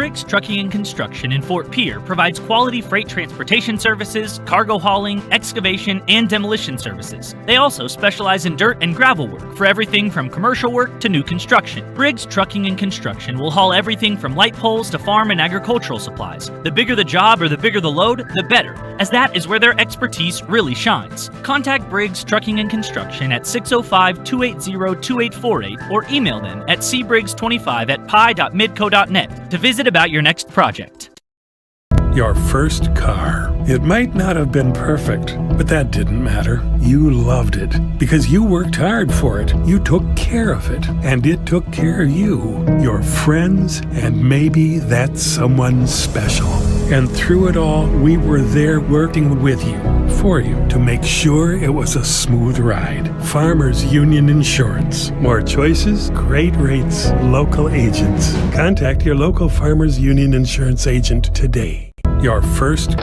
Briggs Trucking and Construction in Fort Pierre provides quality freight transportation services, cargo hauling, excavation, and demolition services. They also specialize in dirt and gravel work for everything from commercial work to new construction. Briggs Trucking and Construction will haul everything from light poles to farm and agricultural supplies. The bigger the job or the bigger the load, the better, as that is where their expertise really shines. Contact Briggs Trucking and Construction at 605-280-2848 or email them at cbriggs25@pi.midco.net to visit about your next project. Your first car. It might not have been perfect, but that didn't matter. You loved it because you worked hard for it. You took care of it, and it took care of you, your friends, and maybe that someone special. And through it all, we were there working with you, for you, to make sure it was a smooth ride. Farmers Union Insurance. More choices, great rates, local agents. Contact your local Farmers Union Insurance agent today. Your first...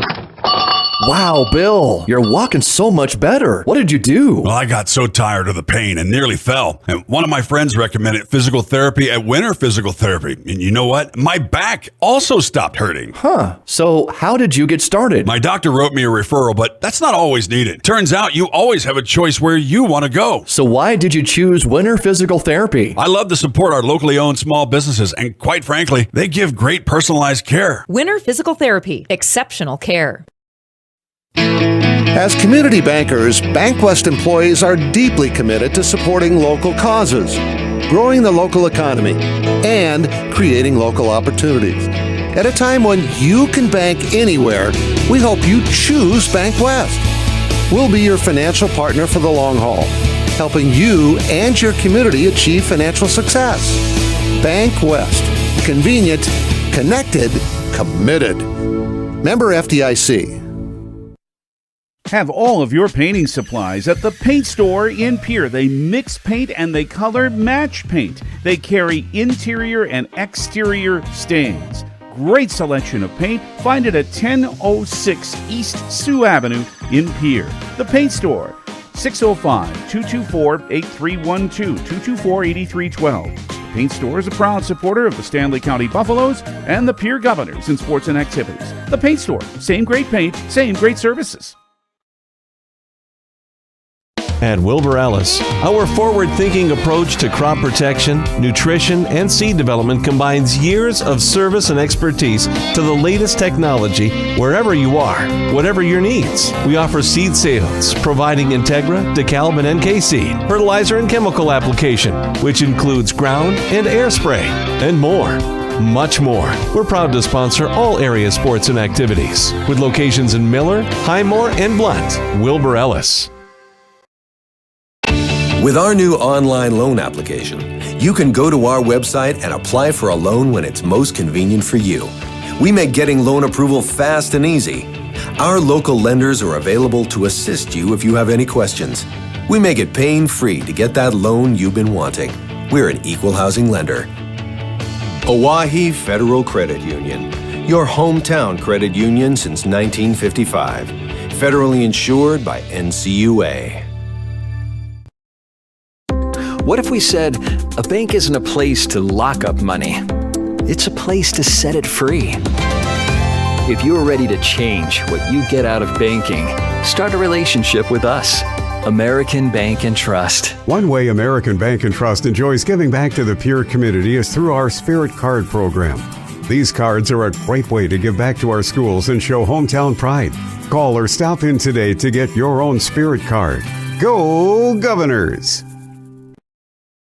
Wow, Bill, you're walking so much better. What did you do? Well, I got so tired of the pain and nearly fell. And one of my friends recommended physical therapy at Winter Physical Therapy. And you know what? My back also stopped hurting. Huh. So how did you get started? My doctor wrote me a referral, but that's not always needed. Turns out you always have a choice where you want to go. So why did you choose Winter Physical Therapy? I love to support our locally owned small businesses, and quite frankly, they give great personalized care. Winter Physical Therapy. Exceptional care. As community bankers, BankWest employees are deeply committed to supporting local causes, growing the local economy, and creating local opportunities. At a time when you can bank anywhere, we hope you choose BankWest. We'll be your financial partner for the long haul, helping you and your community achieve financial success. BankWest. Convenient, connected, committed. Member FDIC. Have all of your painting supplies at the paint store in Pierre. They mix paint and they color match paint. They carry interior and exterior stains. Great selection of paint. Find it at 1006 East Sioux Avenue in Pierre. The Paint Store, 605-224-8312, 224-8312. The Paint Store is a proud supporter of the Stanley County Buffaloes and the Pierre Governors in sports and activities. The Paint Store, same great paint, same great services. At Wilbur Ellis, our forward-thinking approach to crop protection, nutrition, and seed development combines years of service and expertise to the latest technology wherever you are, whatever your needs. We offer seed sales, providing Integra, DeKalb, and NK seed, fertilizer and chemical application, which includes ground and air spray, and more. Much more. We're proud to sponsor all area sports and activities, with locations in Miller, Highmore, and Blunt. Wilbur Ellis. With our new online loan application, you can go to our website and apply for a loan when it's most convenient for you. We make getting loan approval fast and easy. Our local lenders are available to assist you if you have any questions. We make it pain-free to get that loan you've been wanting. We're an equal housing lender. Oahe Federal Credit Union, your hometown credit union since 1955. Federally insured by NCUA. What if we said a bank isn't a place to lock up money? It's a place to set it free. If you're ready to change what you get out of banking, start a relationship with us. American Bank and Trust. One way American Bank and Trust enjoys giving back to the Pierre community is through our Spirit Card program. These cards are a great way to give back to our schools and show hometown pride. Call or stop in today to get your own Spirit Card. Go Governors!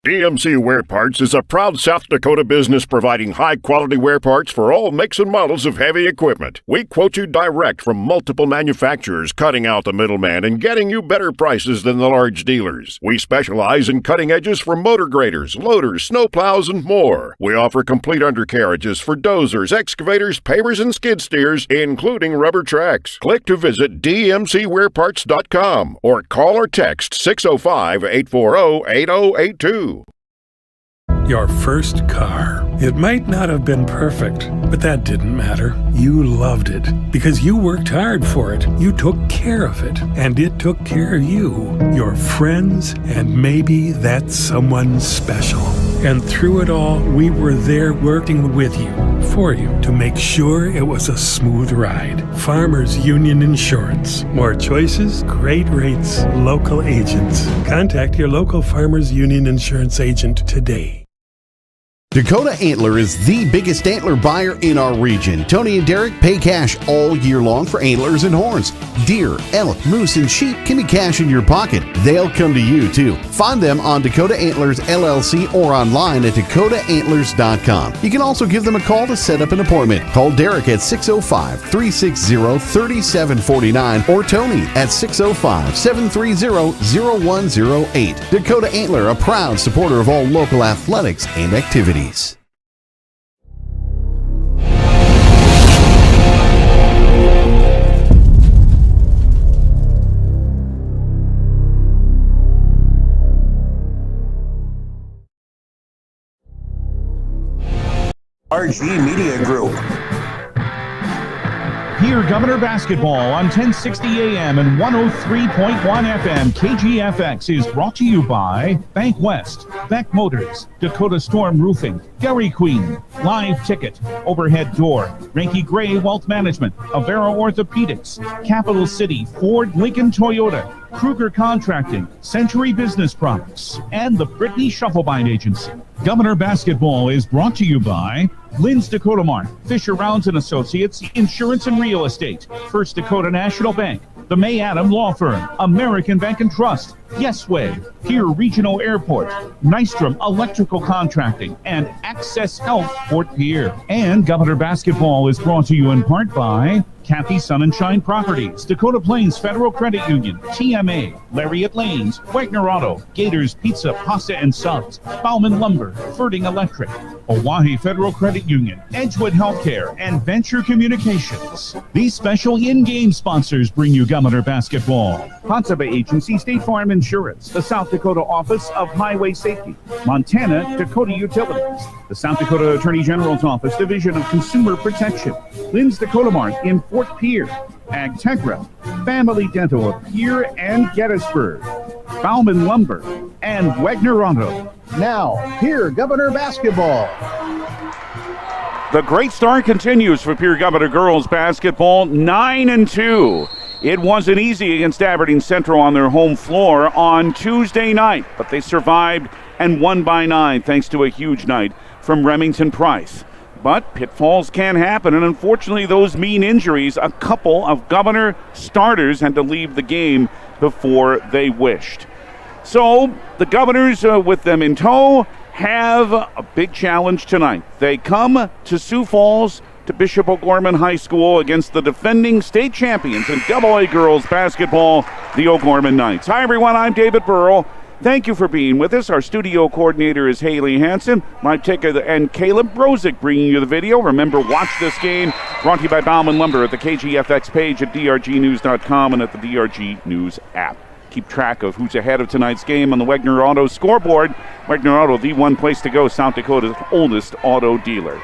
DMC Wear Parts is a proud South Dakota business providing high-quality wear parts for all makes and models of heavy equipment. We quote you direct from multiple manufacturers, cutting out the middleman and getting you better prices than the large dealers. We specialize in cutting edges for motor graders, loaders, snowplows, and more. We offer complete undercarriages for dozers, excavators, pavers, and skid steers, including rubber tracks. Click to visit dmcwearparts.com or call or text 605-840-8082. Your first car. It might not have been perfect, but that didn't matter. You loved it because you worked hard for it. You took care of it, and it took care of you, your friends, and maybe that someone special. And through it all, we were there working with you, for you, to make sure it was a smooth ride. Farmers Union Insurance. More choices, great rates, local agents. Contact your local Farmers Union Insurance agent today. Dakota Antler is the biggest antler buyer in our region. Tony and Derek pay cash all year long for antlers and horns. Deer, elk, moose, and sheep can be cash in your pocket. They'll come to you, too. Find them on Dakota Antlers LLC or online at dakotaantlers.com. You can also give them a call to set up an appointment. Call Derek at 605-360-3749 or Tony at 605-730-0108. Dakota Antler, a proud supporter of all local athletics and activities. RG Media Group. Pierre Governor Basketball on 1060 AM and 103.1 FM KGFX is brought to you by Bank West, Beck Motors, Dakota Storm Roofing, Dairy Queen, Live Ticket, Overhead Door, Ranky Gray Wealth Management, Avera Orthopedics, Capital City, Ford, Lincoln Toyota, Kruger Contracting, Century Business Products, and the Brittany Shufflebind Agency. Governor Basketball is brought to you by Lynn's Dakota Mart, Fisher Rounds & Associates, Insurance and Real Estate, First Dakota National Bank, the May Adam Law Firm, American Bank and Trust, Yesway, Pierre Regional Airport, Nystrom Electrical Contracting, and Access Health Fort Pierre. And Governor Basketball is brought to you in part by Kathy Sun and Shine Properties, Dakota Plains Federal Credit Union, TMA, Lariat Lanes, Wagner Auto, Gators Pizza, Pasta and Subs, Bauman Lumber, Ferding Electric, Oahe Federal Credit Union, Edgewood Healthcare, and Venture Communications. These special in-game sponsors bring you Governor Basketball. Ponsaba Agency, State Farm Insurance, the South Dakota Office of Highway Safety, Montana Dakota Utilities, the South Dakota Attorney General's Office, Division of Consumer Protection, Lynn's Dakota Mart in Fort Pierre, Agtegra, Family Dental of Pierre and Gettysburg, Bauman Lumber, and Wagner Auto. Now, here, Governor Basketball. The great start continues for Pierre Governor girls basketball, 9-2. It wasn't easy against Aberdeen Central on their home floor on Tuesday night, but they survived and won by 9 thanks to a huge night from Remington Price. But pitfalls can happen, and unfortunately those mean injuries, a couple of Governor starters had to leave the game before they wished. So the Governors, with them in tow, have a big challenge tonight. They come to Sioux Falls to Bishop O'Gorman High School against the defending state champions in AA girls basketball, the O'Gorman Knights. Hi everyone, I'm David Burrell. Thank you for being with us. Our studio coordinator is Haley Hansen. Mike Ticker and Caleb Brozick bringing you the video. Remember, watch this game brought to you by Bauman Lumber at the KGFX page at drgnews.com and at the DRG News app. Keep track of who's ahead of tonight's game on the Wagner Auto scoreboard. Wagner Auto, the one place to go, South Dakota's oldest auto dealer.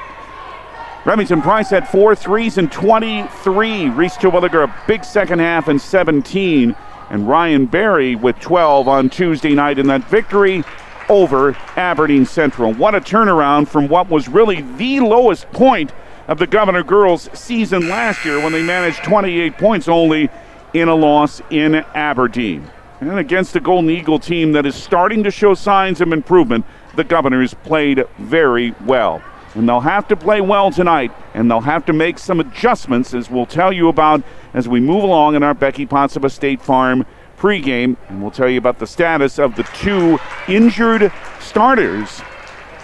Remington Price had 4 threes and 23. Reese Terwilliger a big second half and 17. And Ryan Berry with 12 on Tuesday night in that victory over Aberdeen Central. What a turnaround from what was really the lowest point of the Governor girls season last year when they managed 28 points only in a loss in Aberdeen. And against a Golden Eagle team that is starting to show signs of improvement, the Governors played very well. And they'll have to play well tonight, and they'll have to make some adjustments, as we'll tell you about as we move along in our Becky Ponsaba State Farm pregame. And we'll tell you about the status of the 2 injured starters,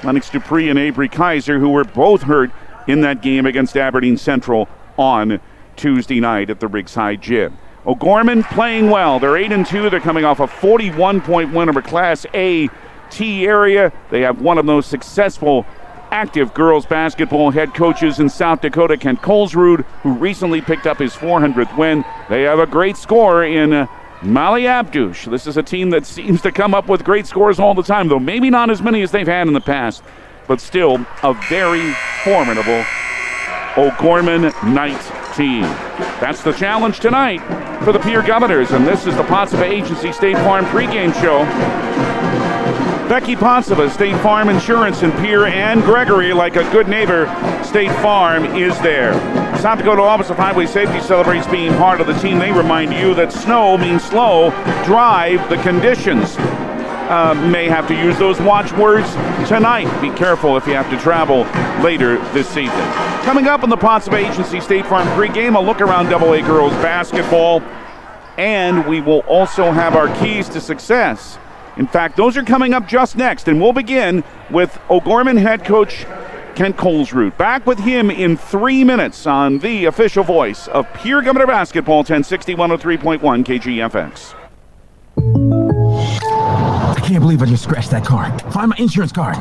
Lennox Dupree and Avery Kaiser, who were both hurt in that game against Aberdeen Central on Tuesday night at the Riggs High Gym. O'Gorman playing well. They're 8-2. They're coming off a 41-point win over Class A T area. They have one of those successful active girls basketball head coaches in South Dakota, Kent Colesrud, who recently picked up his 400th win. They have a great scorer in Mali Abdouche. This is a team that seems to come up with great scores all the time, though maybe not as many as they've had in the past, but still a very formidable O'Gorman Knight team. That's the challenge tonight for the Pierre Governors, and this is the Ponsaba Agency State Farm pregame show. Becky Ponsova, State Farm Insurance in Pierre and Gregory. Like a good neighbor, State Farm is there. South Dakota Office of Highway Safety celebrates being part of the team. They remind you that snow means slow. Drive the conditions. May have to use those watchwords tonight. Be careful if you have to travel later this season. Coming up in the Ponsova Agency State Farm pregame, a look around AA girls basketball. And we will also have our keys to success. In fact, those are coming up just next. And we'll begin with Gorman head coach Kent Colesrud. Back with him in 3 minutes on the official voice of Pierre Governor basketball, 1060 103.1 KGFX. I can't believe I just scratched that card. Find my insurance card.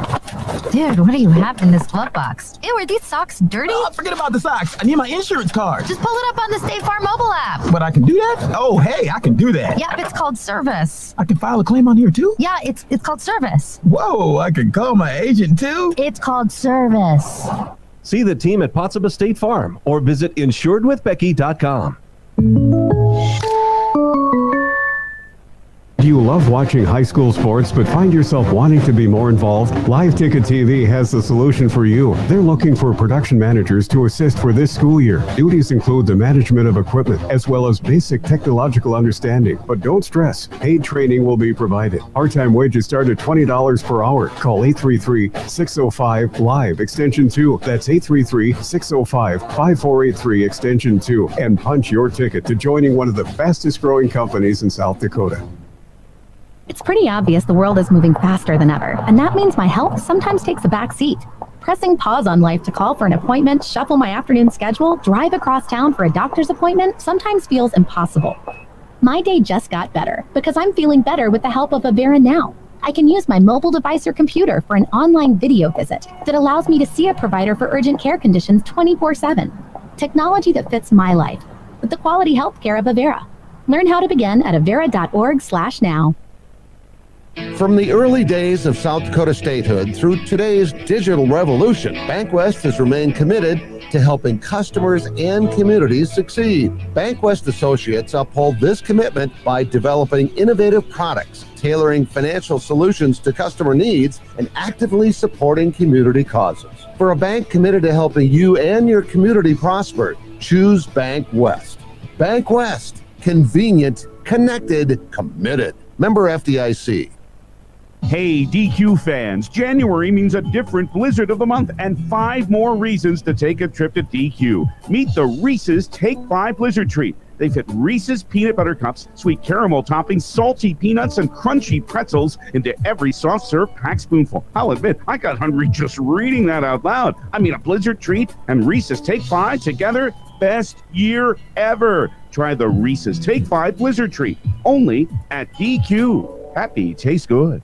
Dude, what do you have in this glove box? Ew, are these socks dirty? Oh, forget about the socks. I need my insurance card. Just pull it up on the State Farm mobile app. But I can do that? Oh, hey, I can do that. Yep, it's called service. I can file a claim on here too? Yeah, it's called service. Whoa, I can call my agent too? It's called service. See the team at Ponsova State Farm or visit insuredwithbecky.com. Do you love watching high school sports but find yourself wanting to be more involved? Live Ticket TV has the solution for you. They're looking for production managers to assist for this school year. Duties include the management of equipment as well as basic technological understanding. But don't stress, paid training will be provided. Part-time wages start at $20 per hour. Call 833-605-LIVE extension 2. That's 833-605-5483 extension 2. And punch your ticket to joining one of the fastest growing companies in South Dakota. It's pretty obvious the world is moving faster than ever, and that means my health sometimes takes a back seat. Pressing pause on life to call for an appointment, shuffle my afternoon schedule, drive across town for a doctor's appointment sometimes feels impossible. My day just got better because I'm feeling better with the help of Avera Now. I can use my mobile device or computer for an online video visit that allows me to see a provider for urgent care conditions 24/7. Technology that fits my life with the quality health care of Avera. Learn how to begin at avera.org/now. From the early days of South Dakota statehood through today's digital revolution, BankWest has remained committed to helping customers and communities succeed. BankWest associates uphold this commitment by developing innovative products, tailoring financial solutions to customer needs, and actively supporting community causes. For a bank committed to helping you and your community prosper, choose BankWest. BankWest, convenient, connected, committed. Member FDIC. Hey, DQ fans, January means a different Blizzard of the Month and 5 more reasons to take a trip to DQ. Meet the Reese's Take 5 Blizzard Treat. They fit Reese's peanut butter cups, sweet caramel toppings, salty peanuts, and crunchy pretzels into every soft serve packed spoonful. I'll admit, I got hungry just reading that out loud. I mean, a Blizzard Treat and Reese's Take 5 together, best year ever. Try the Reese's Take 5 Blizzard Treat, only at DQ. Happy tastes good.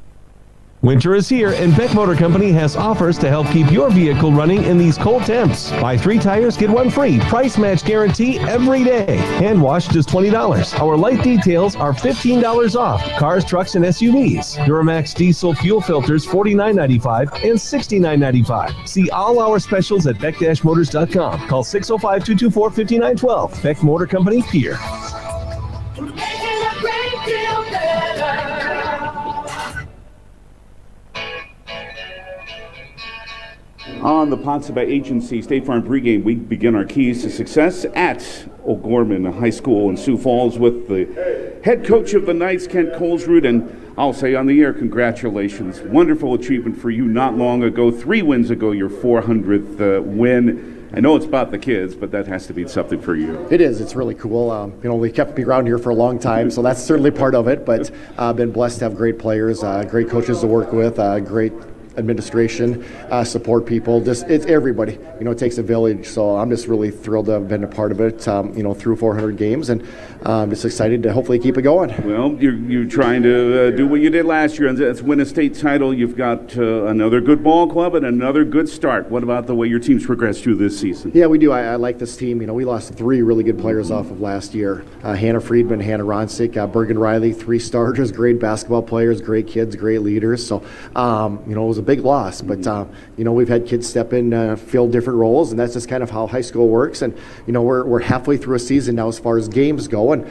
Winter is here, and Beck Motor Company has offers to help keep your vehicle running in these cold temps. Buy 3 tires, get 1 free. Price match guarantee every day. Hand wash just $20. Our light details are $15 off. Cars, trucks, and SUVs. Duramax diesel fuel filters $49.95 and $69.95. See all our specials at beck-motors.com. Call 605-224-5912. Beck Motor Company, Pierre. On the Ponsova Agency State Farm pregame, we begin our keys to success at Gorman High School in Sioux Falls with the head coach of the Knights, Kent Colesrud, and I'll say on the air, congratulations. Wonderful achievement for you not long ago, 3 wins ago, your 400th win. I know it's about the kids, but that has to be something for you. It is. It's really cool. We kept me around here for a long time, so that's certainly part of it, but I've been blessed to have great players, great coaches to work with, great administration, support people, just it's everybody. It takes a village, so I'm just really thrilled to have been a part of it, through 400 games, and I'm just excited to hopefully keep it going. Well, you're trying to do what you did last year, and that's win a state title. You've got another good ball club and another good start. What about the way your team's progressed through this season? Yeah, we do. I like this team. We lost 3 really good players off of last year. Hannah Friedman, Hannah Ronsick, Bergen Riley, 3 starters, great basketball players, great kids, great leaders. So, it was a big loss, but we've had kids step in, fill different roles, and that's just kind of how high school works. And we're halfway through a season now as far as games go, and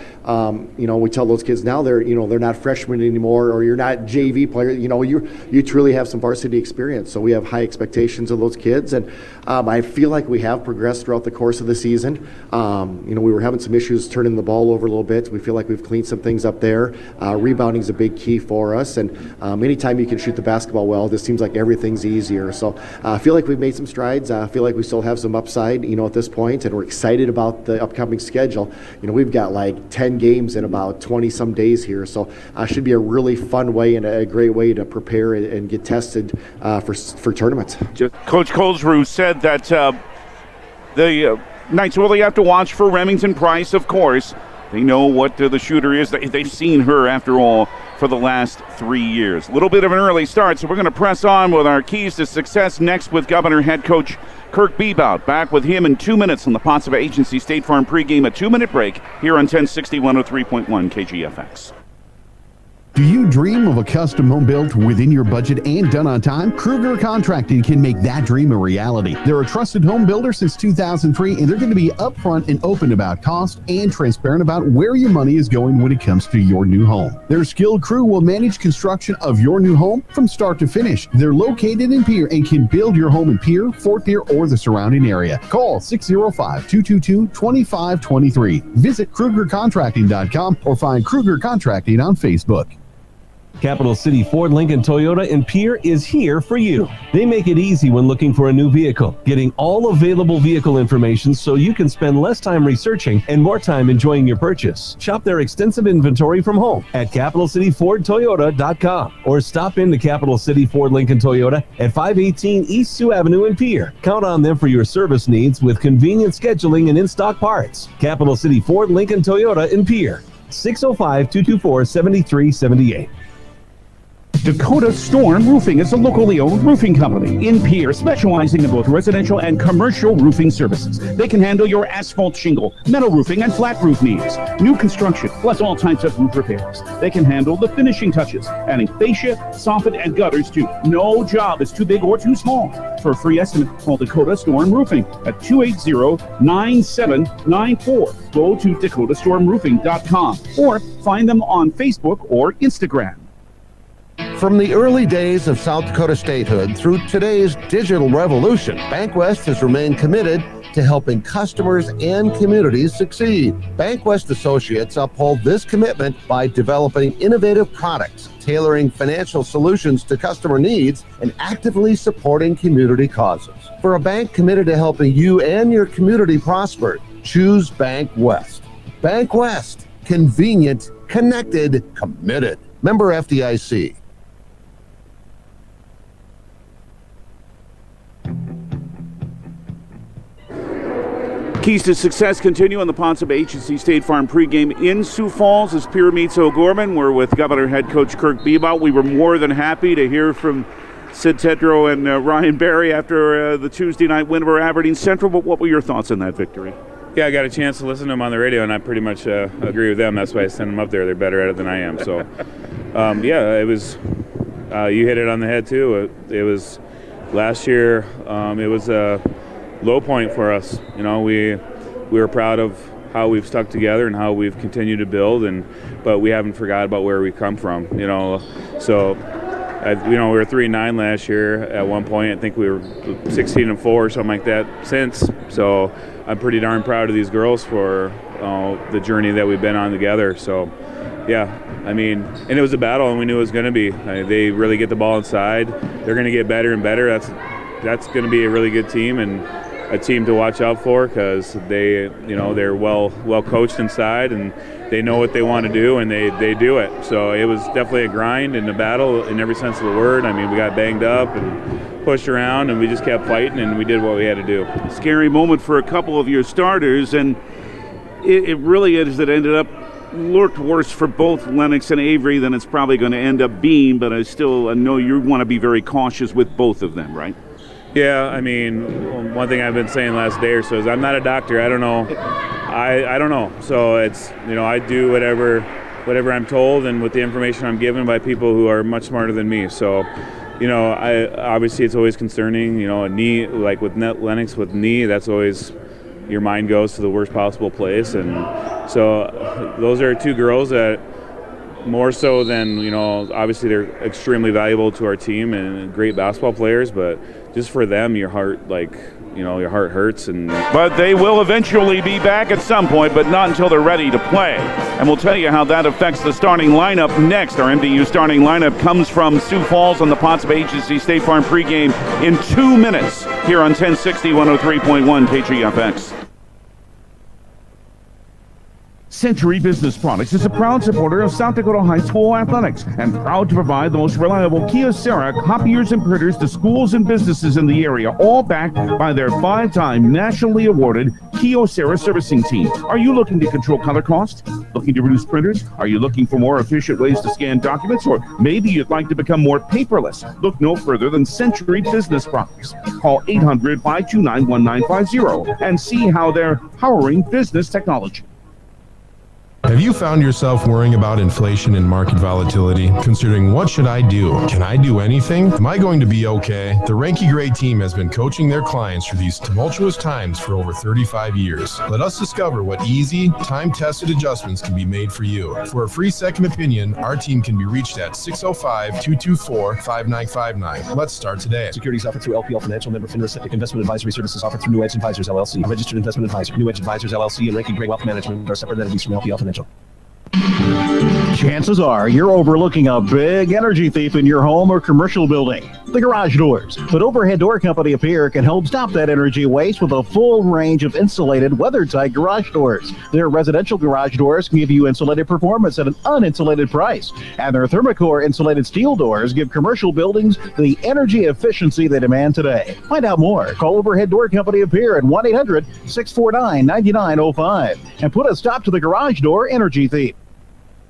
we tell those kids now they're not freshmen anymore, or you're not JV players. You truly have some varsity experience. So we have high expectations of those kids, and I feel like we have progressed throughout the course of the season. We were having some issues turning the ball over a little bit. We feel like we've cleaned some things up there. Rebounding is a big key for us, and anytime you can shoot the basketball well, it just seems like everything's easier. So I feel like we've made some strides. I feel like we still have some upside, at this point, and we're excited about the upcoming schedule. We've got like 10 games in about 20 some days here, so should be a really fun way and a great way to prepare and get tested for tournaments. Coach Colesrue said that the Knights really have to watch for Remington Price, of course. They know what the shooter is. They've seen her, after all, for the last 3 years. A little bit of an early start, so we're going to press on with our keys to success next with Governor head coach Kirk Bebout. Back with him in 2 minutes on the Ponce Agency State Farm pregame, a 2-minute break here on 1060 103.1 KGFX. Do you dream of a custom home built within your budget and done on time? Kruger Contracting can make that dream a reality. They're a trusted home builder since 2003, and they're going to be upfront and open about cost and transparent about where your money is going when it comes to your new home. Their skilled crew will manage construction of your new home from start to finish. They're located in Pierre and can build your home in Pierre, Fort Pierre, or the surrounding area. Call 605-222-2523. Visit KrugerContracting.com or find Kruger Contracting on Facebook. Capital City Ford Lincoln Toyota in Pierre is here for you. They make it easy when looking for a new vehicle, getting all available vehicle information so you can spend less time researching and more time enjoying your purchase. Shop their extensive inventory from home at CapitalCityFordToyota.com or stop into Capital City Ford Lincoln Toyota at 518 East Sioux Avenue in Pierre. Count on them for your service needs with convenient scheduling and in-stock parts. Capital City Ford Lincoln Toyota in Pierre, 605-224-7378. Dakota Storm Roofing is a locally owned roofing company in Pierre, specializing in both residential and commercial roofing services. They can handle your asphalt shingle, metal roofing, and flat roof needs, new construction, plus all types of roof repairs. They can handle the finishing touches, adding fascia, soffit, and gutters too. No job is too big or too small. For a free estimate, call Dakota Storm Roofing at 280-9794. Go to DakotaStormRoofing.com or find them on Facebook or Instagram. From the early days of South Dakota statehood through today's digital revolution, BankWest has remained committed to helping customers and communities succeed. BankWest Associates uphold this commitment by developing innovative products, tailoring financial solutions to customer needs, and actively supporting community causes. For a bank committed to helping you and your community prosper, choose BankWest. BankWest, convenient, connected, committed. Member FDIC. Keys to success continue on the Ponce Agency State Farm pregame in Sioux Falls as Pierre meets Gorman. We're with Governor head coach Kirk Bebout. We were more than happy to hear from Sid Tedrow and Ryan Barry after the Tuesday night win over Aberdeen Central. But what were your thoughts on that victory? Yeah, I got a chance to listen to them on the radio, and I pretty much agree with them. That's why I sent them up there. They're better at it than I am. So, it was. You hit it on the head too. It was last year. It was a low point for us. We were proud of how we've stuck together and how we've continued to build, but we haven't forgot about where we come from. So. We were 3-9 last year at one point. I think we were 16-4 or something like that since. So I'm pretty darn proud of these girls for the journey that we've been on together. So, and it was a battle, and we knew it was going to be. They really get the ball inside. They're going to get better and better. That's going to be a really good team and a team to watch out for because they're well coached inside and they know what they want to do and they do it. So it was definitely a grind and a battle in every sense of the word. We got banged up and pushed around and we just kept fighting and we did what we had to do. Scary moment for a couple of your starters, and it really is that ended up looked worse for both Lennox and Avery than it's probably going to end up being, but I know you want to be very cautious with both of them, right? Yeah, one thing I've been saying last day or so is I'm not a doctor. I don't know. I don't know. So it's, I do whatever I'm told and with the information I'm given by people who are much smarter than me. So obviously it's always concerning. A knee, like with Lennox with knee, that's always your mind goes to the worst possible place. And so those are two girls that more so than, obviously they're extremely valuable to our team and great basketball players, but just for them, your heart, your heart hurts. But they will eventually be back at some point, but not until they're ready to play. And we'll tell you how that affects the starting lineup next. Our MDU starting lineup comes from Sioux Falls on the Pottsville Agency State Farm pregame in 2 minutes here on 1060 103.1 KGFX. Century Business Products is a proud supporter of South Dakota High School athletics and proud to provide the most reliable Kyocera copiers and printers to schools and businesses in the area, all backed by their 5-time nationally awarded Kyocera servicing team. Are you looking to control color cost? Looking to reduce printers? Are you looking for more efficient ways to scan documents? Or maybe you'd like to become more paperless? Look no further than Century Business Products. Call 800-529-1950 and see how they're powering business technology. Have you found yourself worrying about inflation and market volatility, considering what should I do? Can I do anything? Am I going to be okay? The Ranky Gray team has been coaching their clients through these tumultuous times for over 35 years. Let us discover what easy, time-tested adjustments can be made for you. For a free second opinion, our team can be reached at 605-224-5959. Let's start today. Securities offered through LPL Financial, member FINRA. Investment advisory services offered through New Edge Advisors LLC. A registered investment advisor. New Edge Advisors LLC and Ranky Gray Wealth Management are separate entities from LPL Financial. Chances are you're overlooking a big energy thief in your home or commercial building. The garage doors. But Overhead Door Company of Pierre can help stop that energy waste with a full range of insulated, weather-tight garage doors. Their residential garage doors can give you insulated performance at an uninsulated price. And their Thermocore insulated steel doors give commercial buildings the energy efficiency they demand today. Find out more. Call Overhead Door Company of Pierre at 1-800-649-9905 and put a stop to the garage door energy thief.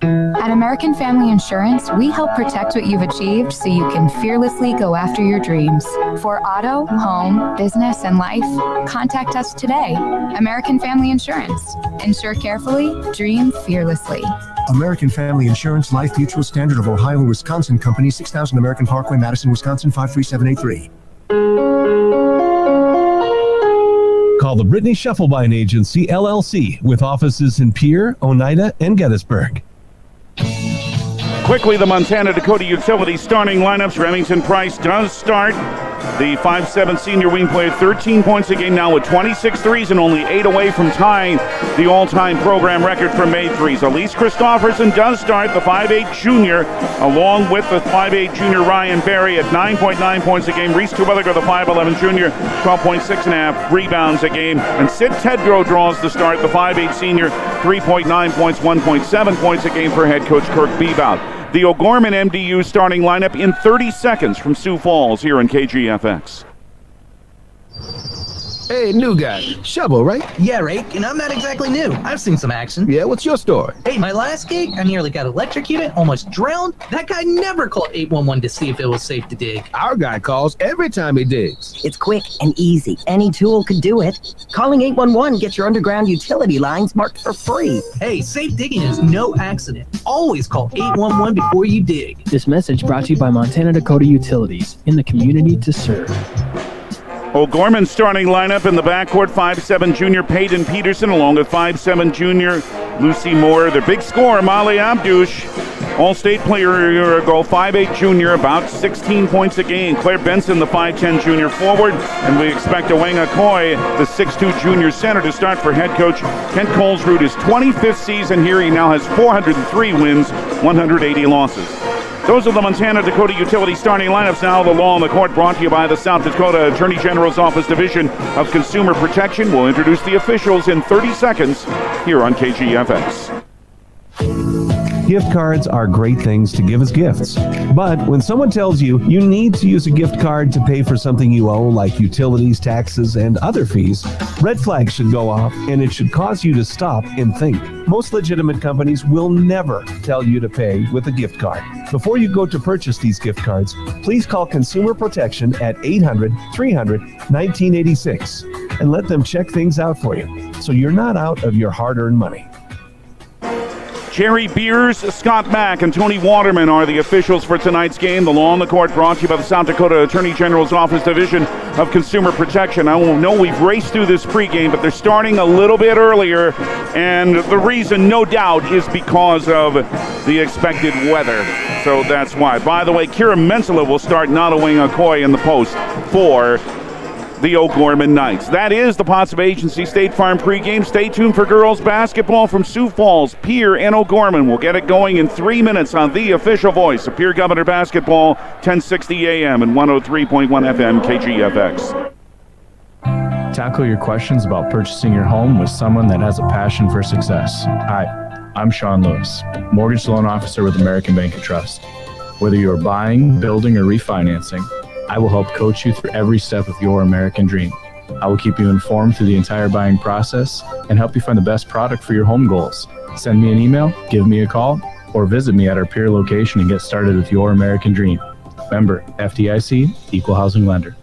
At American Family Insurance, we help protect what you've achieved so you can fearlessly go after your dreams. For auto, home, business, and life, contact us today. American Family Insurance. Insure carefully, dream fearlessly. American Family Insurance Life Mutual Standard of Ohio and Wisconsin Company, 6000 American Parkway, Madison, Wisconsin, 53783. Call the Brittany Shufflebine Agency, LLC, with offices in Pierre, Oneida, and Gettysburg. Quickly, the Montana-Dakota Utility starting lineups. Remington Price does start. The 5'7" senior wing played 13 points a game now with 26 threes and only 8 away from tying the all-time program record for made threes. Elise Christopherson does start, the 5'8" junior, along with the 5'8" junior Ryan Berry at 9.9 points a game. Reese Terwilliger, the 5'11" junior, 12.6.5 rebounds a game. And Sid Tedrow draws the start, the 5'8" senior, 3.9 points, 1.7 points a game for head coach Kirk Bebout. The O'Gorman MDU starting lineup in 30 seconds from Sioux Falls here in KGFX. Hey, new guy. Shovel, right? Yeah, Rake, and I'm not exactly new. I've seen some action. Yeah, what's your story? Hey, my last gig, I nearly got electrocuted, almost drowned. That guy never called 811 to see if it was safe to dig. Our guy calls every time he digs. It's quick and easy. Any tool could do it. Calling 811 gets your underground utility lines marked for free. Hey, safe digging is no accident. Always call 811 before you dig. This message brought to you by Montana-Dakota Utilities, in the community to serve. O'Gorman starting lineup in the backcourt, 5'7" junior Peyton Peterson along with 5'7" junior Lucy Moore. Their big scorer, Molly Abdouche, All-State player a year ago, 5'8" junior, about 16 points a game. Claire Benson, the 5'10" junior forward. And we expect Owenga Coy, the 6'2" junior center, to start for head coach Kent Colesroot. His 25th season here. He now has 403 wins, 180 losses. Those are the Montana-Dakota Utility starting lineups. Now the Law on the Court, brought to you by the South Dakota Attorney General's Office Division of Consumer Protection. We'll introduce the officials in 30 seconds here on KGFX. Gift cards are great things to give as gifts. But when someone tells you you need to use a gift card to pay for something you owe, like utilities, taxes, and other fees, red flags should go off, and it should cause you to stop and think. Most legitimate companies will never tell you to pay with a gift card. Before you go to purchase these gift cards, please call Consumer Protection at 800-300-1986 and let them check things out for you, so you're not out of your hard-earned money. Jerry Beers, Scott Mack, and Tony Waterman are the officials for tonight's game. The Law on the Court brought to you by the South Dakota Attorney General's Office Division of Consumer Protection. I know we've raced through this pregame, but they're starting a little bit earlier, and the reason, no doubt, is because of the expected weather. So that's why. By the way, Kira Mensela will start Nottowing Okoye in the post for the O'Gorman Knights. That is the Potsdam Agency State Farm pregame. Stay tuned for girls basketball from Sioux Falls, Pierre, and O'Gorman. We'll get it going in 3 minutes on the official voice of Pierre Governor basketball, 1060 AM and 103.1 FM KGFX. Tackle your questions about purchasing your home with someone that has a passion for success. Hi, I'm Sean Lewis, mortgage loan officer with American Bank and Trust. Whether you're buying, building, or refinancing, I will help coach you through every step of your American dream. I will keep you informed through the entire buying process and help you find the best product for your home goals. Send me an email, give me a call, or visit me at our Pierre location and get started with your American dream. Member, FDIC, Equal Housing Lender.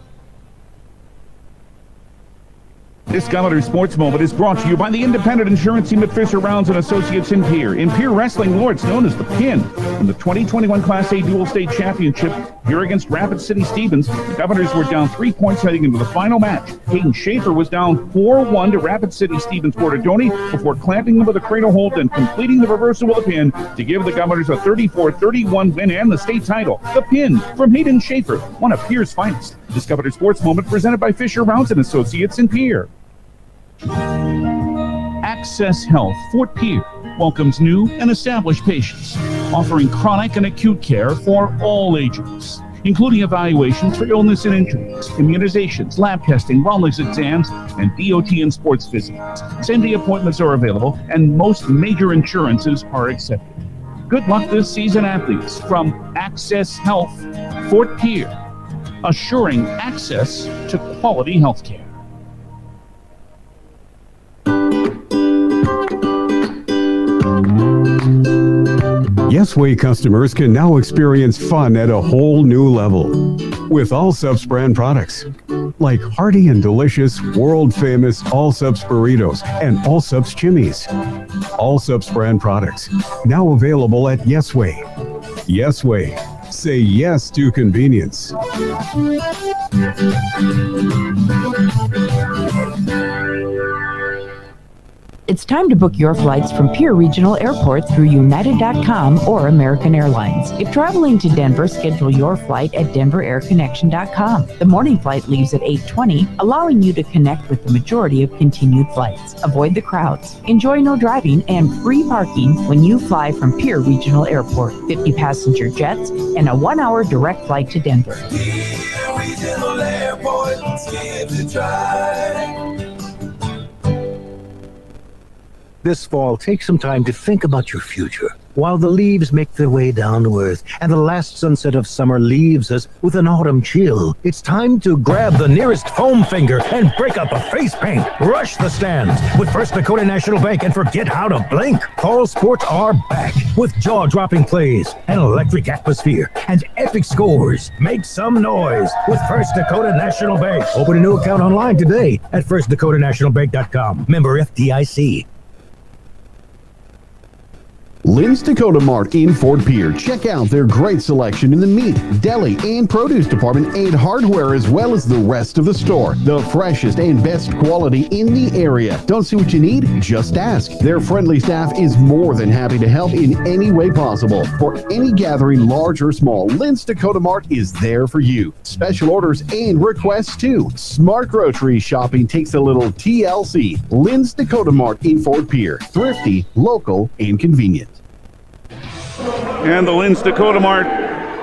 This Governor Sports Moment is brought to you by the independent insurance team at Fisher Rounds and Associates in Pierre. In Pierre Wrestling Lords, known as the Pin. In the 2021 Class A Dual State Championship, here against Rapid City Stevens, the Governors were down 3 points heading into the final match. Hayden Schaefer was down 4-1 to Rapid City Stevens Portadoni before clamping them with a cradle hold and completing the reversal with a pin to give the Governors a 34-31 win and the state title. The Pin from Hayden Schaefer, one of Pierre's finest. This Governor Sports Moment presented by Fisher Rounds and Associates in Pierre. Access Health Fort Pierre welcomes new and established patients, offering chronic and acute care for all ages, including evaluations for illness and injuries, immunizations, lab testing, wellness exams, and DOT and sports visits. Same-day appointments are available, and most major insurances are accepted. Good luck this season, athletes, from Access Health Fort Pierre, assuring access to quality health care. Yesway customers can now experience fun at a whole new level with Allsup's brand products like hearty and delicious world-famous Allsup's burritos and Allsup's chimneys. Allsup's brand products now available at Yesway. Yesway. Say yes to convenience. It's time to book your flights from Pierre Regional Airport through United.com or American Airlines. If traveling to Denver, schedule your flight at DenverAirConnection.com. The morning flight leaves at 8:20, allowing you to connect with the majority of continued flights. Avoid the crowds. Enjoy no driving and free parking when you fly from Pierre Regional Airport. 50 passenger jets and a 1-hour direct flight to Denver. Pierre Regional Airport, give it a try. This fall, take some time to think about your future. While the leaves make their way down to earth and the last sunset of summer leaves us with an autumn chill, it's time to grab the nearest foam finger and break up a face paint. Rush the stands with First Dakota National Bank and forget how to blink. Fall sports are back with jaw-dropping plays, an electric atmosphere, and epic scores. Make some noise with First Dakota National Bank. Open a new account online today at firstdakotanationalbank.com. Member FDIC. Lynn's Dakota Mart in Fort Pierre. Check out their great selection in the meat, deli, and produce department and hardware, as well as the rest of the store. The freshest and best quality in the area. Don't see what you need? Just ask. Their friendly staff is more than happy to help in any way possible. For any gathering, large or small, Lynn's Dakota Mart is there for you. Special orders and requests too. Smart grocery shopping takes a little TLC. Lynn's Dakota Mart in Fort Pierre. Thrifty, local, and convenient. And the Lynn's Dakota Mart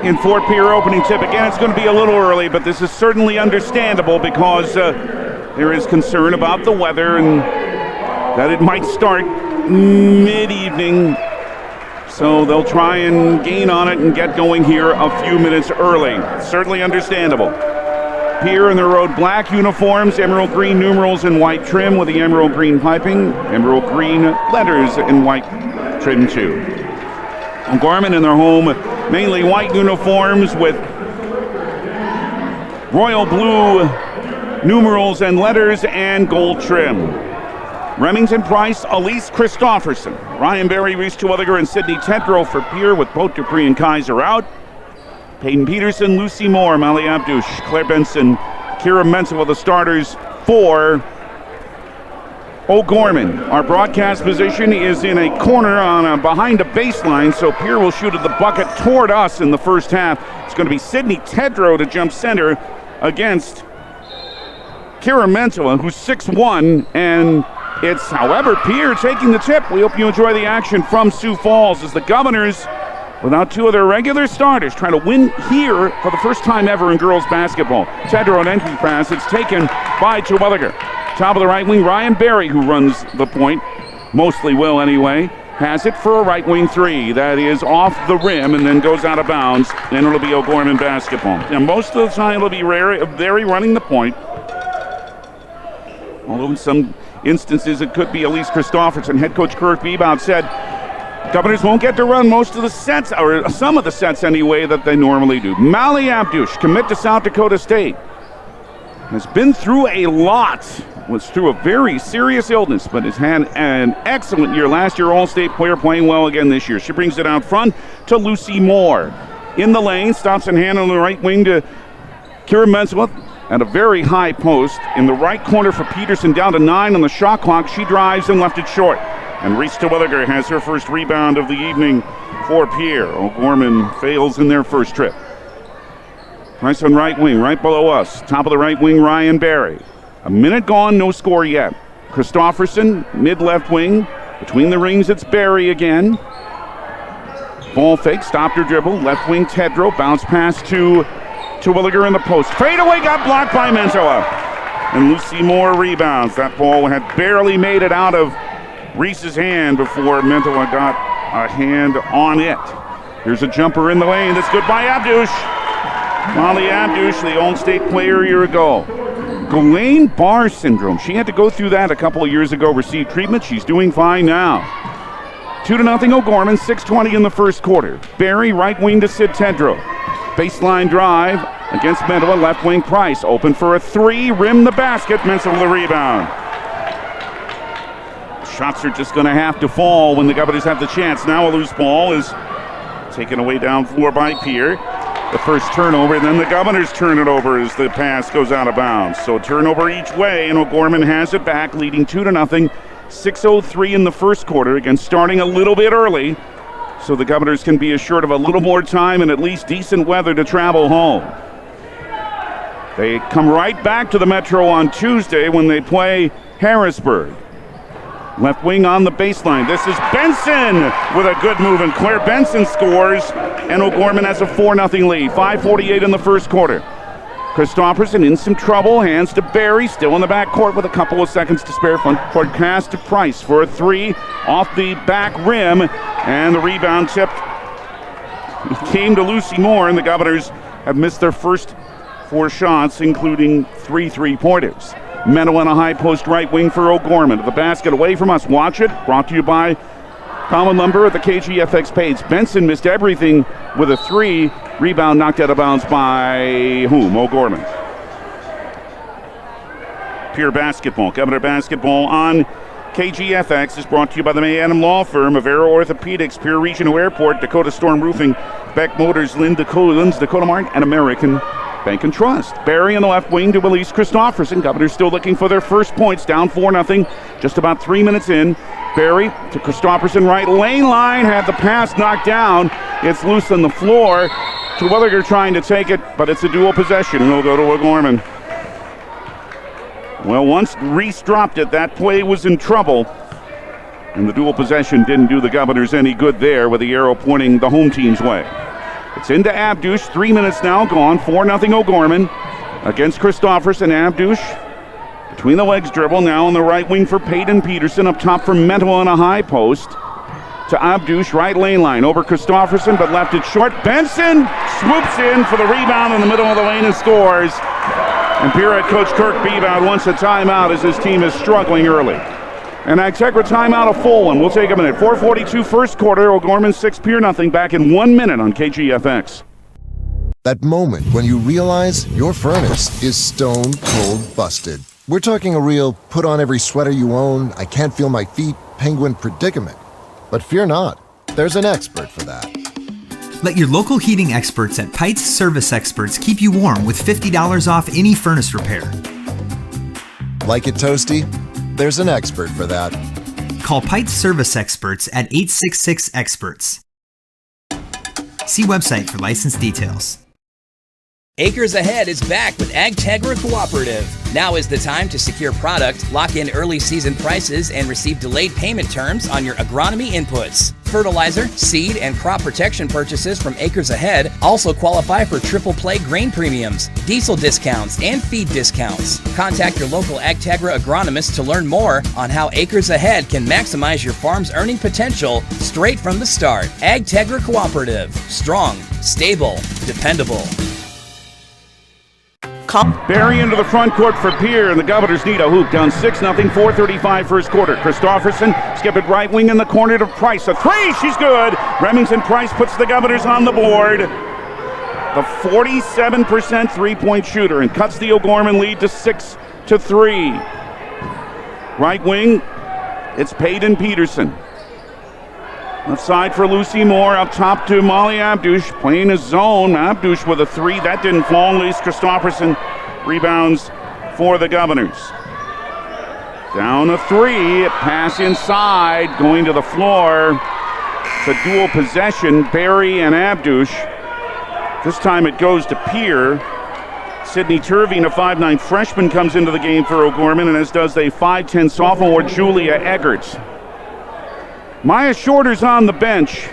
in Fort Pierre opening tip. Again, it's going to be a little early, but this is certainly understandable because there is concern about the weather and that it might start mid-evening. So they'll try and gain on it and get going here a few minutes early. Certainly understandable. Pierre in their road black uniforms, emerald green numerals and white trim with the emerald green piping, emerald green letters in white trim too. Gorman in their home, mainly white uniforms with royal blue numerals and letters and gold trim. Remington Price, Elise Christofferson, Ryan Berry, Reese Terwilliger, and Sydney Tedrow for Pierre, with both Dupree and Kaiser out. Peyton Peterson, Lucy Moore, Mali Abdouche, Claire Benson, Kira Mensa, the starters for O'Gorman. Our broadcast position is in a corner behind a baseline, so Pierre will shoot at the bucket toward us in the first half. It's going to be Sydney Tedrow to jump center against Kira Mensa, who's 6'1", and it's, however, Pierre taking the tip. We hope you enjoy the action from Sioux Falls as the Governors, without two of their regular starters, trying to win here for the first time ever in girls basketball. Tedrow an entry pass. It's taken by Terwilliger. Top of the right wing, Ryan Berry, who runs the point, mostly will anyway, has it for a right wing three. That is off the rim and then goes out of bounds, and it'll be O'Gorman basketball. And most of the time it'll be Berry running the point, although in some instances it could be Elise Christofferson. Head coach Kirk Bebout said Governors won't get to run most of the sets, or some of the sets anyway, that they normally do. Mali Abdouche, commit to South Dakota State, has been through a lot, was through a very serious illness, but has had an excellent year. Last year, All-State player, playing well again this year. She brings it out front to Lucy Moore. In the lane, stops in hand on the right wing to Kira Mensa at a very high post. In the right corner for Peterson, down to 9 on the shot clock. She drives and left it short. And Reese Terwilliger has her first rebound of the evening for Pierre. O'Gorman fails in their first trip. Price on right wing, right below us. Top of the right wing, Ryan Berry. A minute gone, no score yet. Christofferson, mid-left wing. Between the rings, it's Berry again. Ball fake, stopped her dribble. Left wing, Tedrow. Bounce pass to Terwilliger in the post. Fade away, got blocked by Mensoa. And Lucy Moore rebounds. That ball had barely made it out of Reese's hand before Mentoa got a hand on it. Here's a jumper in the lane. That's good by Abdouche. Molly Abdouche, the All-State player a year ago. Guillain-Barré syndrome. She had to go through that a couple of years ago, received treatment. She's doing fine now. 2-0 O'Gorman, 6:20 in the first quarter. Berry, right wing to Sid Tedrow. Baseline drive against Mentoa, left wing Price. Open for a three, rim the basket, Mensa with the rebound. Shots are just going to have to fall when the Governors have the chance. Now a loose ball is taken away down floor by Pierre. The first turnover, and then the Governors turn it over as the pass goes out of bounds. So a turnover each way, and O'Gorman has it back, leading 2-0. 6:03 in the first quarter, again starting a little bit early, so the Governors can be assured of a little more time and at least decent weather to travel home. They come right back to the Metro on Tuesday when they play Harrisburg. Left wing on the baseline. This is Benson with a good move, and Claire Benson scores, and O'Gorman has a 4-0 lead. 5:48 in the first quarter. Christofferson in some trouble, hands to Berry, still in the backcourt with a couple of seconds to spare. Front court pass to Price for a three off the back rim, and the rebound tipped came to Lucy Moore, and the Governors have missed their first 4 shots, including 3 3-pointers. Menno on a high post right wing for O'Gorman. The basket away from us. Watch it. Brought to you by Common Lumber at the KGFX page. Benson missed everything with a 3. Rebound knocked out of bounds by whom? O'Gorman. Pierre basketball. Governor basketball on KGFX is brought to you by the May Adam Law Firm, Avera Orthopedics, Pierre Regional Airport, Dakota Storm Roofing, Beck Motors, Lynn's Dakota Mart, and American Bank and Trust. Berry on the left wing to Elise Christofferson. Governors still looking for their first points, down 4-0, just about 3 minutes in. Berry to Christofferson, right lane line, had the pass knocked down. It's loose on the floor. Terwilliger trying to take it, but it's a dual possession, and it'll go to O'Gorman. Well, once Reese dropped it, that play was in trouble, and the dual possession didn't do the Governors any good there, with the arrow pointing the home team's way. It's into Abdouche, 3 minutes now gone, 4-0 O'Gorman against Christofferson. Abdouche between the legs dribble, now on the right wing for Peyton Peterson, up top for Mental on a high post. To Abdouche, right lane line, over Christofferson, but left it short. Benson swoops in for the rebound in the middle of the lane and scores. And Pierre head coach Kirk Bebout wants a timeout as his team is struggling early. And Agtegra timeout, a full one. We'll take a minute. 4:42 first quarter. O'Gorman 6, Pierre nothing. Back in 1 minute on KGFX. That moment when you realize your furnace is stone cold busted. We're talking a real put on every sweater you own, I can't feel my feet, penguin predicament. But fear not, there's an expert for that. Let your local heating experts at Pites Service Experts keep you warm with $50 off any furnace repair. Like it toasty? There's an expert for that. Call Pites Service Experts at 866-EXPERTS. See website for license details. Acres Ahead is back with AgTegra Cooperative. Now is the time to secure product, lock in early season prices, and receive delayed payment terms on your agronomy inputs. Fertilizer, seed, and crop protection purchases from Acres Ahead also qualify for triple play grain premiums, diesel discounts, and feed discounts. Contact your local AgTegra agronomist to learn more on how Acres Ahead can maximize your farm's earning potential straight from the start. AgTegra Cooperative. Strong, stable, dependable. Barry into the front court for Pierre, and the Governors need a hoop. Down 6-0, 4:35 first quarter. Christofferson, skip it right wing in the corner to Price. A three, she's good. Remington Price puts the Governors on the board. The 47% three-point shooter, and cuts the O'Gorman lead to 6-3. Right wing, it's Peyton Peterson. Left side for Lucy Moore, up top to Molly Abdush, playing his zone. Abdush with a three, that didn't fall. Lise Christofferson rebounds for the Governors. Down a three, pass inside, going to the floor. It's a dual possession, Barry and Abdush. This time it goes to Pierre. Sydney Turvine, a 5'9 freshman, comes into the game for O'Gorman, and as does a 5'10 sophomore, Julia Eggert. Maya Shorter's on the bench,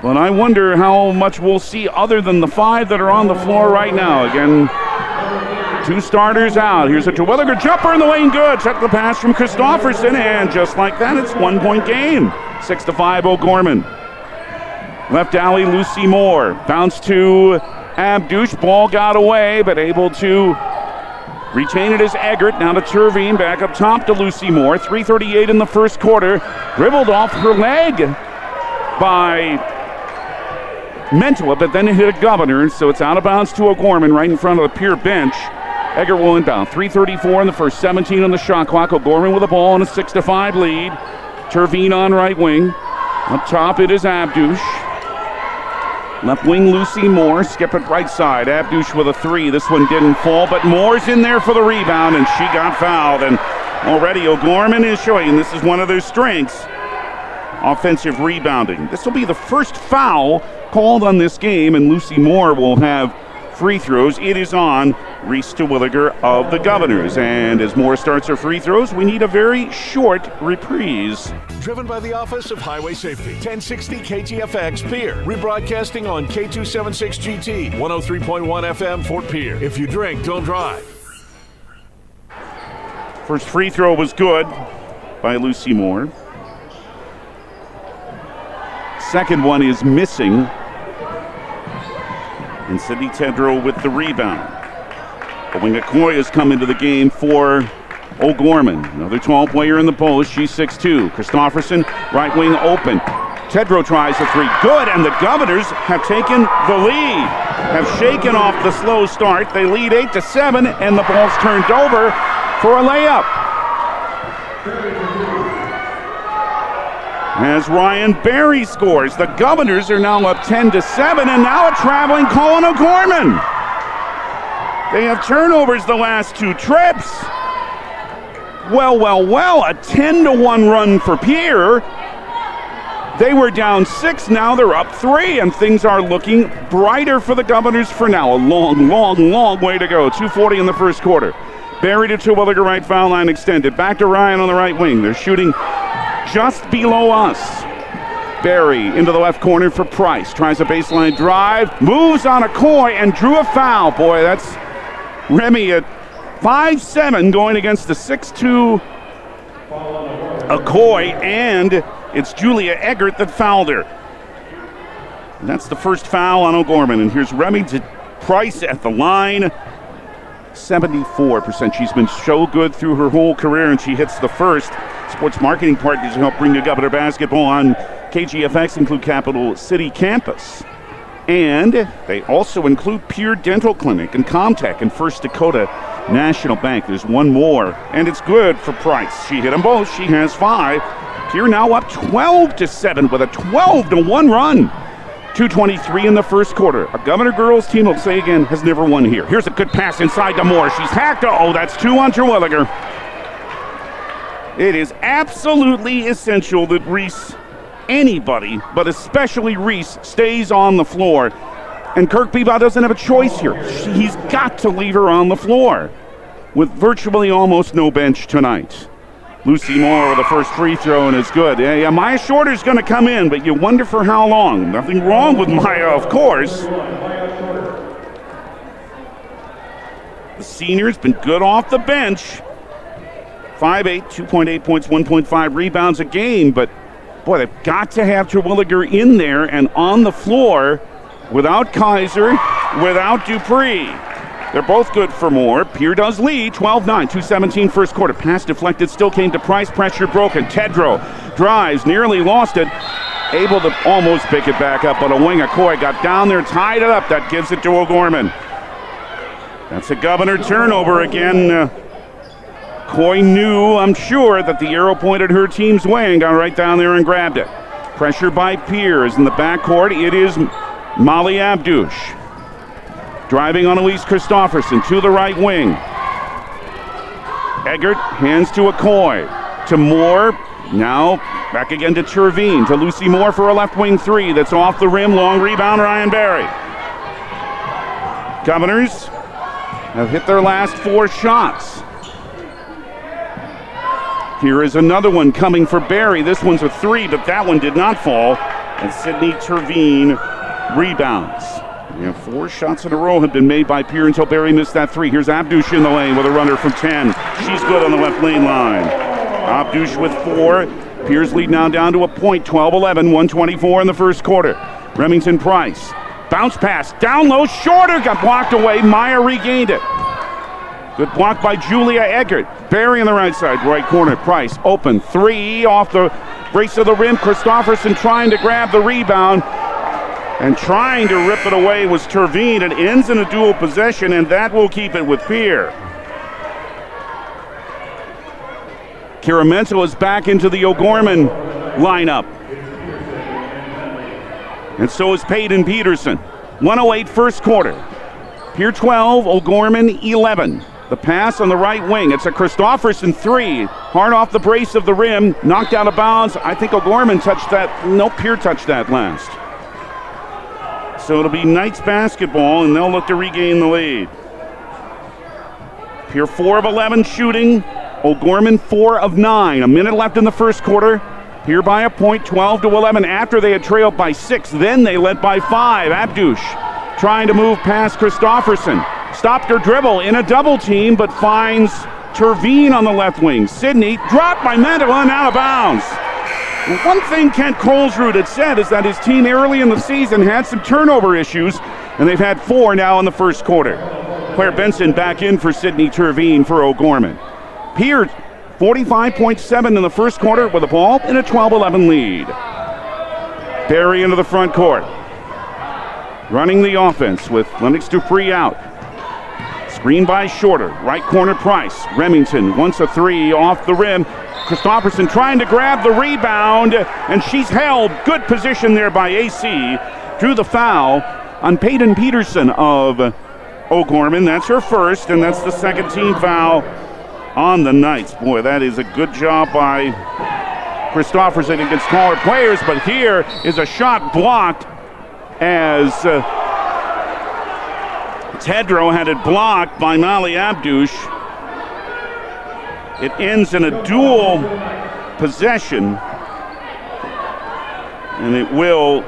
but I wonder how much we'll see other than the five that are on the floor right now. Again, two starters out. Here's a Terwilliger jumper in the lane, good. Check the pass from Christofferson, and just like that, it's 1 point game. 6-5 O'Gorman. Left alley, Lucy Moore. Bounce to Abdush, ball got away, but able to retain it as Eggert. Now to Turvine, back up top to Lucy Moore. 3:38 in the first quarter. Dribbled off her leg by Mentua, but then it hit a Governor, so it's out of bounds to O'Gorman right in front of the Pierre bench. Eggert will inbound. 3:34 in the first, 17 on the shot clock. O'Gorman with the ball and a 6-5 lead. Turvine on right wing. Up top it is Abdush. Left wing, Lucy Moore, skip it right side. Abdush with a three. This one didn't fall, but Moore's in there for the rebound, and she got fouled. And already O'Gorman is showing, and this is one of their strengths, offensive rebounding. This will be the first foul called on this game, and Lucy Moore will have free throws. It is on Reese Terwilliger of the Governors. And as Moore starts her free throws, we need a very short reprise. Driven by the Office of Highway Safety. 1060 KTFX Pierre. Rebroadcasting on K276GT. 103.1 FM Fort Pierre. If you drink, don't drive. First free throw was good by Lucy Moore. Second one is missing. And Sydney Tedrow with the rebound. Owen McCoy has come into the game for O'Gorman. Another tall player in the post. She's 6'2". Christofferson, right wing open. Tedrow tries a three. Good, and the Governors have taken the lead. Have shaken off the slow start. They lead 8-7, and the ball's turned over for a layup. As Ryan Barry scores, the Governors are now up 10-7, and now a traveling call on O'Gorman. They have turnovers the last two trips. Well, a 10-1 run for Pierre. They were down 6, now they're up 3, and things are looking brighter for the Governors for now. A long way to go. 2:40 in the first quarter. Barry to Terwilliger, right foul line extended. Back to Ryan on the right wing. They're shooting just below us. Barry into the left corner for Price. Tries a baseline drive. Moves on Okoye and drew a foul. Boy, that's Remy at 5'7", going against the 6'2" Okoye, and it's Julia Eggert that fouled her. And that's the first foul on O'Gorman. And here's Remy to Price at the line. 74%. She's been so good through her whole career, and she hits the first. Sports marketing partners help bring the Governor basketball on KGFX include Capital City Campus. And they also include Pierre Dental Clinic and Comtech and First Dakota National Bank. There's one more, and it's good for Price. She hit them both. She has 5. Pierre now up 12-7 with a 12-1 run. 2:23 in the first quarter. A Governor girls team, I'll say again, has never won here. Here's a good pass inside to Moore. She's hacked. Oh, that's 2 on Terwilliger. It is absolutely essential that Reese, anybody, but especially Reese, stays on the floor. And Kirk Beba doesn't have a choice here. He's got to leave her on the floor with virtually almost no bench tonight. Lucy Moore with the first free throw, and it's good. Yeah, Maya Shorter's going to come in, but you wonder for how long. Nothing wrong with Maya, of course. The senior's been good off the bench. 5'8", 2.8 points, 1.5 rebounds a game, but boy, they've got to have Terwilliger in there and on the floor without Kaiser, without Dupree. They're both good for Moore. Pierre does lead, 12-9, 2:17 first quarter. Pass deflected, still came to Price. Pressure broken. Tedrow drives, nearly lost it. Able to almost pick it back up, but a wing of Coy got down there, tied it up. That gives it to O'Gorman. That's a Governor turnover again. Coy knew, I'm sure, that the arrow pointed her team's way and got right down there and grabbed it. Pressure by Pierce in the backcourt. It is Molly Abdush. Driving on Elise Christofferson to the right wing. Eggert hands to Coy. To Moore. Now back again to Terveen. To Lucy Moore for a left wing 3. That's off the rim. Long rebound, Ryan Barry. Governors have hit their last 4 shots. Here is another one coming for Barry. This one's a 3, but that one did not fall. And Sydney Terveen rebounds. Yeah, 4 shots in a row have been made by Pierre until Barry missed that 3. Here's Abdush in the lane with a runner from 10. She's good on the left lane line. Abdush with 4. Pierre's lead now down to a point, 12-11, 1:24 in the first quarter. Remington Price. Bounce pass, down low, Shorter got blocked away. Meyer regained it. Good block by Julia Eggert. Barry on the right side, right corner. Price open, 3 off the brace of the rim. Christofferson trying to grab the rebound. And trying to rip it away was Terveen. It ends in a dual possession, and that will keep it with Pierre. Caramento is back into the O'Gorman lineup. And so is Peyton Peterson. 1:08 first quarter. Pierre 12, O'Gorman 11. The pass on the right wing. It's a Christofferson 3. Hard off the brace of the rim. Knocked out of bounds. I think O'Gorman touched that. No, Pierre touched that last. So it'll be Knights basketball, and they'll look to regain the lead. Pierre 4 of 11 shooting. O'Gorman 4 of 9. A minute left in the first quarter. Pierre by a point, 12-11 after they had trailed by 6. Then they led by 5. Abdush trying to move past Christofferson. Stopped her dribble in a double team, but finds Terveen on the left wing. Sydney dropped by Mandela and out of bounds. One thing Kent Colesrud had said is that his team early in the season had some turnover issues, and they've had 4 now in the first quarter. Claire Benson back in for Sydney Terveen for O'Gorman. Pierre, 45.7 in the first quarter with the ball in a 12-11 lead. Barry into the front court. Running the offense with Lennox Dupree out. Screen by Shorter. Right corner Price. Remington wants a 3 off the rim. Christofferson trying to grab the rebound, and she's held. Good position there by AC. Drew the foul on Peyton Peterson of O'Gorman. That's her first, and that's the second team foul on the Knights. Boy, that is a good job by Christofferson against taller players, but here is a shot blocked as Tedrow had it blocked by Molly Abdush. It ends in a dual possession, and it will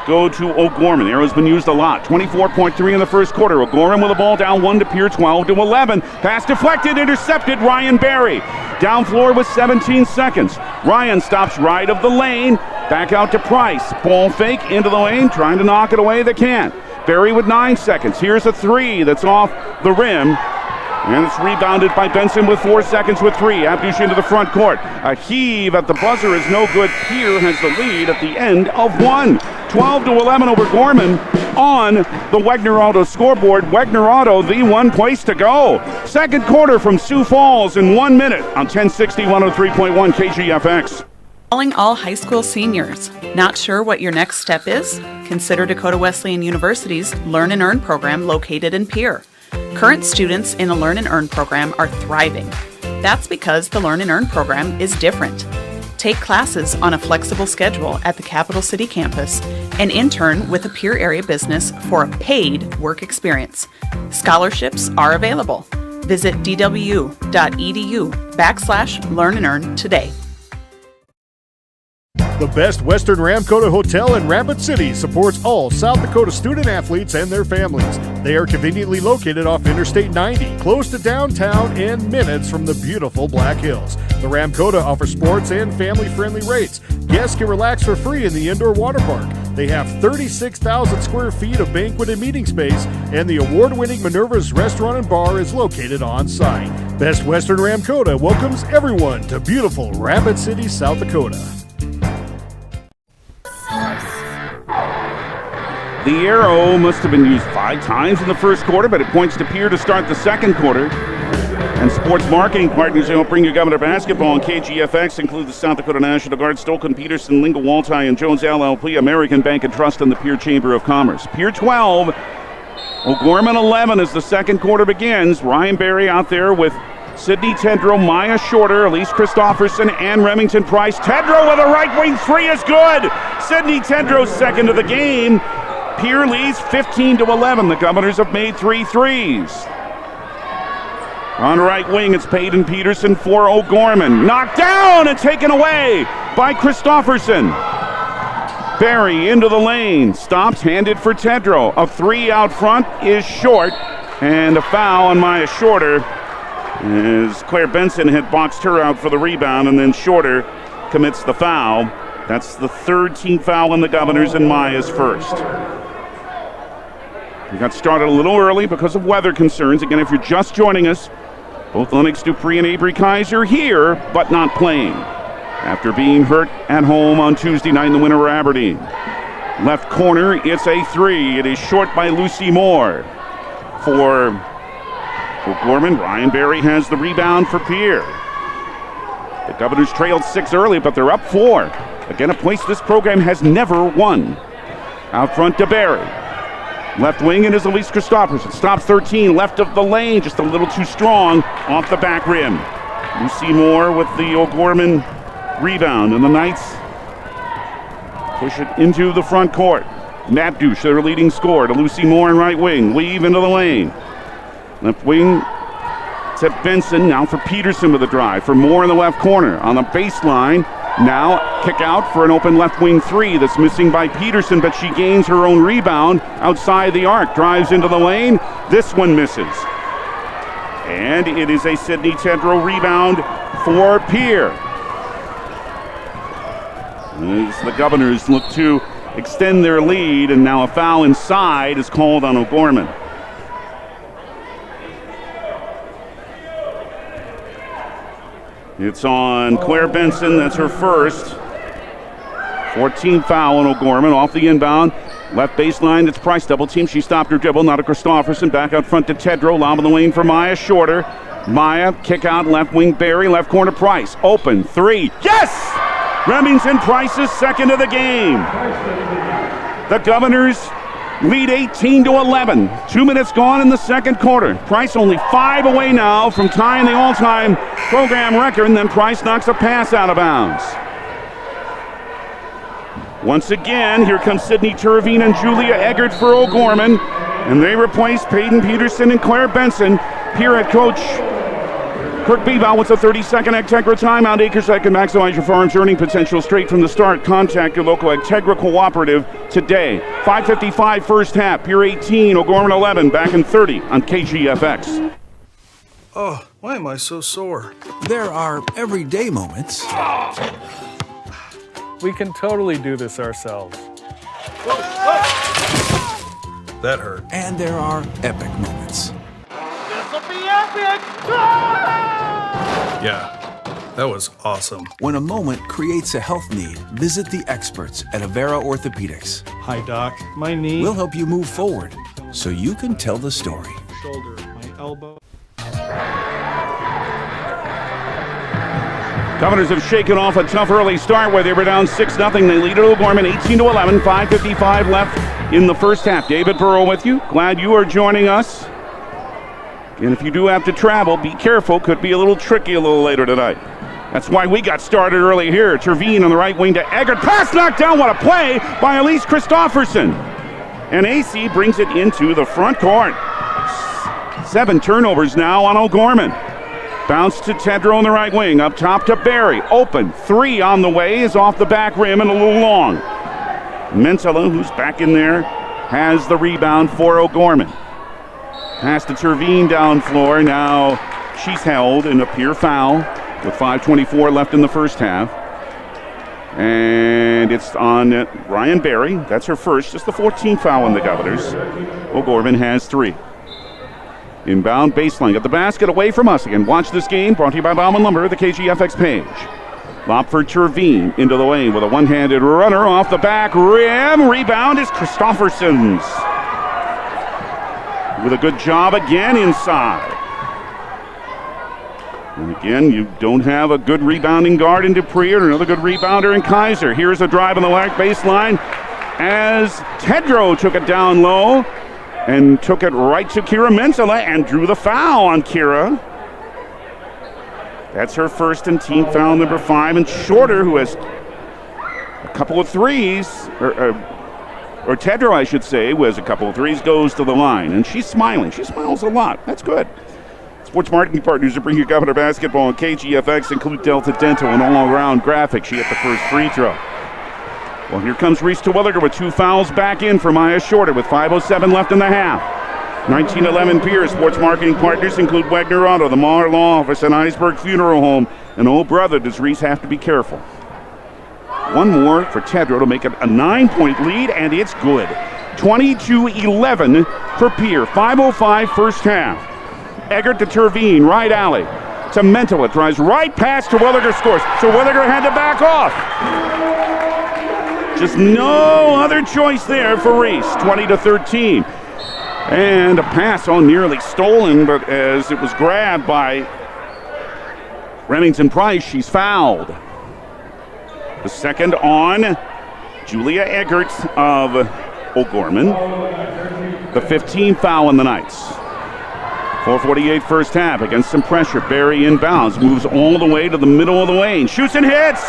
go to O'Gorman. Arrow's been used a lot. 24.3 in the first quarter. O'Gorman with the ball down 1 to Pierre, 12-11. Pass deflected, intercepted, Ryan Barry. Down floor with 17 seconds. Ryan stops right of the lane. Back out to Price. Ball fake into the lane, trying to knock it away. They can't. Barry with 9 seconds. Here's a 3 that's off the rim. And it's rebounded by Benson with 4 seconds with 3. Abdush into the front court. A heave at the buzzer is no good. Pierre has the lead at the end of 1. 12-11 over Gorman on the Wegner Auto scoreboard. Wegner Auto, the one place to go. Second quarter from Sioux Falls in 1 minute on 1060 103.1 KGFX. Calling all high school seniors. Not sure what your next step is? Consider Dakota Wesleyan University's Learn and Earn program located in Pierre. Current students in the Learn and Earn program are thriving. That's because the Learn and Earn program is different. Take classes on a flexible schedule at the Capital City campus and intern with a Pierre area business for a paid work experience. Scholarships are available. Visit dwu.edu/Learn and Earn today. The Best Western Ramkota Hotel in Rapid City supports all South Dakota student athletes and their families. They are conveniently located off Interstate 90, close to downtown and minutes from the beautiful Black Hills. The Ramkota offers sports and family-friendly rates. Guests can relax for free in the indoor water park. They have 36,000 square feet of banquet and meeting space, and the award-winning Minerva's Restaurant and Bar is located on site. Best Western Ramkota welcomes everyone to beautiful Rapid City, South Dakota. The arrow must have been used 5 times in the first quarter, but it points to Pierre to start the second quarter. And sports marketing partners who help bring you Governor basketball on KGFX include the South Dakota National Guard, Stolken Peterson, Linga Walti, and Jones LLP, American Bank and Trust, and the Pierre Chamber of Commerce. Pierre 12, O'Gorman 11 as the second quarter begins. Ryan Berry out there with Sydney Tedrow, Maya Shorter, Elise Christofferson, and Remington Price. Tedrow with a right wing 3 is good. Sydney Tedrow's second of the game. Pierre leads 15-11. The Governors have made 3 threes. On right wing, it's Peyton Peterson for O'Gorman. Knocked down and taken away by Christofferson. Barry into the lane. Stops, handed for Tedrow. A 3 out front is short. And a foul on Maya Shorter as Claire Benson had boxed her out for the rebound, and then Shorter commits the foul. That's the third team foul on the Governors, and Maya's first. We got started a little early because of weather concerns. Again, if you're just joining us, both Lennox Dupree and Avery Kaiser here, but not playing after being hurt at home on Tuesday night in the win over Aberdeen. Left corner, it's a 3. It is short by Lucy Moore. For Gorman, Ryan Berry has the rebound for Pierre. The Governors trailed 6 early, but they're up 4. Again, a place this program has never won. Out front to Barry. Left wing, it is Elise Christofferson. Stops 13, left of the lane, just a little too strong off the back rim. Lucy Moore with the O'Gorman rebound, and the Knights push it into the front court. Abdush, their leading scorer, to Lucy Moore in right wing. Weave into the lane. Left wing to Benson, now for Peterson with a drive. For Moore in the left corner. On the baseline, now kick out for an open left wing 3 that's missing by Peterson, but she gains her own rebound outside the arc. Drives into the lane. This one misses. And it is a Sydney Tedrow rebound for Pierre. As the Governors look to extend their lead, and now a foul inside is called on O'Gorman. It's on Claire Benson. That's her first. 14th foul on O'Gorman off the inbound. Left baseline, it's Price. Double team. She stopped her dribble. Now to Christofferson. Back out front to Tedrow. Lob in the lane for Maya Shorter. Maya, kick out, left wing Barry. Left corner Price. Open. 3. Yes! Remington Price's second of the game. The Governors lead 18-11. 2 minutes gone in the second quarter. Price only 5 away now from tying the all-time program record, and then Price knocks a pass out of bounds. Once again, here comes Sydney Turavine and Julia Eggert for O'Gorman, and they replace Peyton Peterson and Claire Benson. Here at Coach Kirk Bebout with a 30-second Agtegra timeout. Acres can maximize your farm's earning potential straight from the start. Contact your local Agtegra cooperative today. 5:55 first half. Pierre 18, O'Gorman 11. Back in 30 on KGFX. Oh, why am I so sore? There are everyday moments. We can totally do this ourselves. That hurt. And there are epic moments. This'll be it! Yeah, that was awesome. When a moment creates a health need, visit the experts at Avera Orthopedics. Hi, Doc. My knee. We'll help you move forward so you can tell the story. Shoulder, my elbow. Governors have shaken off a tough early start where they were down 6-0. They lead it to Gorman 18-11, 5:55 left in the first half. David Burrow with you. Glad you are joining us. And if you do have to travel, be careful. Could be a little tricky a little later tonight. That's why we got started early here. Terveen on the right wing to Eggert. Pass knocked down. What a play by Elise Christofferson. And AC brings it into the front court. 7 turnovers now on O'Gorman. Bounce to Tedrow on the right wing. Up top to Barry. Open. 3 on the way. Is off the back rim and a little long. Mentala, who's back in there, has the rebound for O'Gorman. Pass to Terveen down floor. Now she's held in a Pierre foul with 5:24 left in the first half. And it's on Ryan Barry. That's her first. Just the 14th foul on the Governors. O'Gorman has 3. Inbound baseline. Got the basket away from us again. Watch this game. Brought to you by Bauman Lumber, the KGFX page. Lob for Terveen into the lane with a one-handed runner off the back rim. Rebound is Christofferson's. With a good job again inside. And again, you don't have a good rebounding guard in Dupree or another good rebounder in Kaiser. Here's a drive on the left baseline as Tedrow took it down low and took it right to Kira Mentala and drew the foul on Kira. That's her first and team foul number 5. And Shorter, who has a couple of threes, or Tedrow, I should say, who has a couple of threes, goes to the line. And she's smiling. She smiles a lot. That's good. Sports marketing partners that bring you Governor Basketball and KGFX include Delta Dental and all-around graphics. She hit the first free throw. Well, here comes Reese Terwilliger with 2 fouls back in for Maya Shorter with 5:07 left in the half. 1911 Pierce. Sports marketing partners include Wagner Auto, the Maher Law Office, and Iceberg Funeral Home. And oh, brother, does Reese have to be careful. One more for Tedrow to make it a 9-point lead, and it's good. 22-11 for Pierre. 5:05 first half. Eggert to Terveen, right alley. To Mentala, drives right past Terwilliger, scores. Terwilliger had to back off. Just no other choice there for Reese. 20-13. And a pass nearly stolen, but as it was grabbed by Remington Price, she's fouled. The second on Julia Eggert of O'Gorman. The 15th foul on the Knights. 4:48 first half against some pressure. Barry inbounds, moves all the way to the middle of the lane. Shoots and hits!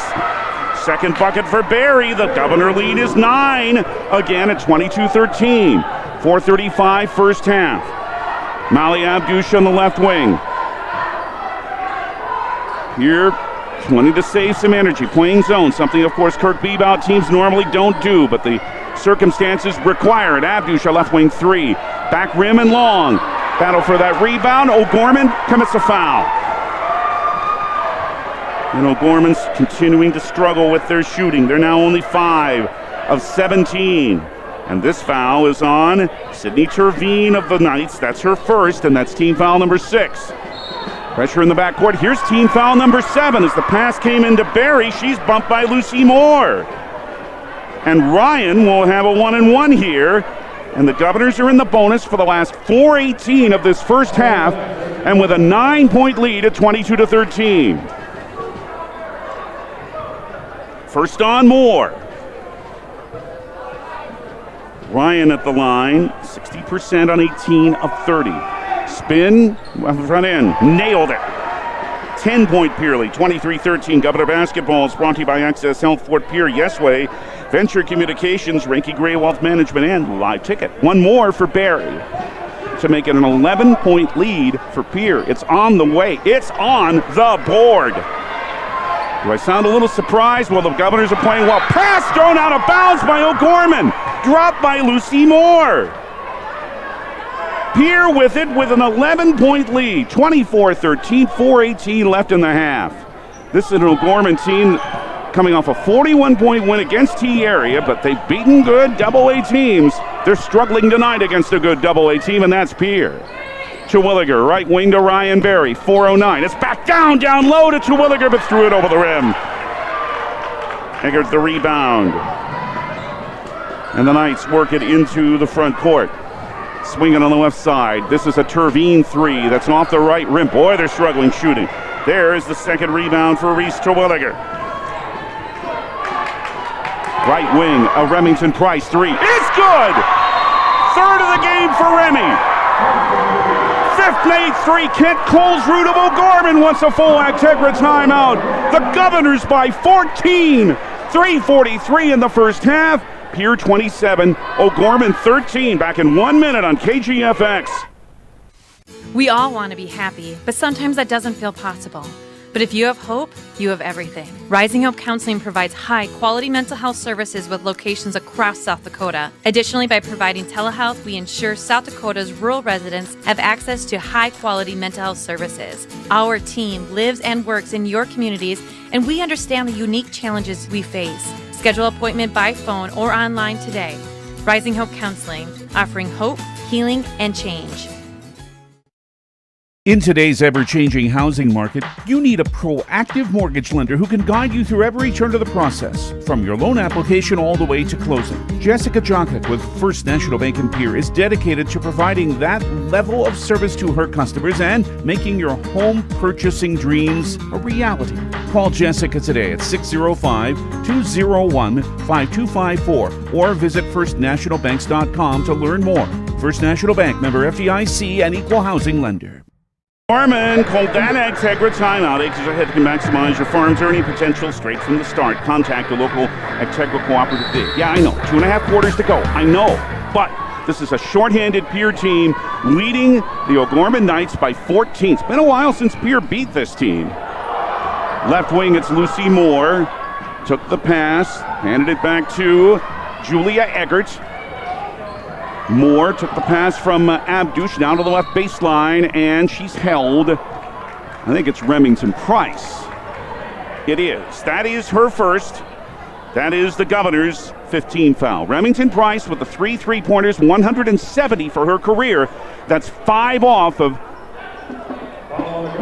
Second bucket for Barry. The Governor lead is 9. Again at 22-13. 4:35 first half. Mali Abdush on the left wing. Here, wanting to save some energy, playing zone, something of course Kirk Bebout teams normally don't do, but the circumstances require it. Abdush, left wing 3. Back rim and long. Battle for that rebound. O'Gorman commits a foul. And O'Gorman's continuing to struggle with their shooting. They're now only 5 of 17. And this foul is on Sydney Terveen of the Knights. That's her first, and that's team foul number 6. Pressure in the backcourt. Here's team foul number 7. As the pass came into Barry, she's bumped by Lucy Moore. And Ryan will have a 1-and-1 here. And the Governors are in the bonus for the last 4:18 of this first half, and with a 9-point lead at 22-13. First on Moore. Ryan at the line, 60% on 18 of 30. Spin, front end, nailed it. 10-point Pierre lead, 23-13. Governor Basketball is brought to you by Access Health, Fort Pierre, Yesway, Venture Communications, Ranky Gray Wealth Management, and Live Ticket. One more for Barry to make it an 11-point lead for Pierre. It's on the way. It's on the board. Do I sound a little surprised? Well, the Governors are playing well. Pass thrown out of bounds by O'Gorman. Dropped by Lucy Moore. Pierre with it with an 11-point lead. 24-13, 4:18 left in the half. This is an O'Gorman team coming off a 41-point win against T-Area, but they've beaten good AA teams. They're struggling tonight against a good AA team, and that's Pierre. Terwilliger, right wing to Ryan Berry, 4:09. It's back down low to Terwilliger, but threw it over the rim. Eggert the rebound. And the Knights work it into the front court. Swinging on the left side. This is a Terveen three that's off the right rim. Boy, they're struggling shooting. There is the second rebound for Reese Terwilliger. Right wing, a Remington Price three. It's good! Third of the game for Remy. Fifth made three. Kent Colesroot of O'Gorman wants a full Actegra timeout. The Governors by 14. 3:43 in the first half. Pierre 27, O'Gorman 13. Back in 1 minute on KGFX. We all want to be happy, but sometimes that doesn't feel possible. But if you have hope, you have everything. Rising Hope Counseling provides high-quality mental health services with locations across South Dakota. Additionally, by providing telehealth, we ensure South Dakota's rural residents have access to high-quality mental health services. Our team lives and works in your communities, and we understand the unique challenges we face. Schedule an appointment by phone or online today. Rising Hope Counseling, offering hope, healing, and change. In today's ever-changing housing market, you need a proactive mortgage lender who can guide you through every turn of the process, from your loan application all the way to closing. Jessica Jokic with First National Bank in Pierre is dedicated to providing that level of service to her customers and making your home purchasing dreams a reality. Call Jessica today at 605-201-5254 or visit firstnationalbanks.com to learn more. First National Bank, member FDIC, and equal housing lender. Gorman called that Actegra timeout. Acres ahead can maximize your farm's earning potential straight from the start. Contact a local Actegra cooperative today. Yeah, I know. 2.5 quarters to go. I know. But this is a shorthanded Pierre team leading the O'Gorman Knights by 14. It's been a while since Pierre beat this team. Left wing, it's Lucy Moore. Took the pass, handed it back to Julia Eggert. Moore took the pass from Abdush down to the left baseline, and she's held. I think it's Remington Price. It is. That is her first. That is the Governors' 15 foul. Remington Price with the 3 3-pointers, 170 for her career. That's 5 off of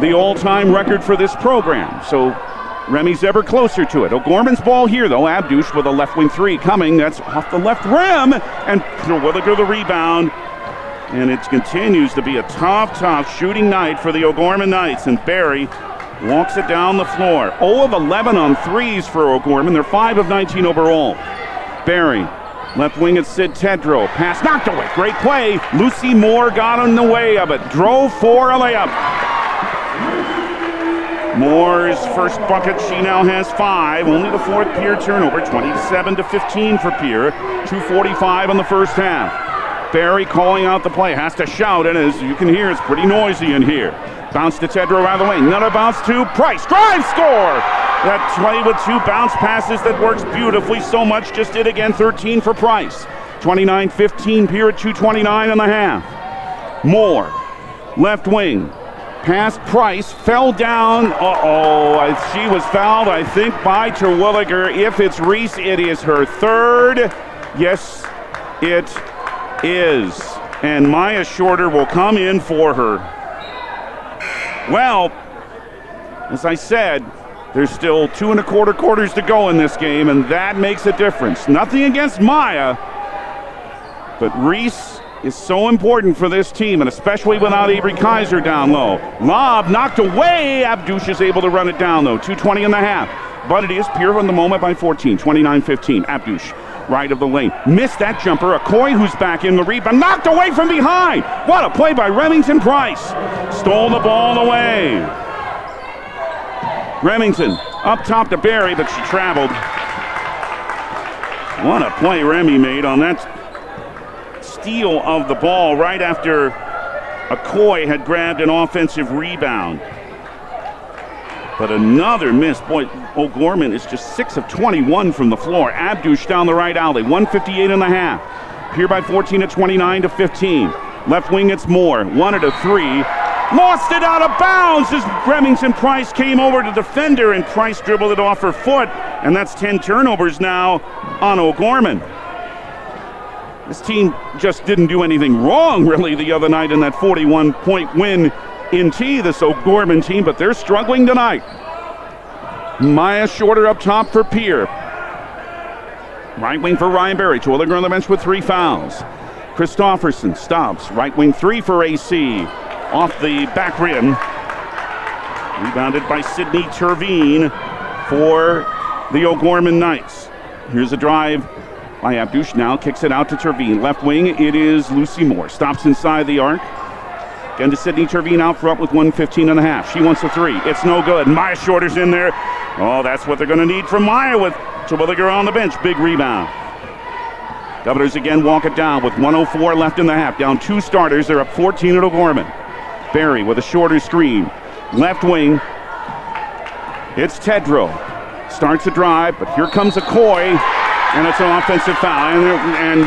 the all-time record for this program. So Remy's ever closer to it. O'Gorman's ball here, though. Abdush with a left wing three coming. That's off the left rim. And Terwilliger the rebound. And it continues to be a tough shooting night for the O'Gorman Knights. And Barry walks it down the floor. 0 of 11 on threes for O'Gorman. They're 5 of 19 overall. Barry, left wing at Sid Tedrow. Pass knocked away. Great play. Lucy Moore got in the way of it. Drove for a layup. Moore's first bucket, she now has 5. Only the 4th Pierre turnover, 27-15 for Pierre. 2:45 in the first half. Barry calling out the play, has to shout, and as you can hear, it's pretty noisy in here. Bounce to Tedrow around the lane, another bounce to Price, drive, score! That play with 2 bounce passes that works beautifully so much, just did again, 13 for Price. 29-15 Pierre at 2:29 in the half. Moore, left wing. Pass Price, fell down. She was fouled, I think, by Terwilliger. If it's Reese, it is her 3rd. Yes, it is. And Maya Shorter will come in for her. Well, as I said, there's still 2.25 quarters to go in this game, and that makes a difference. Nothing against Maya, but Reese is so important for this team, and especially without Avery Kaiser down low. Lob knocked away. Abdush is able to run it down, though. 2:20 in the half. But it is Pierre on the moment by 14. 29-15. Abdush, right of the lane. Missed that jumper. Okoye, who's back in the rebound. Knocked away from behind. What a play by Remington Price. Stole the ball away. Remington up top to Barry, but she traveled. What a play Remy made on that steal of the ball right after Okoye had grabbed an offensive rebound. But another miss. Boy, O'Gorman is just 6 of 21 from the floor. Abdush down the right alley, 1:58 in the half. Pierre by 14 at 29-15. Left wing, it's Moore, 1 at a 3. Lost it out of bounds as Remington Price came over to defender, and Price dribbled it off her foot, and that's 10 turnovers now on O'Gorman. This team just didn't do anything wrong, really, the other night in that 41-point win in T, this Gorman team, but they're struggling tonight. Maya Shorter up top for Pierre. Right wing for Ryan Berry. Twilliger on the bench with 3 fouls. Christofferson stops. Right wing 3 for AC. Off the back rim. Rebounded by Sidney Terveen for the O'Gorman Knights. Here's a drive by Abdush. Now kicks it out to Terveen. Left wing, it is Lucy Moore. Stops inside the arc. Again to Sidney Terveen out front with 1:15 and a half. She wants a 3. It's no good. Maya Shorter's in there. Oh, that's what they're going to need from Maya with Twilliger on the bench. Big rebound. Governors again walk it down with 1:04 left in the half. Down 2 starters. They're up 14 at O'Gorman. Barry with a shorter screen. Left wing. It's Tedrow. Starts a drive, but here comes a Coy, and it's an offensive foul. And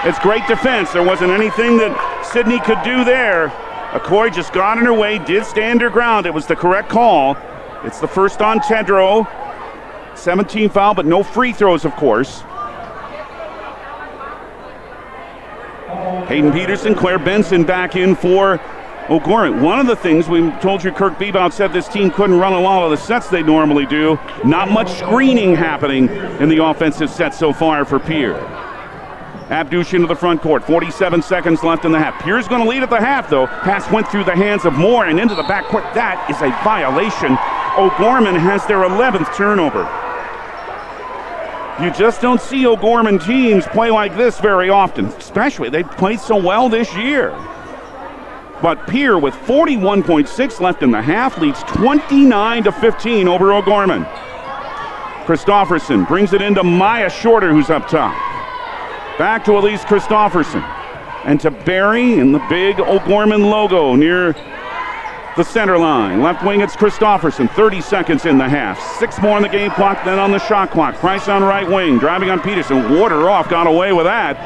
it's great defense. There wasn't anything that Sidney could do there. Okoye just got in her way, did stand her ground. It was the correct call. It's the first on Tedrow. 17 foul, but no free throws, of course. Hayden Peterson, Claire Benson back in for O'Gorman. One of the things we told you, Kirk Bebout said this team couldn't run a lot of the sets they normally do. Not much screening happening in the offensive set so far for Pierre. Abdush into the front court. 47 seconds left in the half. Pierre's going to lead at the half, though. Pass went through the hands of Moore and into the backcourt. That is a violation. O'Gorman has their 11th turnover. You just don't see O'Gorman teams play like this very often. Especially, they played so well this year. But Pierre, with 41.6 left in the half, leads 29-15 over O'Gorman. Christofferson brings it into Maya Shorter, who's up top. Back to Elise Christofferson. And to Barry in the big O'Gorman logo near the center line. Left wing, it's Christofferson. 30 seconds in the half. 6 more on the game clock, then on the shot clock. Price on right wing, driving on Peterson. Water off, got away with that.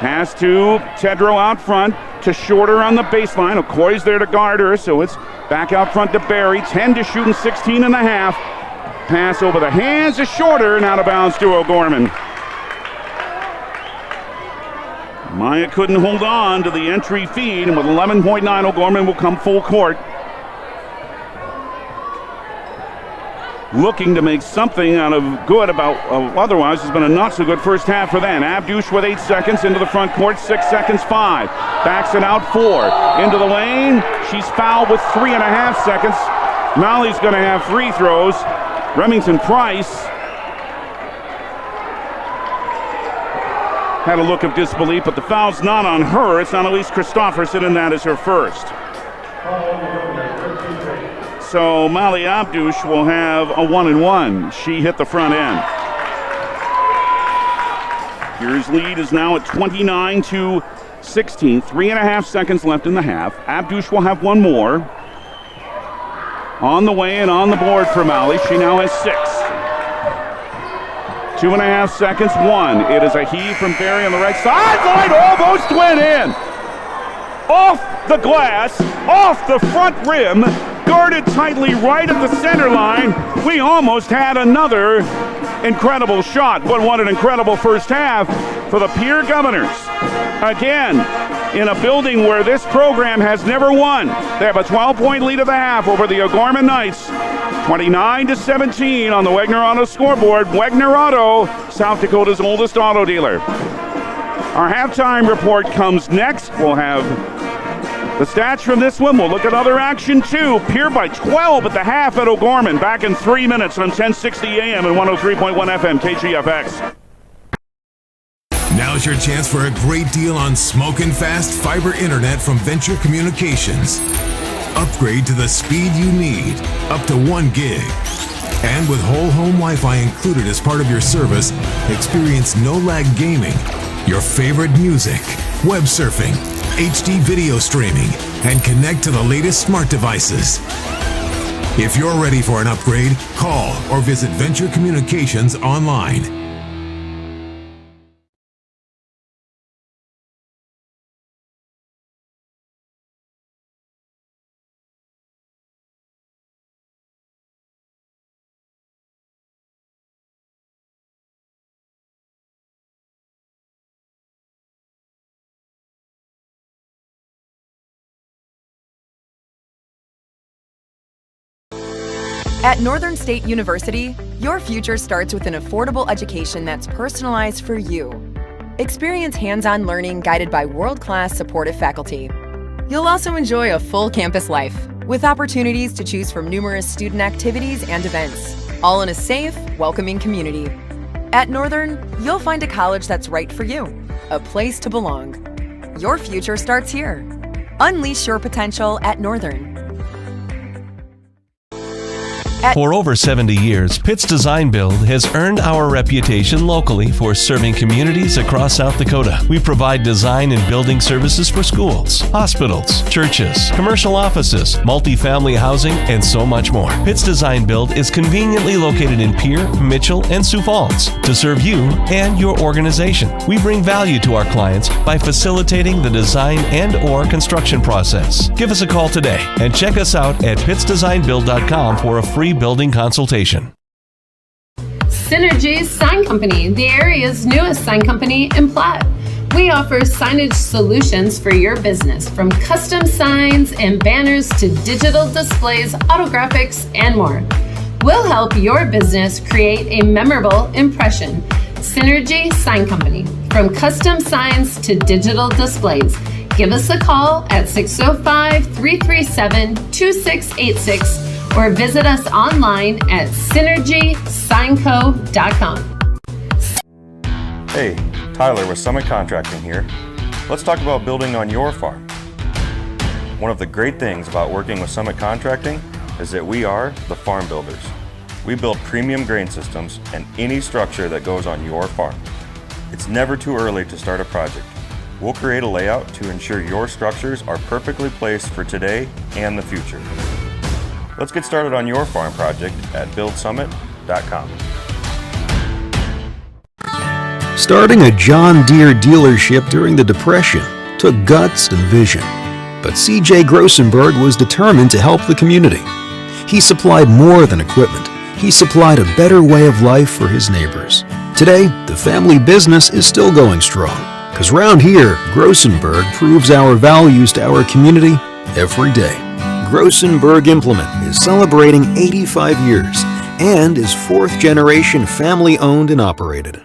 Pass to Tedrow out front, to Shorter on the baseline. Okoye's there to guard her, so it's back out front to Barry. 10 to shoot and 16 and a half. Pass over the hands of Shorter and out of bounds to O'Gorman. Maya couldn't hold on to the entry feed, and with 11.9, O'Gorman will come full court. Looking to make something out of good about otherwise has been a not so good first half for them. Abdush with 8 seconds into the front court, 6 seconds, 5. Backs it out 4. Into the lane. She's fouled with 3.5 seconds. Molly's going to have free throws. Remington Price had a look of disbelief, but the foul's not on her. It's on Elise Christofferson, and that is her first. So Molly Abdush will have a 1-and-1. She hit the front end. Pierre's lead is now at 29-16. 3.5 seconds left in the half. Abdush will have one more. On the way and on the board for Molly. She now has 6. 2.5 seconds, 1. It is a heave from Barry on the right sideline. Almost went in. Off the glass, off the front rim, guarded tightly right at the center line. We almost had another incredible shot, but what an incredible first half for the Pierre Governors. Again, in a building where this program has never won. They have a 12-point lead at the half over the O'Gorman Knights. 29-17 on the Wegner Auto scoreboard. Wegner Auto, South Dakota's oldest auto dealer. Our halftime report comes next. We'll have the stats from this one. We'll look at other action too. Pierre by 12 at the half at O'Gorman. Back in 3 minutes on 1060 AM and 103.1 FM KGFX. Now's your chance for a great deal on smoking fast fiber internet from Venture Communications. Upgrade to the speed you need, up to 1 gig. And with whole home Wi-Fi included as part of your service, experience no-lag gaming, your favorite music, web surfing, HD video streaming, and connect to the latest smart devices. If you're ready for an upgrade, call or visit Venture Communications online. At Northern State University, your future starts with an affordable education that's personalized for you. Experience hands-on learning guided by world-class supportive faculty. You'll also enjoy a full campus life with opportunities to choose from numerous student activities and events, all in a safe, welcoming community. At Northern, you'll find a college that's right for you, a place to belong. Your future starts here. Unleash your potential at Northern. For over 70 years, Pitt's Design Build has earned our reputation locally for serving communities across South Dakota. We provide design and building services for schools, hospitals, churches, commercial offices, multifamily housing, and so much more. Pitt's Design Build is conveniently located in Pierre, Mitchell, and Sioux Falls to serve you and your organization. We bring value to our clients by facilitating the design and/or construction process. Give us a call today and check us out at pittsdesignbuild.com for a free building consultation. Synergy Sign Company, the area's newest sign company in Platte. We offer signage solutions for your business, from custom signs and banners to digital displays, autographics, and more. We'll help your business create a memorable impression. Synergy Sign Company, from custom signs to digital displays. Give us a call at 605-337-2686 or visit us online at synergysignco.com. Hey, Tyler with Summit Contracting here. Let's talk about building on your farm. One of the great things about working with Summit Contracting is that we are the farm builders. We build premium grain systems and any structure that goes on your farm. It's never too early to start a project. We'll create a layout to ensure your structures are perfectly placed for today and the future. Let's get started on your farm project at buildsummit.com. Starting a John Deere dealership during the Depression took guts and vision, but C.J. Grossenberg was determined to help the community. He supplied more than equipment. He supplied a better way of life for his neighbors. Today, the family business is still going strong, because round here, Grossenberg proves our values to our community every day. Grossenberg Implement is celebrating 85 years and is fourth generation family owned and operated.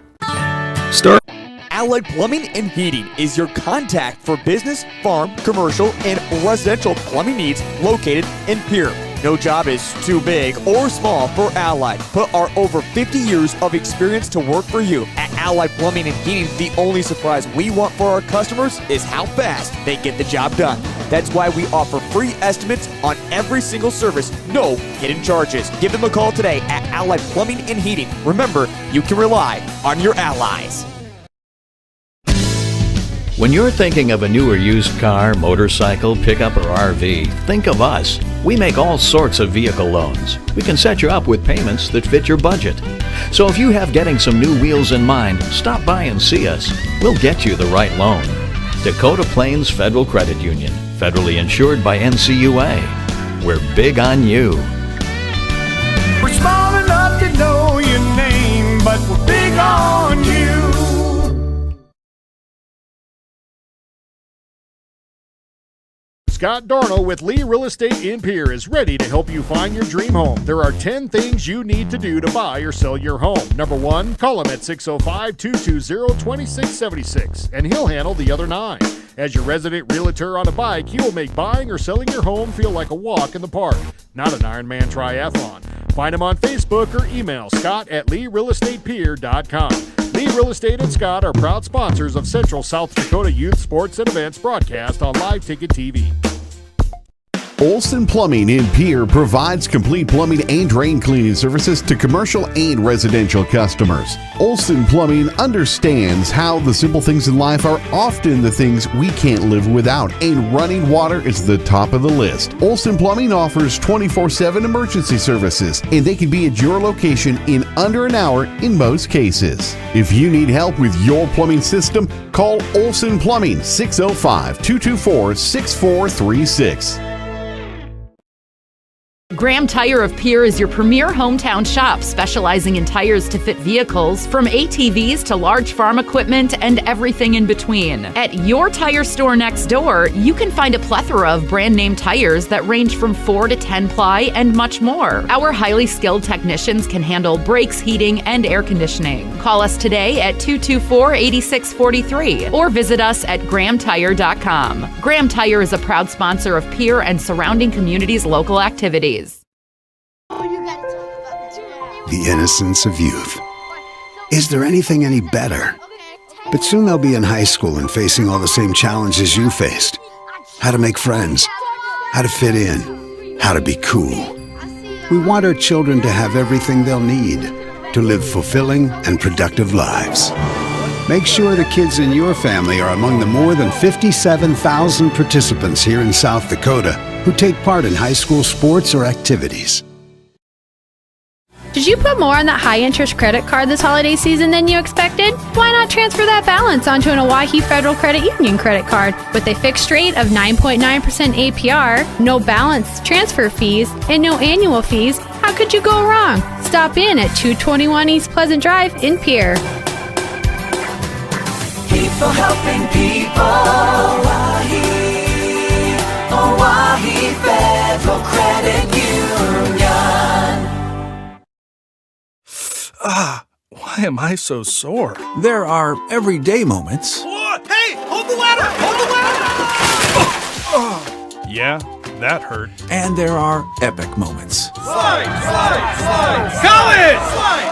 Allied Plumbing and Heating is your contact for business, farm, commercial, and residential plumbing needs located in Pierre. No job is too big or small for Allied. Put our over 50 years of experience to work for you. At Allied Plumbing and Heating, the only surprise we want for our customers is how fast they get the job done. That's why we offer free estimates on every single service, no hidden charges. Give them a call today at Allied Plumbing and Heating. Remember, you can rely on your allies. When you're thinking of a new or used car, motorcycle, pickup, or RV, think of us. We make all sorts of vehicle loans. We can set you up with payments that fit your budget. So if you have getting some new wheels in mind, stop by and see us. We'll get you the right loan. Dakota Plains Federal Credit Union, federally insured by NCUA. We're big on you. We're small enough to know your name, but we're big on you. Scott Darno with Lee Real Estate in Pierre is ready to help you find your dream home. There are 10 things you need to do to buy or sell your home. Number 1, call him at 605-220-2676, and he'll handle the other 9. As your resident realtor on a bike, he will make buying or selling your home feel like a walk in the park, not an Ironman triathlon. Find him on Facebook or email scott@LeeRealEstatePierre.com. Lee Real Estate and Scott are proud sponsors of Central South Dakota Youth Sports and Events broadcast on Live Ticket TV. Olson Plumbing in Pierre provides complete plumbing and drain cleaning services to commercial and residential customers. Olson Plumbing understands how the simple things in life are often the things we can't live without, and running water is the top of the list. Olson Plumbing offers 24/7 emergency services, and they can be at your location in under an hour in most cases. If you need help with your plumbing system, call Olson Plumbing 605-224-6436. Graham Tire of Pierre is your premier hometown shop, specializing in tires to fit vehicles, from ATVs to large farm equipment and everything in between. At your tire store next door, you can find a plethora of brand name tires that range from 4 to 10 ply and much more. Our highly skilled technicians can handle brakes, heating, and air conditioning. Call us today at 224-8643 or visit us at grahamtire.com. Graham Tire is a proud sponsor of Pierre and surrounding communities' local activities. The innocence of youth. Is there anything any better? But soon they'll be in high school and facing all the same challenges you faced. How to make friends, how to fit in, how to be cool. We want our children to have everything they'll need to live fulfilling and productive lives. Make sure the kids in your family are among the more than 57,000 participants here in South Dakota who take part in high school sports or activities. Did you put more on that high-interest credit card this holiday season than you expected? Why not transfer that balance onto an Owyhee Federal Credit Union credit card with a fixed rate of 9.9% APR, no balance transfer fees, and no annual fees? How could you go wrong? Stop in at 221 East Pleasant Drive in Pierre. People helping people. Owyhee Federal Credit Union. Why am I so sore? There are everyday moments. Hey, hold the ladder! Hold the ladder! Yeah, that hurt. And there are epic moments. Slide! College!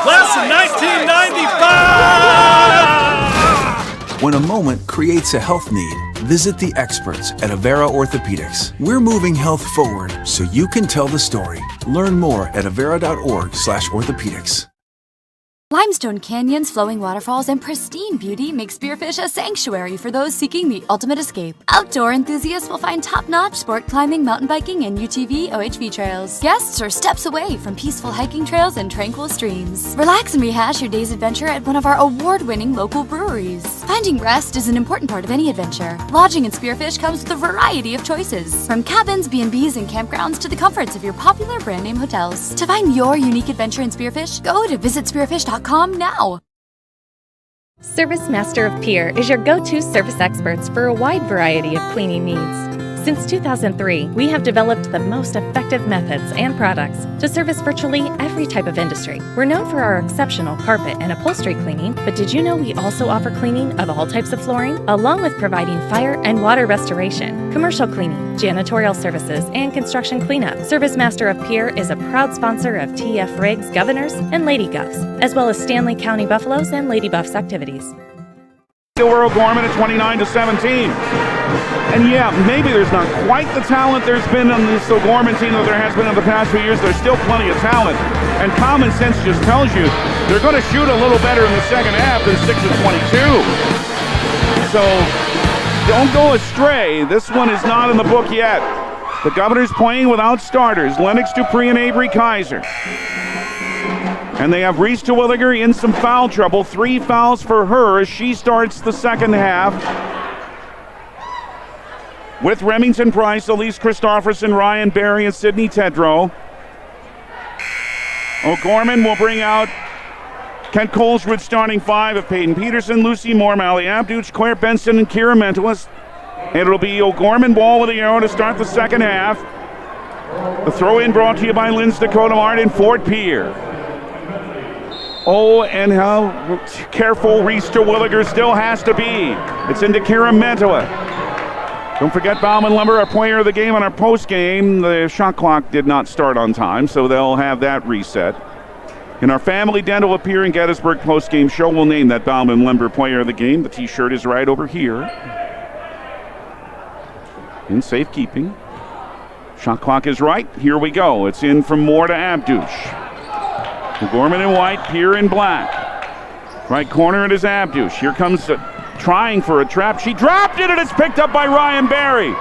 Class of 1995! When a moment creates a health need, visit the experts at Avera Orthopedics. We're moving health forward so you can tell the story. Learn more at avera.org/orthopedics. Limestone canyons, flowing waterfalls, and pristine beauty make Spearfish a sanctuary for those seeking the ultimate escape. Outdoor enthusiasts will find top-notch sport climbing, mountain biking, and UTV OHV trails. Guests are steps away from peaceful hiking trails and tranquil streams. Relax and rehash your day's adventure at one of our award-winning local breweries. Finding rest is an important part of any adventure. Lodging in Spearfish comes with a variety of choices, from cabins, B&Bs, and campgrounds to the comforts of your popular brand-name hotels. To find your unique adventure in Spearfish, go to visitspearfish.com now. Service Master of Pierre is your go-to service experts for a wide variety of cleaning needs. Since 2003, we have developed the most effective methods and products to service virtually every type of industry. We're known for our exceptional carpet and upholstery cleaning, but did you know we also offer cleaning of all types of flooring, along with providing fire and water restoration, commercial cleaning, janitorial services, and construction cleanup. Service Master of Pierre is a proud sponsor of TF Riggs Governors and Lady Govs, as well as Stanley County Buffaloes and Lady Buffs activities. Silver Gorman at 29-17. And yeah, maybe there's not quite the talent there's been on this Gorman team that there has been in the past few years. There's still plenty of talent. And common sense just tells you they're going to shoot a little better in the second half than 6 of 22. So don't go astray. This one is not in the book yet. The Governors playing without starters. Lennox Dupree and Avery Kaiser. And they have Reese Terwilliger in some foul trouble. 3 fouls for her as she starts the second half. With Remington Price, Elise Christopherson, Ryan Berry, and Sydney Tedrow. O'Gorman will bring out Kent Coleswood starting 5 of Peyton Peterson, Lucy Moore, Mally Abduch, Claire Benson, and Kira Mentalist. And it'll be O'Gorman ball with the arrow to start the second half. The throw-in brought to you by Linz Dakota Mart in Fort Pierre. Oh, and how careful Reese Terwilliger still has to be. It's into Kira Mentala. Don't forget Bauman Lumber, our player of the game on our post game. The shot clock did not start on time, so they'll have that reset. In our Family Dental Appear in Gettysburg post game show, we'll name that Bauman Lumber player of the game. The t-shirt is right over here. In safekeeping. Shot clock is right. Here we go. It's in from Moore to Abduch. Gorman in white, Pierre in black. Right corner, it is Abduch. Here comes trying for a trap. She dropped it, and it's picked up by Ryan Berry.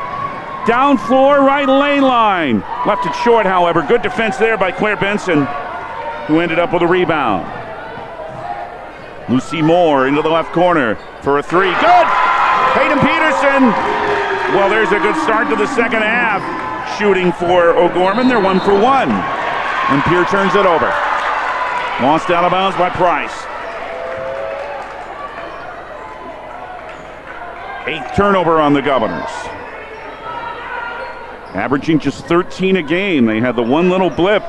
Down floor, right lane line. Left it short, however. Good defense there by Claire Benson, who ended up with a rebound. Lucy Moore into the left corner for a 3. Good! Peyton Peterson. Well, there's a good start to the second half. shooting for O'Gorman. They're 1 for 1. And Pierre turns it over. Lost out of bounds by Price. 8th turnover on the Governors. Averaging just 13 a game. They had the one little blip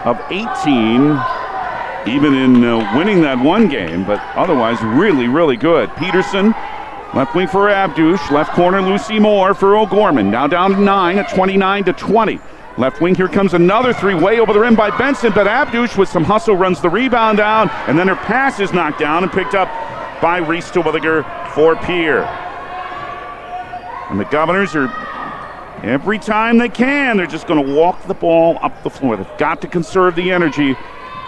of 18, even in winning that one game, but otherwise really, really good. Peterson, left wing for Abdush. Left corner, Lucy Moore for O'Gorman. Now down to 9 at 29-20. Left wing, here comes another three way over the rim by Benson, but Abdush with some hustle runs the rebound down, and then her pass is knocked down and picked up by Reese Terwilliger for Pierre. And the Governors are, every time they can, they're just going to walk the ball up the floor. They've got to conserve the energy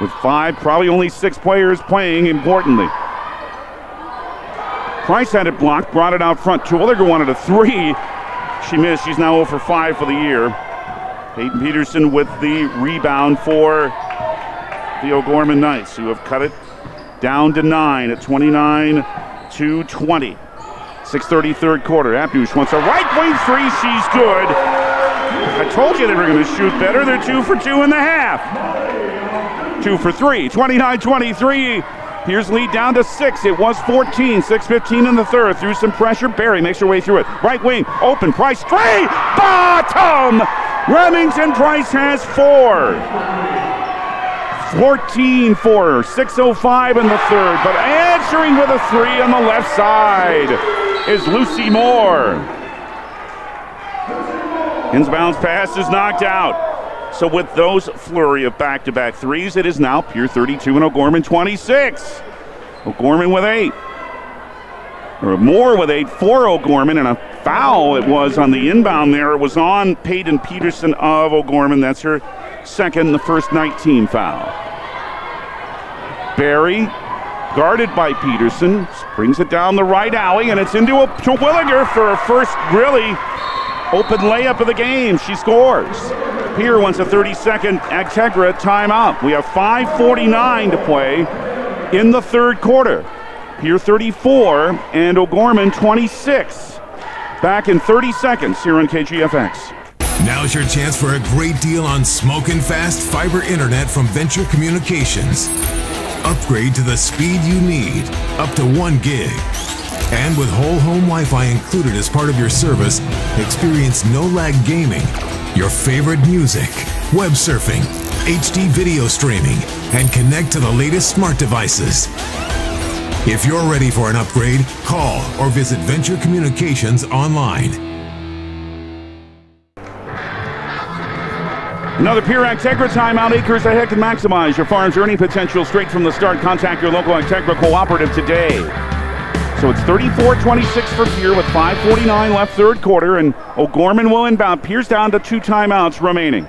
with 5, probably only 6 players playing, importantly. Price had it blocked, brought it out front. Terwilliger wanted a 3. She missed. She's now 0 for 5 for the year. Peyton Peterson with the rebound for the O'Gorman Knights, who have cut it down to 9 at 29-20. 6:30 third quarter. Abdush wants a right wing 3. She's good. I told you they were going to shoot better. They're 2 for 2 in the half. 2 for 3. 29-23. Here's lead down to 6. It was 14. 6:15 in the third. Through some pressure. Barry makes her way through it. Right wing. Open. Price. 3. Bottom. Remington Price has 4. 14 for her. 6:05 in the third. But answering with a 3 on the left side is Lucy Moore. Inbounds pass is knocked out. So with those flurry of back-to-back threes, it is now Pierre 32 and O'Gorman 26. O'Gorman with 8. Or Moore with 8 for O'Gorman, and a foul it was on the inbound there. It was on Peyton Peterson of O'Gorman. That's her second, the first 19 foul. Barry, guarded by Peterson, brings it down the right alley, and it's into a Terwilliger for her first really open layup of the game. She scores. Pierre wants a 30-second Agtegra timeout. We have 5:49 to play in the third quarter. Pierre 34 and O'Gorman 26. Back in 30 seconds here on KGFX. Now's your chance for a great deal on smoking fast fiber internet from Venture Communications. Upgrade to the speed you need, up to 1 gig. And with whole home Wi-Fi included as part of your service, experience no-lag gaming, your favorite music, web surfing, HD video streaming, and connect to the latest smart devices. If you're ready for an upgrade, call or visit Venture Communications online. Another Pierre Agtegra timeout. Acres ahead can maximize your farm's earning potential straight from the start. Contact your local Agtegra cooperative today. So it's 34-26 for Pierre with 5:49 left third quarter, and O'Gorman will inbound. Pierre's down to 2 timeouts remaining.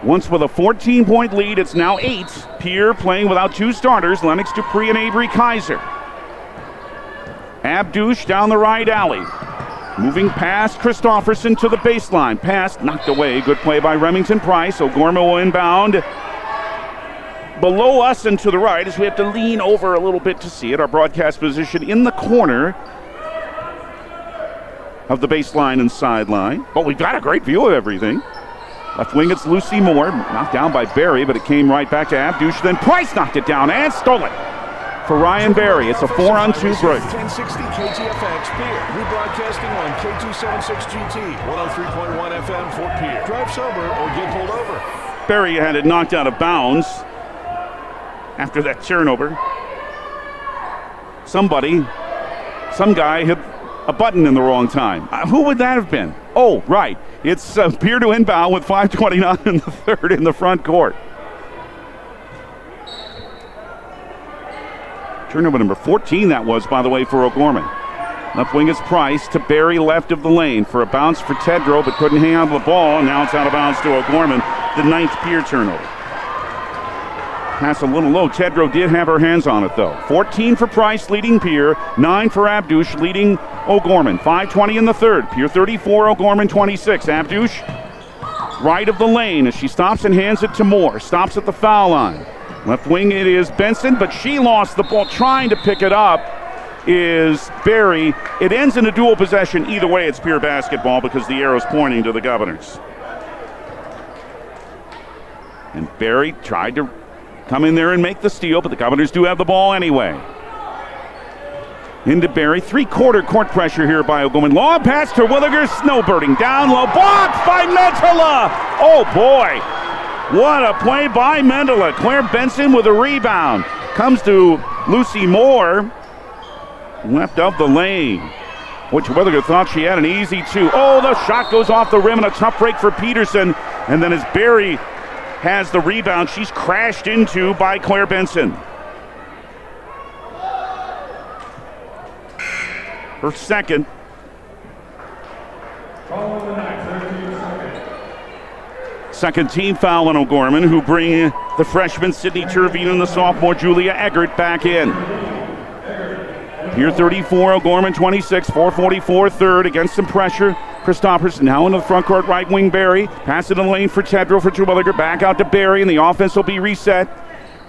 Once with a 14-point lead, it's now 8. Pierre playing without 2 starters, Lennox Dupree and Avery Kaiser. Abdush down the right alley. Moving past Christofferson to the baseline. Pass knocked away. Good play by Remington Price. O'Gorman will inbound below us and to the right as we have to lean over a little bit to see it. Our broadcast position in the corner of the baseline and sideline. But we've got a great view of everything. Left wing, it's Lucy Moore. Knocked down by Barry, but it came right back to Abdush. Then Price knocked it down and stole it for Ryan Barry. It's a 4-on-2 break. 1060 KGFX Pierre. Rebroadcasting on K276GT, 103.1 FM Fort Pierre. Drive sober or get pulled over. Barry had it knocked out of bounds after that turnover. Some guy hit a button in the wrong time. Who would that have been? Oh, right. It's Pierre to inbound with 5:29 in the third in the front court. Turnover number 14 that was, by the way, for O'Gorman. Left wing is Price to Barry left of the lane for a bounce for Tedrow, but couldn't hang on to the ball. Now it's out of bounds to O'Gorman, the 9th Pierre turnover. Pass a little low. Tedrow did have her hands on it, though. 14 for Price, leading Pierre. 9 for Abdush, leading O'Gorman. 5:20 in the third. Pierre 34, O'Gorman 26. Abdush, right of the lane as she stops and hands it to Moore. Stops at the foul line. Left wing it is Benson, but she lost the ball trying to pick it up. is Barry. It ends in a dual possession. Either way, it's Pierre basketball because the arrow's pointing to the Governors. And Barry tried to come in there and make the steal, but the Governors do have the ball anyway. Into Barry, three-quarter court pressure here by O'Gorman. Long pass to Williger, snowbirding down low, blocked by Mentola. Oh boy, what a play by Mentola. Claire Benson with a rebound. Comes to Lucy Moore, left of the lane, which Williger thought she had an easy two. Oh, the shot goes off the rim and a tough break for Peterson. And then as Barry has the rebound, she's crashed into by Claire Benson. Her second. Second team foul on O'Gorman, who bring the freshman Sydney Turvine and the sophomore Julia Eggert back in. Here 34, O'Gorman 26, 4:44 third against some pressure. Christopherson now into the front court, right wing Barry. Pass it in the lane for Tedrow for Terwilliger. Back out to Barry, and the offense will be reset.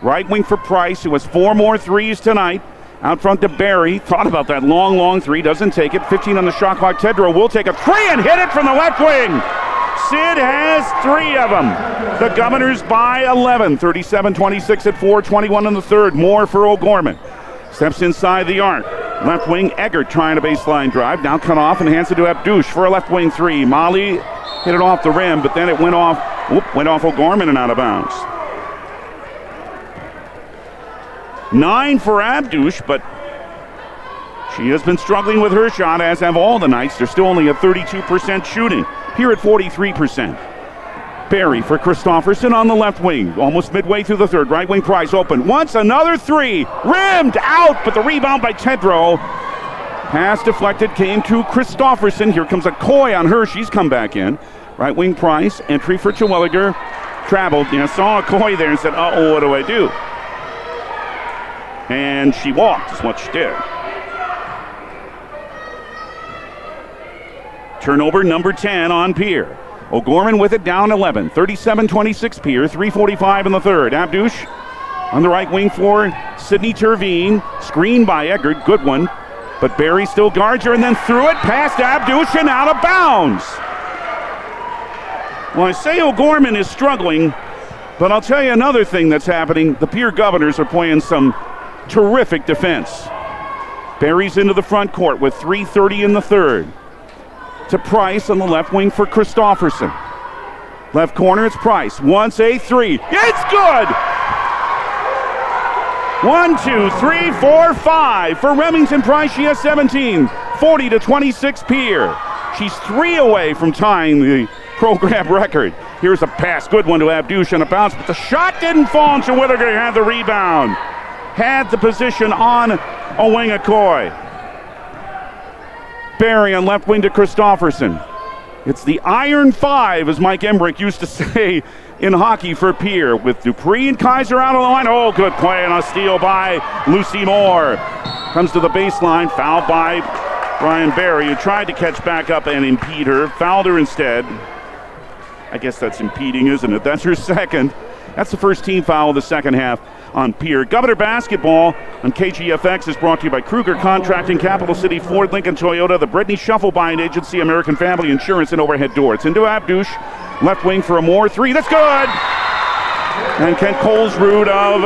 Right wing for Price, who has 4 more threes tonight. Out front to Barry. Thought about that long three. Doesn't take it. 15 on the shot clock. Tedrow will take a three and hit it from the left wing. Sid has 3 of them. The Governors by 11. 37-26 at 4:21 in the third. More for O'Gorman. Steps inside the arc. Left wing Eggert trying a baseline drive. Now cut off and hands it to Abdouche for a left wing three. Molly hit it off the rim, but then it went off O'Gorman and out of bounds. 9 for Abdouche, but she has been struggling with her shot, as have all the Knights. They're still only at 32% shooting. Here at 43%. Barry for Christopherson on the left wing. Almost midway through the third. Right wing Price open. Once another three. Rimmed out, but the rebound by Tedrow. Pass deflected came to Christopherson. Here comes a Coy on her. She's come back in. Right wing Price. Entry for Terwilliger. Traveled. Saw a Coy there and said, uh-oh, what do I do? And she walked, is what she did. Turnover number 10 on Pierre. O'Gorman with it down 11. 37-26 Pierre. 3:45 in the third. Abdouche on the right wing for Sydney Turvine. Screen by Eggert. Good one. But Barry still guards her and then threw it past Abdouche and out of bounds. Well, I say O'Gorman is struggling, but I'll tell you another thing that's happening. The Pierre Governors are playing some terrific defense. Barry's into the front court with 3:30 in the third. To Price on the left wing for Christopherson. Left corner, it's Price. Wants a three. It's good! 1, 2, 3, 4, 5. For Remington Price, she has 17. 40-26 Pierre. She's 3 away from tying the program record. Here's a pass. Good one to Abdouche on a bounce, but the shot didn't fall, and Terwilliger had the rebound. Had the position on Owinga Coy. Barry on left wing to Christopherson. It's the Iron 5, as Mike Emmerich used to say in hockey for Pierre, with Dupree and Kaiser out of the line. Oh, good play and a steal by Lucy Moore. Comes to the baseline, fouled by Brian Barry, who tried to catch back up and impede her. Fouled her instead. I guess that's impeding, isn't it? That's her second. That's the first team foul of the second half on Pierre. Governor Basketball on KGFX is brought to you by Kruger Contracting, Capital City Ford, Lincoln Toyota, the Brittany Shufflebind Agency, American Family Insurance, and Overhead Door. It's into Abdouche, left wing for a Moore three. That's good! And Kent Colesrud of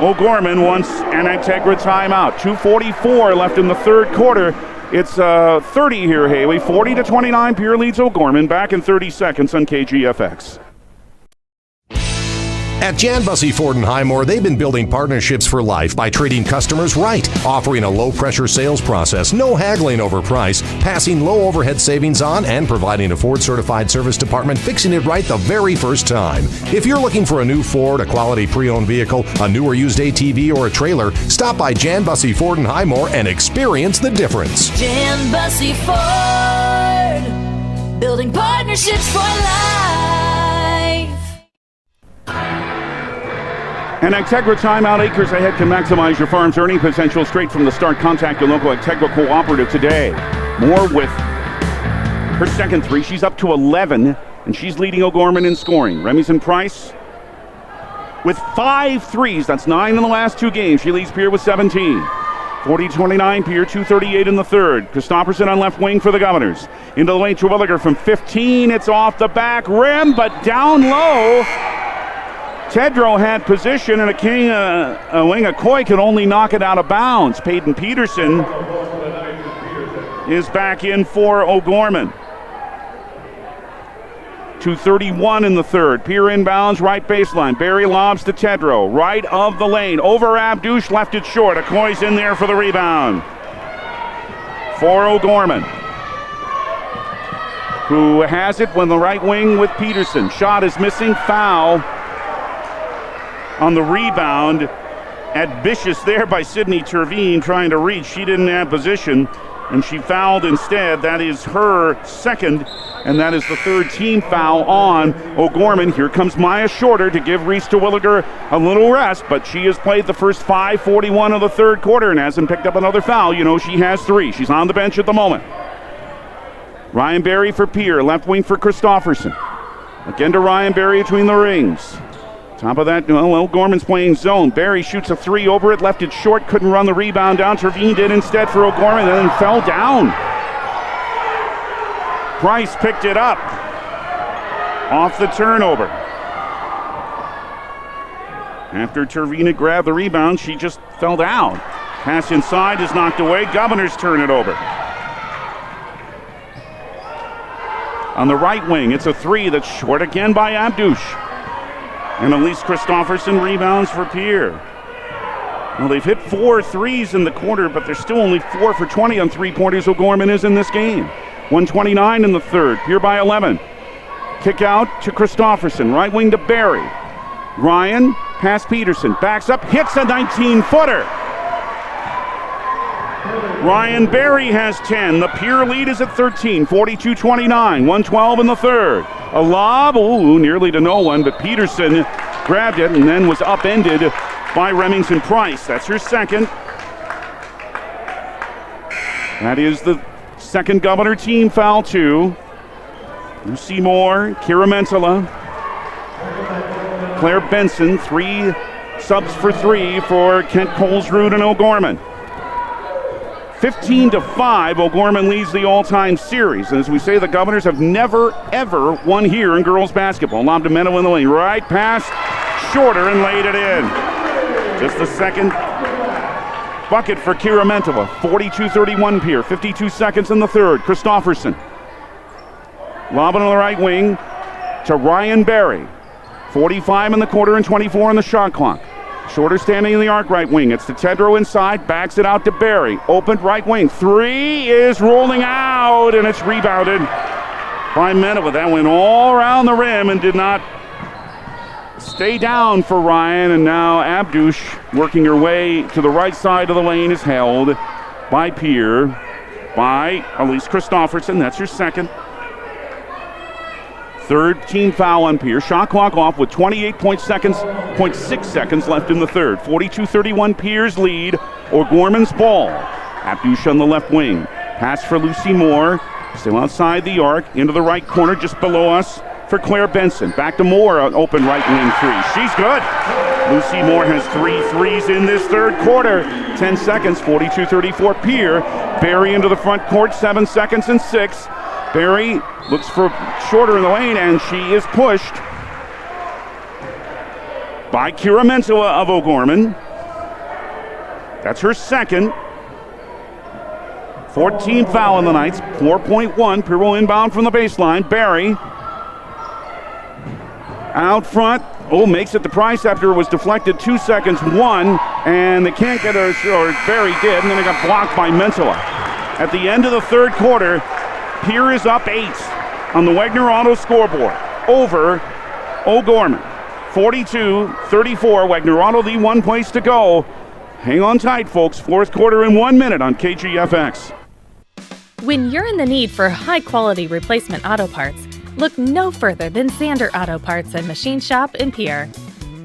O'Gorman wants an Integra timeout. 2:44 left in the third quarter. It's 30 here, Haley. 40-29, Pierre leads O'Gorman. Back in 30 seconds on KGFX. At Jan Bussey Ford and Highmore, they've been building partnerships for life by treating customers right, offering a low-pressure sales process, no haggling over price, passing low overhead savings on, and providing a Ford-certified service department fixing it right the very first time. If you're looking for a new Ford, a quality pre-owned vehicle, a new or used ATV, or a trailer, stop by Jan Bussey Ford and Highmore and experience the difference. Jan Bussey Ford, building partnerships for life. An Integra timeout. Acres ahead can maximize your farm's earning potential straight from the start. Contact your local Integra cooperative today. Moore with her second three. She's up to 11, and she's leading O'Gorman in scoring. Remington Price with 5 threes. That's 9 in the last 2 games. She leads Pierre with 17. 40-29 Pierre, 2:38 in the third. Christopherson on left wing for the Governors. Into the lane, Terwilliger from 15. It's off the back rim, but down low. Tedrow had position, and a Coy could only knock it out of bounds. Peyton Peterson is back in for O'Gorman. 2:31 in the third. Pierre inbounds, right baseline. Barry lobs to Tedrow, right of the lane. Over Abdouche, left it short. Okoy's in there for the rebound. For O'Gorman, who has it when the right wing with Peterson. Shot is missing. Foul on the rebound. Ambitious there by Sydney Terveen trying to reach. She didn't have position, and she fouled instead. That is her second, and that is the third team foul on O'Gorman. Here comes Maya Shorter to give Reese Terwilliger a little rest, but she has played the first 5:41 of the third quarter and hasn't picked up another foul. You know she has 3. She's on the bench at the moment. Ryan Berry for Pierre, left wing for Christopherson. Again to Ryan Berry between the rings. Top of that, O'Gorman's playing zone. Barry shoots a 3 over it, left it short, couldn't run the rebound down. Terveen did instead for O'Gorman, and then fell down. Price picked it up off the turnover. After Terveen had grabbed the rebound, she just fell down. Pass inside is knocked away. Governors turn it over. On the right wing, it's a 3 that's short again by Abdouche. And Elise Christopherson rebounds for Pierre. Well, they've hit 4 threes in the quarter, but they're still only 4 for 20 on three-pointers. O'Gorman is in this game. 1:29 in the third. Pierre by 11. Kick out to Christopherson. Right wing to Barry. Ryan, past Peterson. Backs up, hits a 19-footer. Ryan Barry has 10. The Pierre lead is at 13. 42-29. 1:12 in the third. A lob, nearly to no one, but Peterson grabbed it and then was upended by Remington Price. That's her second. That is the second Governor team foul, too. Lucy Moore, Kira Mentala, Claire Benson, 3 subs for 3 for Kent Colesrud and O'Gorman. 15-5, O'Gorman leads the all-time series. And as we say, the Governors have never, ever won here in girls basketball. Lob to Meno in the lane. Right pass, Shorter, and laid it in. Just the second bucket for Kira Mentala. 42-31 Pierre. 52 seconds in the third. Christopherson. Lob on the right wing to Ryan Barry. 45 in the quarter and 24 on the shot clock. Shorter standing in the arc right wing. It's to Tedrow inside, backs it out to Barry. Opened right wing. 3 is rolling out, and it's rebounded by Menova. That went all around the rim and did not stay down for Ryan. And now Abdouche, working her way to the right side of the lane, is held by Pierre, by Elise Christopherson. That's her second. Third team foul on Pierre. Shot clock off with 28.6 seconds left in the third. 42-31 Pierre's lead. O'Gorman's ball. Abdouche on the left wing. Pass for Lucy Moore. Still outside the arc. Into the right corner just below us for Claire Benson. Back to Moore. An open right wing 3. She's good. Lucy Moore has 3 threes in this third quarter. 10 seconds. 42-34 Pierre. Barry into the front court. 7 seconds and 6. Barry looks for Shorter in the lane, and she is pushed by Kira Mentala of O'Gorman. That's her second. 14 foul in the Knights. 4.1. Pierre will inbound from the baseline. Barry out front. Makes it to Price after it was deflected. 2 seconds. 1, and they can't get her, or Barry did, and then it got blocked by Mentala. At the end of the third quarter, Pierre is up 8 on the Wagner Auto scoreboard over O'Gorman. 42-34. Wagner Auto, the one place to go. Hang on tight, folks. Fourth quarter in 1 minute on KGFX. When you're in the need for high-quality replacement auto parts, look no further than Zander Auto Parts and Machine Shop in Pierre.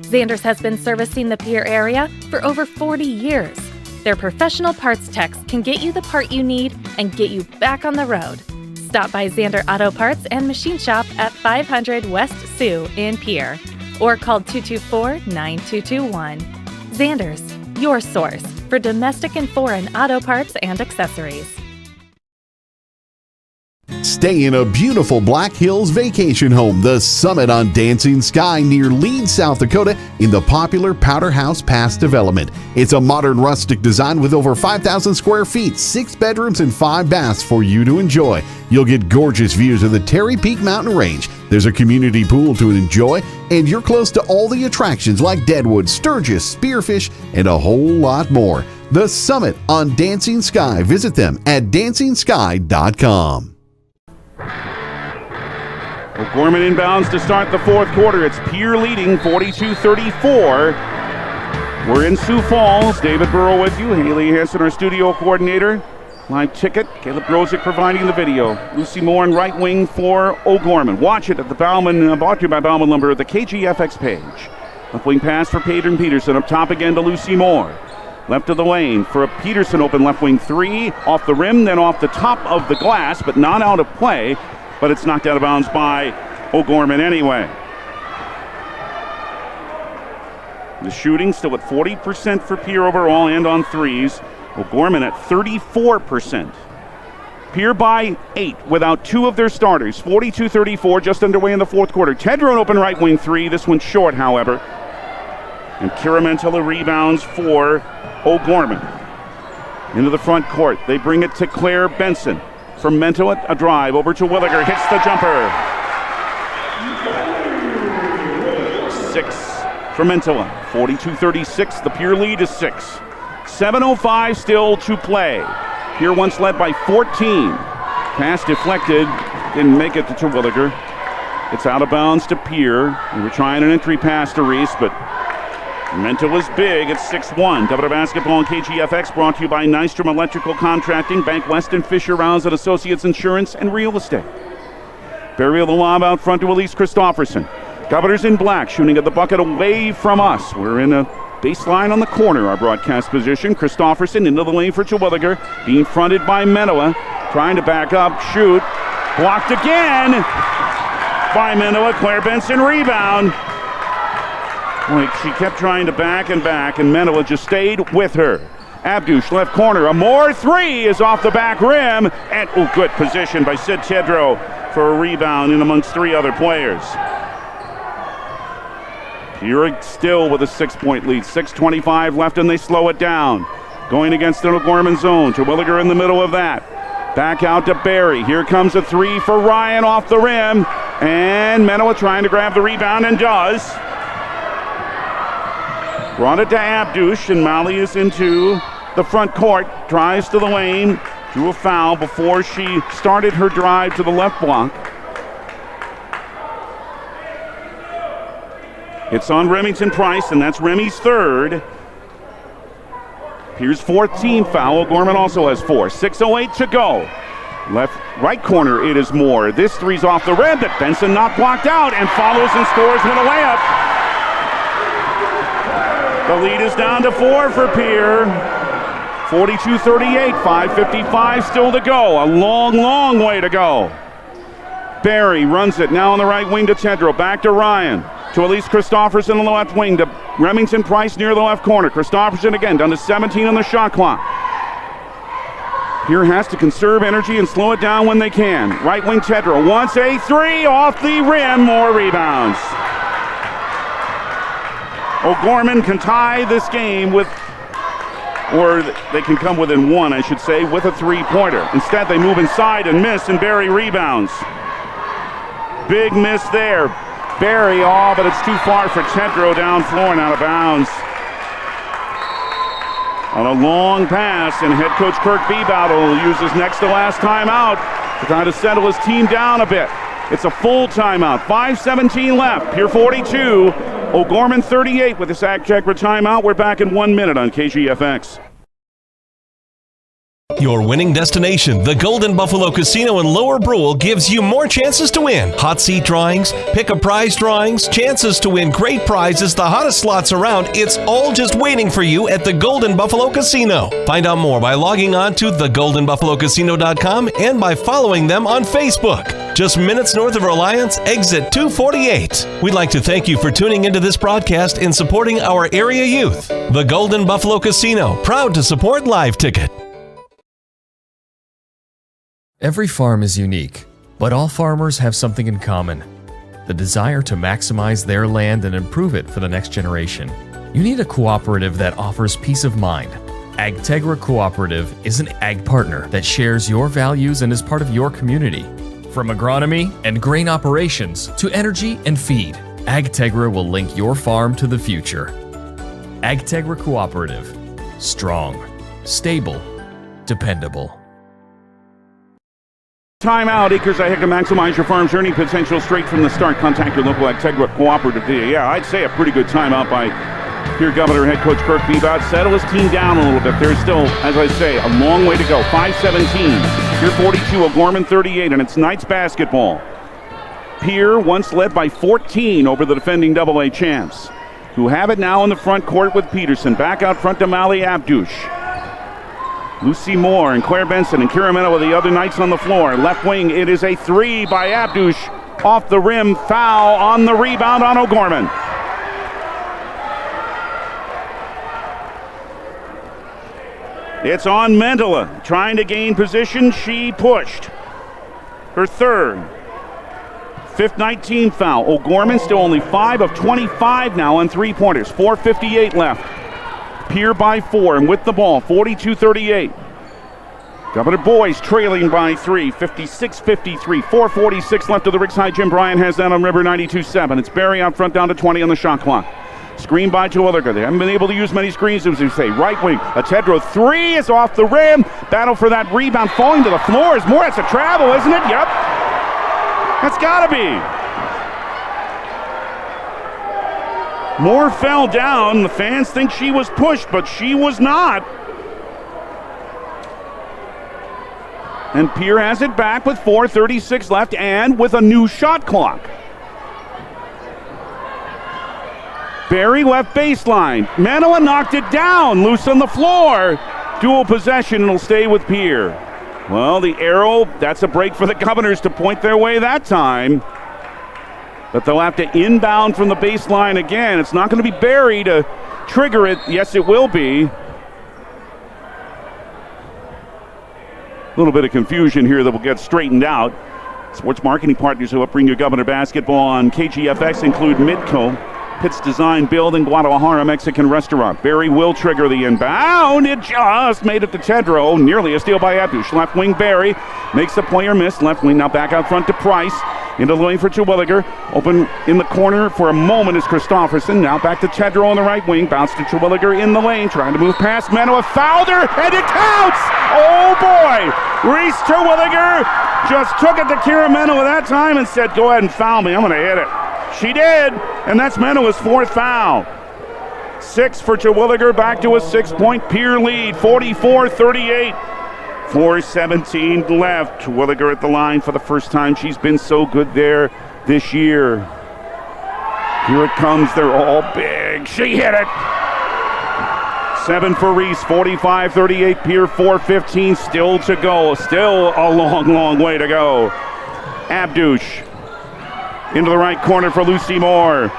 Zander's has been servicing the Pierre area for over 40 years. Their professional parts techs can get you the part you need and get you back on the road. Stop by Zander Auto Parts and Machine Shop at 500 West Sioux in Pierre or call 224-9221. Zander's, your source for domestic and foreign auto parts and accessories. Stay in a beautiful Black Hills vacation home, the Summit on Dancing Sky near Leeds, South Dakota, in the popular Powder House Pass development. It's a modern rustic design with over 5,000 square feet, 6 bedrooms, and 5 baths for you to enjoy. You'll get gorgeous views of the Terry Peak Mountain Range. There's a community pool to enjoy, and you're close to all the attractions like Deadwood, Sturgis, Spearfish, and a whole lot more. The Summit on Dancing Sky. Visit them at DancingSky.com. Gorman inbounds to start the fourth quarter. It's Pierre leading 42-34. We're in Sioux Falls. David Burrow with you. Haley Hansen, our studio coordinator. Live ticket. Caleb Grozick providing the video. Lucy Moore in right wing for O'Gorman. Watch it at the Bauman, brought to you by Bauman Lumber, at the KGFX page. Left wing pass for Peyton Peterson. Up top again to Lucy Moore. Left of the lane for a Peterson open left wing three. Off the rim, then off the top of the glass, but not out of play. But it's knocked out of bounds by O'Gorman anyway. The shooting still at 40% for Pierre overall and on threes. O'Gorman at 34%. Pierre by 8 without 2 of their starters. 42-34, just underway in the fourth quarter. Tedro open right wing three. This one's short, however. And Kira Mantilla rebounds for O'Gorman. Into the front court. They bring it to Claire Benson. From Mantilla, a drive over to Williger. Hits the jumper. 6 for Mantilla. 42-36. The Pierre lead is 6. 7:05 still to play. Pierre once led by 14. Pass deflected. Didn't make it to Terwilliger. It's out of bounds to Pierre. They were trying an entry pass to Reese, but Mantilla's big. It's 6-1. W Basketball and KGFX brought to you by Nystrom Electrical Contracting, Bank Weston, Fisher, Rouse and Associates Insurance, and Real Estate. Burial the lob out front to Elise Christofferson. Governors in black, shooting at the bucket away from us. We're in a baseline on the corner, our broadcast position. Christofferson into the lane for Terwilliger, being fronted by Menoa, trying to back up, shoot. Blocked again by Menoa. Claire Benson rebound. She kept trying to back, and Menoa just stayed with her. Abdush, left corner. A more three is off the back rim. And good position by Sid Tedro for a rebound in amongst 3 other players. Pierre still with a 6-point lead. 6:25 left, and they slow it down. Going against an O'Gorman zone. Terwilliger in the middle of that. Back out to Barry. Here comes a 3 for Ryan off the rim. And Menoa trying to grab the rebound, and does. Brought it to Abdush, and Mali is into the front court. Drives to the lane. Drew a foul before she started her drive to the left block. It's on Remington Price, and that's Remy's 3rd. Here's 4th team foul. O'Gorman also has 4. 6:08 to go. Right corner, it is Moore. This 3's off the rim, but Benson not blocked out, and follows and scores with a layup. The lead is down to 4 for Pierre. 42-38, 5:55 still to go. A long, long way to go. Barry runs it now on the right wing to Tedro. Back to Ryan. To Elise Christofferson on the left wing. To Remington Price near the left corner. Christofferson again, down to 17 on the shot clock. Pierre has to conserve energy and slow it down when they can. Right wing Tedro wants a 3 off the rim. More rebounds. O'Gorman can tie this game with, or they can come within 1, I should say, with a 3-pointer. Instead, they move inside and miss, and Barry rebounds. Big miss there. Barry, but it's too far for Tedro, down floor and out of bounds. On a long pass, and head coach Kirk Bebout will use his next to last timeout to try to settle his team down a bit. It's a full timeout. 5:17 left. Pierre 42, O'Gorman 38 with a sack check for timeout. We're back in 1 minute on KGFX. Your winning destination, the Golden Buffalo Casino in Lower Brule, gives you more chances to win. Hot seat drawings, pick a prize drawings, chances to win great prizes, the hottest slots around. It's all just waiting for you at the Golden Buffalo Casino. Find out more by logging on to thegoldenbuffalocasino.com and by following them on Facebook. just minutes north of Reliance, exit 248. We'd like to thank you for tuning into this broadcast and supporting our area youth. The Golden Buffalo Casino, proud to support Live Ticket. Every farm is unique, but all farmers have something in common: the desire to maximize their land and improve it for the next generation. You need a cooperative that offers peace of mind. AgTegra Cooperative is an ag partner that shares your values and is part of your community. From agronomy and grain operations to energy and feed, AgTegra will link your farm to the future. AgTegra Cooperative. Strong, stable, dependable. Timeout. Acres ahead to maximize your farm's earning potential straight from the start. Contact your local AgTegra Cooperative today. Yeah, I'd say a pretty good timeout by Pierre Governor head coach Kirk Beebot. Settle his team down a little bit. There's still, as I say, a long way to go. 5-17. Pierre 42, Gorman 38, and it's Knights basketball. Pierre once led by 14 over the defending AA champs, who have it now in the front court with Peterson. Back out front to Mali Abdouche. Lucy Moore and Claire Benson and Kira Mena with the other Knights on the floor. Left wing, it is a three by Abdouche. Off the rim, foul on the rebound on O'Gorman. It's on Mendola, trying to gain position. She pushed. Her third. Fifth 19 foul. O'Gorman still only 5 of 25 now on three-pointers. 4:58 left. Pierre by 4 and with the ball, 42-38. Governor Boys trailing by 3, 56-53. 4:46 left of the Riggs High. Jim Bryan has that on River 92-7. It's Barry out front down to 20 on the shot clock. Screen by Terwilliger. They haven't been able to use many screens, as we say. Right wing, a Tedrow three is off the rim. Battle for that rebound, falling to the floor is more. It's a travel, isn't it? Yep. That's gotta be. Moore fell down. The fans think she was pushed, but she was not. And Pierre has it back with 4:36 left and with a new shot clock. Barry left baseline. Manoa knocked it down, loose on the floor. Dual possession, it'll stay with Pierre. Well, the arrow, that's a break for the Governors to point their way that time. But they'll have to inbound from the baseline again. It's not going to be Barry to trigger it. Yes, it will be. A little bit of confusion here that will get straightened out. Sports marketing partners who help bring you Governor basketball on KGFX include Midco, Pitt's Design Building, Guadalajara Mexican Restaurant. Barry will trigger the inbound. It just made it to Tedrow. Nearly a steal by Abdouche. Left wing Barry makes the player miss. Left wing now back out front to Price. Into the lane for Terwilliger. Open in the corner for a moment is Christofferson. Now back to Tedrow on the right wing. Bounce to Terwilliger in the lane. Trying to move past Manoa. Fouled her, and it counts! Oh boy! Reese Terwilliger just took it to Kira Manoa that time and said, go ahead and foul me. I'm going to hit it. She did, and that's Manoa's fourth foul. 6 for Terwilliger, back to a 6-point Pierre lead, 44-38. 4:17 left. Terwilliger at the line for the first time. She's been so good there this year. Here it comes. They're all big. She hit it. 7 for Reese, 45-38. Pierre, 4:15 still to go. Still a long, long way to go. Abdouche into the right corner for Lucy Moore.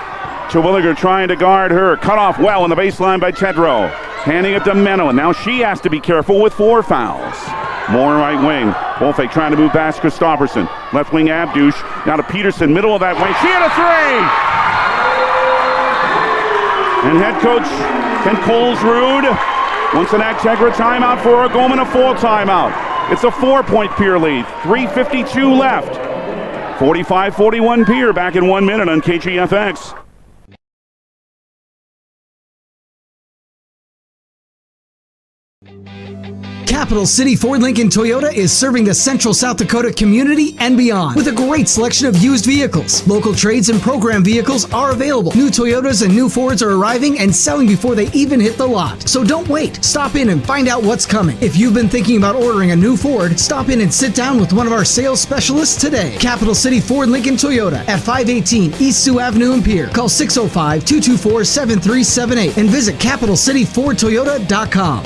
Terwilliger trying to guard her. Cut off well on the baseline by Tedrow. Handing it to Manoa. Now she has to be careful with 4 fouls. Moore right wing. Wolfake trying to move past Christofferson. Left wing Abdouche. Now to Peterson, middle of that wing. She hit a 3! And head coach Ken Colesrud wants an AgTegra timeout for Gorman, a full timeout. It's a 4-point Pierre lead. 3:52 left. 45-41 Pierre, back in 1 minute on KGFX. Capital City Ford Lincoln Toyota is serving the central South Dakota community and beyond with a great selection of used vehicles. Local trades and program vehicles are available. New Toyotas and new Fords are arriving and selling before they even hit the lot. So don't wait. Stop in and find out what's coming. If you've been thinking about ordering a new Ford, stop in and sit down with one of our sales specialists today. Capital City Ford Lincoln Toyota at 518 East Sioux Avenue in Pierre. Call 605-224-7378 and visit CapitalCityFordToyota.com.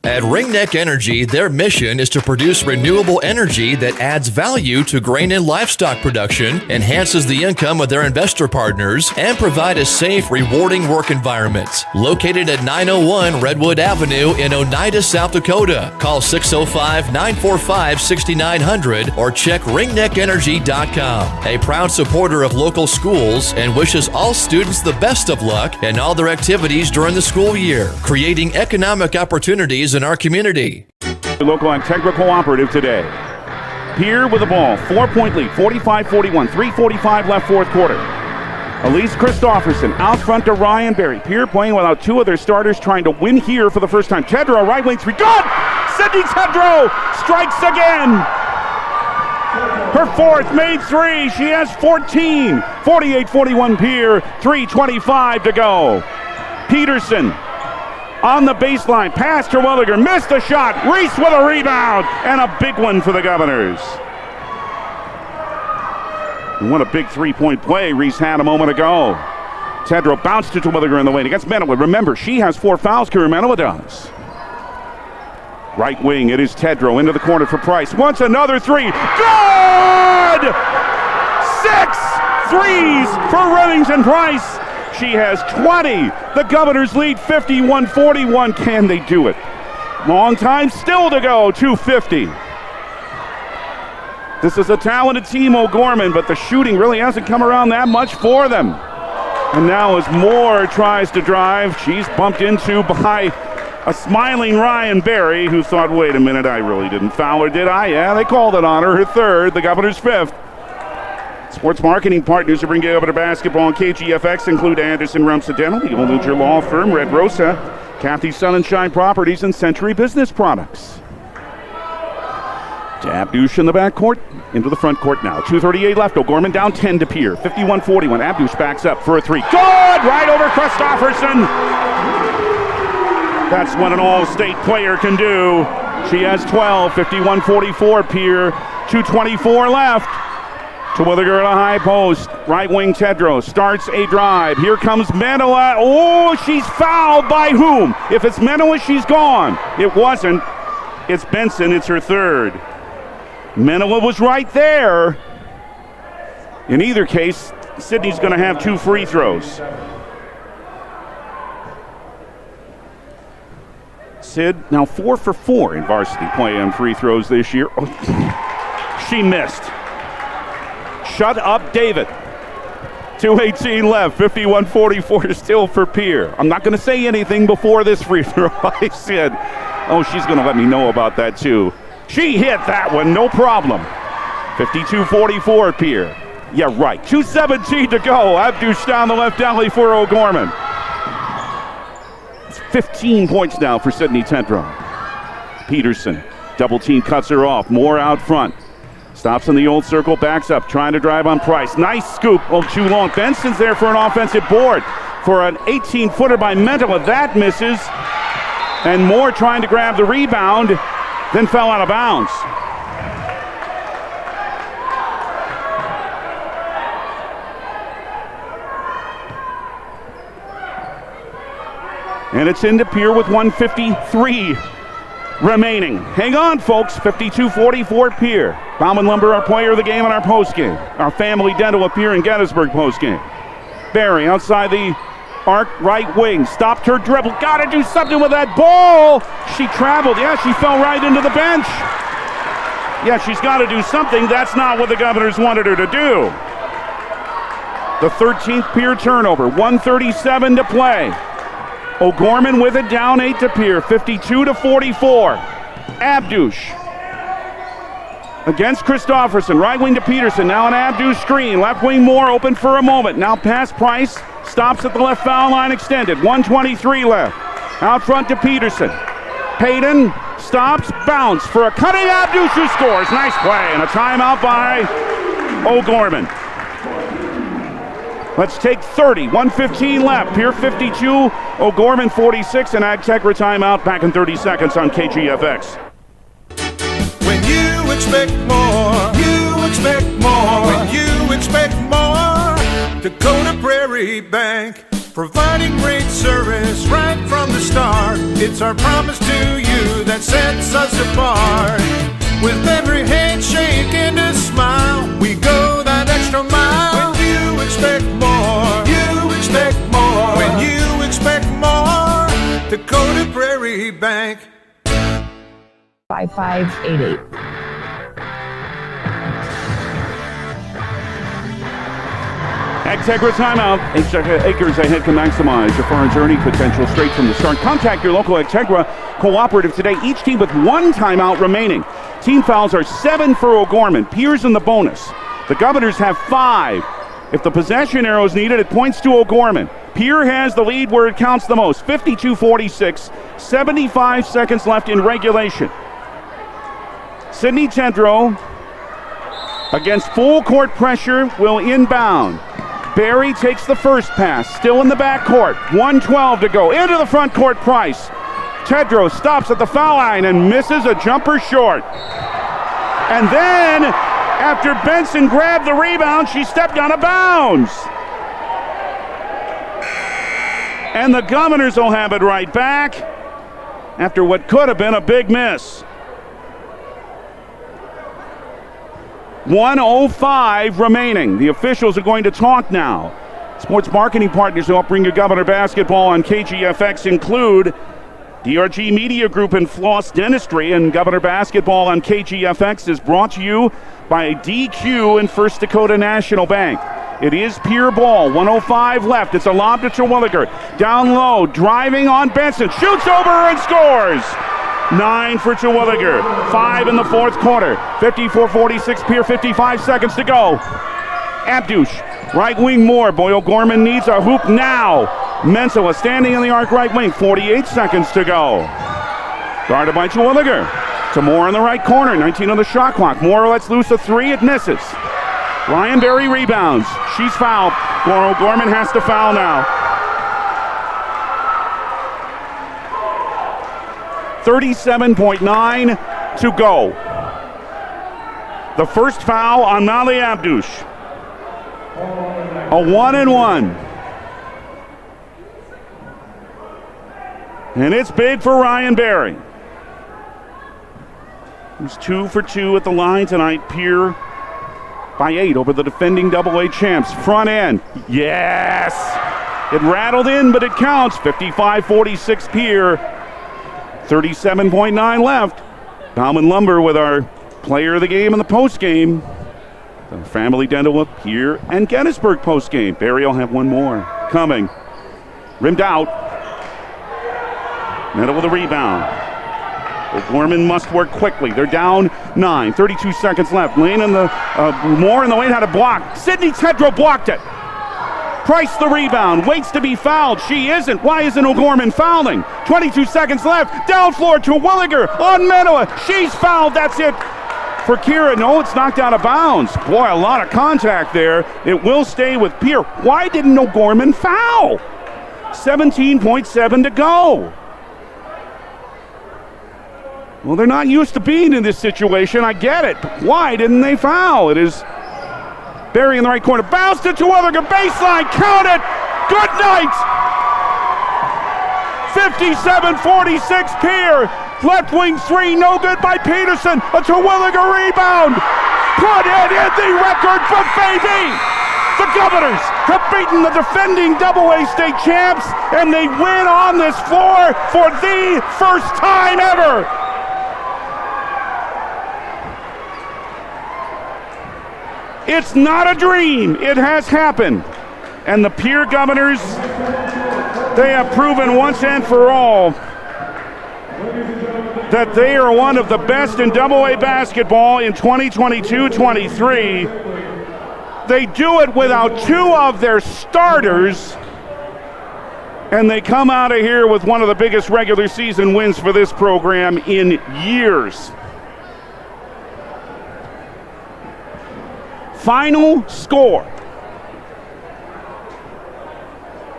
At Ringneck Energy, their mission is to produce renewable energy that adds value to grain and livestock production, enhances the income of their investor partners, and provide a safe, rewarding work environment. Located at 901 Redwood Avenue in Oneida, South Dakota. Call 605-945-6900 or check ringneckenergy.com. A proud supporter of local schools and wishes all students the best of luck in all their activities during the school year, creating economic opportunities in our community. The local Integra Cooperative today. Pierre with the ball, 4-point lead, 45-41, 3:45 left fourth quarter. Elise Christofferson out front to Ryan Berry. Pierre playing without two of their starters, trying to win here for the first time. Tedrow, right wing three, good! Sydney Tedrow strikes again. Her fourth, made three. She has 14. 48-41 Pierre, 3:25 to go. Peterson on the baseline, pass to Williger, missed the shot. Reese with a rebound, and a big one for the Governors. And what a big three-point play Reese had a moment ago. Tedrow bounced it to Williger in the lane against Menowa. Remember, she has 4 fouls, Kira Menowa does. Right wing, it is Tedrow into the corner for Price. Once another three. Good! 6 threes for Remington Price. She has 20. The Governors lead 51-41. Can they do it? Long time still to go, 2:50. This is a talented team, O'Gorman, but the shooting really hasn't come around that much for them. And now as Moore tries to drive, she's bumped into by a smiling Ryan Berry, who thought, wait a minute, I really didn't foul her, did I? Yeah, they called it on her. Her third, the Governors' fifth. Sports marketing partners who bring you over to basketball and KGFX include Anderson Rumsa Dental, the Old Luger Law Firm, Red Rosa, Kathy Sun and Shine Properties, and Century Business Products. Abdush in the backcourt, into the front court now. 2:38 left. O'Gorman down 10 to Pierre. 51-41. Abdush backs up for a three. Good! Right over Christofferson. That's what an all-state player can do. She has 12. 51-44 Pierre. 2:24 left. To Williger at a high post. Right wing Tedrow starts a drive. Here comes Menowa. Oh, she's fouled by whom? If it's Menowa, she's gone. It wasn't. It's Benson. It's her third. Menowa was right there. In either case, Sydney's going to have 2 free throws. Sid now 4 for 4 in varsity play on free throws this year. Oh, she missed. Shut up, David. 2:18 left, 51-44 still for Pierre. I'm not going to say anything before this free throw. I said, oh, she's going to let me know about that too. She hit that one, no problem. 52-44 Pierre. Yeah, right. 2:17 to go. Abdush down the left alley for O'Gorman. It's 15 points now for Sydney Tedrow. Peterson, double team cuts her off. Moore out front. Stops in the old circle, backs up, trying to drive on Price. Nice scoop, too long. Benson's there for an offensive board. For an 18-footer by Menowa, that misses. And Moore trying to grab the rebound, then fell out of bounds. And it's into Pierre with 1:53 remaining. Hang on, folks. 52-44 Pierre. Bauman Lumber, our player of the game, and our postgame. Our family dental up here in Gettysburg postgame. Barry outside the arc, right wing. Stopped her dribble. Got to do something with that ball. She traveled. Yeah, she fell right into the bench. Yeah, she's got to do something. That's not what the Governors wanted her to do. The 13th Pierre turnover. 1:37 to play. O'Gorman with it, down 8 to Pierre. 52-44. Abdush against Christofferson. Right wing to Peterson. Now an Abdush screen. Left wing Moore open for a moment. Now pass Price. Stops at the left foul line extended. 1:23 left. Out front to Peterson. Payton stops, bounce for a cutting Abdush who scores. Nice play and a timeout by O'Gorman. Let's take 30. 1:15 left. Pierre 52, O'Gorman 46, and AgTech timeout. Back in 30 seconds on KGFX. When you expect more, you expect more. When you expect more, Dakota Prairie Bank providing great service right from the start. It's our promise to you that sets us apart. With every handshake and a smile, we go that extra mile. When you expect more, you expect more. When you expect more, Dakota Prairie Bank. 5588. Exegra timeout. Acres ahead can maximize your foreign journey potential straight from the start. Contact your local Exegra cooperative today. Each team with one timeout remaining. Team fouls are 7 for O'Gorman. Pierre's in the bonus. The Governors have 5. If the possession arrow is needed, it points to O'Gorman. Pierre has the lead where it counts the most. 52-46. 75 seconds left in regulation. Sidney Tedrow, against full court pressure, will inbound. Barry takes the first pass, still in the backcourt. 1:12 to go. Into the front court, Price. Tedrow stops at the foul line and misses a jumper short. And then, after Benson grabbed the rebound, she stepped out of bounds. And the Governors will have it right back after what could have been a big miss. 1:05 remaining. The officials are going to talk now. Sports marketing partners who help bring you Governor basketball on KGFX include DRG Media Group and Floss Dentistry, and Governor basketball on KGFX is brought to you by DQ and First Dakota National Bank. It is Pierre ball, 1:05 left. It's a lob to Terwilliger. Down low, driving on Benson, shoots over and scores. 9 for Terwilliger, 5 in the fourth quarter. 54-46, Pierre, 55 seconds to go. Abdush, right wing more. Boyle Gorman needs a hoop now. Mensah standing in the arc right wing, 48 seconds to go. Guarded by Terwilliger. To Moore in the right corner, 19 on the shot clock. Moore lets loose a 3, it misses. Ryan Berry rebounds. She's fouled. Gorman has to foul now. 37.9 to go. The first foul on Mali Abdush. A 1-and-1. And it's big for Ryan Berry. He's 2 for 2 at the line tonight. Pierre by 8 over the defending AA champs. Front end. Yes! It rattled in, but it counts. 55-46 Pierre. 37.9 left. Bauman Lumber with our player of the game in the post game. The family dental with Pierre and Gettysburg post game. Barry will have one more coming. Rimmed out. Middle with a rebound. Gorman must work quickly. They're down 9. 32 seconds left. Lane in the Moore in the lane had a block. Sidney Tedrow blocked it. Price the rebound, waits to be fouled. She isn't. Why isn't O'Gorman fouling? 22 seconds left. Down floor to Williger on Menoa. She's fouled. That's it for Kira. No, it's knocked out of bounds. Boy, a lot of contact there. It will stay with Pierre. Why didn't O'Gorman foul? 17.7 to go. Well, they're not used to being in this situation. I get it. But why didn't they foul? It is Barry in the right corner. Bounce to Terwilliger. Baseline. Count it. Good night. 57-46 Pierre. Left wing 3. No good by Peterson. A Terwilliger rebound. Put it in the record book, baby. The Governors have beaten the defending AA state champs, and they win on this floor for the first time ever. It's not a dream. It has happened. And the Pierre Governors, they have proven once and for all that they are one of the best in AA basketball in 2022-23. They do it without 2 of their starters, and they come out of here with one of the biggest regular season wins for this program in years. Final score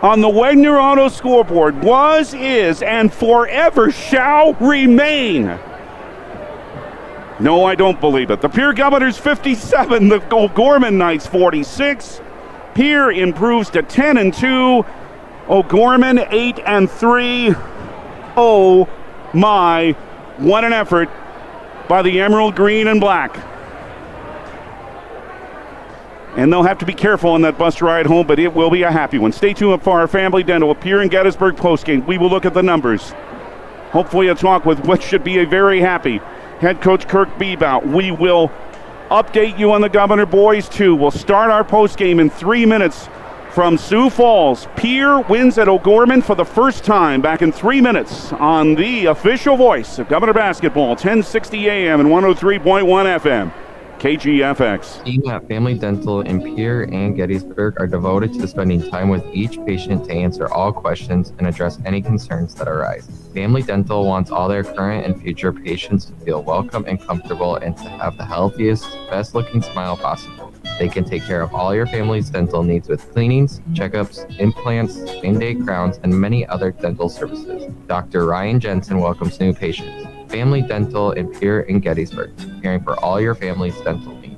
on the Wegner Auto scoreboard was, is, and forever shall remain. No, I don't believe it. The Pierre Governors 57, the Gorman Knights 46. Pierre improves to 10-2. O'Gorman 8-3. Oh my, what an effort by the Emerald Green and Black. And they'll have to be careful on that bus ride home, but it will be a happy one. Stay tuned for our Family Dental Pierre and Gettysburg postgame. We will look at the numbers. Hopefully a talk with what should be a very happy head coach Kirk Bebout. We will update you on the Governor boys too. We'll start our postgame in 3 minutes from Sioux Falls. Pierre wins at O'Gorman for the first time back in 3 minutes on the official voice of Governor Basketball, 1060 AM and 103.1 FM. KGFX. Team at Family Dental in Pierre and Gettysburg are devoted to spending time with each patient to answer all questions and address any concerns that arise. Family Dental wants all their current and future patients to feel welcome and comfortable and to have the healthiest, best-looking smile possible. They can take care of all your family's dental needs with cleanings, checkups, implants, same-day crowns, and many other dental services. Dr. Ryan Jensen welcomes new patients. Family Dental in Pierre and Gettysburg, caring for all your family's dental needs.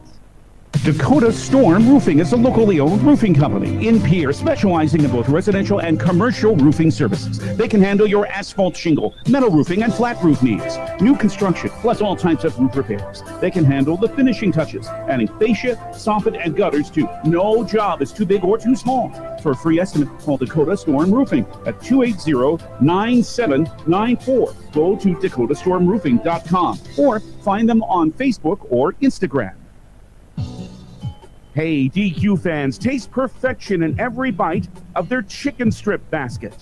Dakota Storm Roofing is a locally owned roofing company in Pierre, specializing in both residential and commercial roofing services. They can handle your asphalt shingle, metal roofing, and flat roof needs. New construction, plus all types of roof repairs. They can handle the finishing touches, adding fascia, soffit, and gutters too. No job is too big or too small. For a free estimate, call Dakota Storm Roofing at 280-9794. Go to dakotastormroofing.com or find them on Facebook or Instagram. Hey, DQ fans, taste perfection in every bite of their chicken strip basket.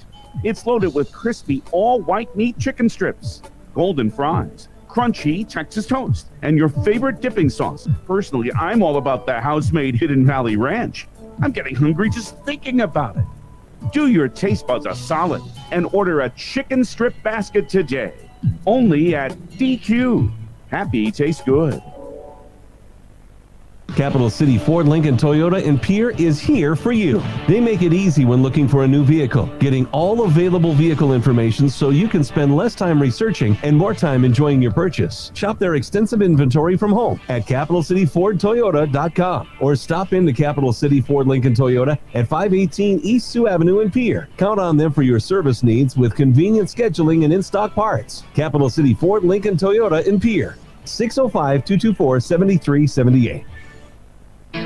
It's loaded with crispy, all-white meat chicken strips, golden fries, crunchy Texas toast, and your favorite dipping sauce. Personally, I'm all about the house-made Hidden Valley Ranch. I'm getting hungry just thinking about it. Do your taste buds a solid and order a chicken strip basket today. Only at DQ. Happy tastes good. Capital City Ford Lincoln Toyota in Pierre is here for you. They make it easy when looking for a new vehicle, getting all available vehicle information so you can spend less time researching and more time enjoying your purchase. Shop their extensive inventory from home at CapitalCityFordToyota.com or stop into Capital City Ford Lincoln Toyota at 518 East Sioux Avenue in Pierre. Count on them for your service needs with convenient scheduling and in-stock parts. Capital City Ford Lincoln Toyota in Pierre, 605-224-7378.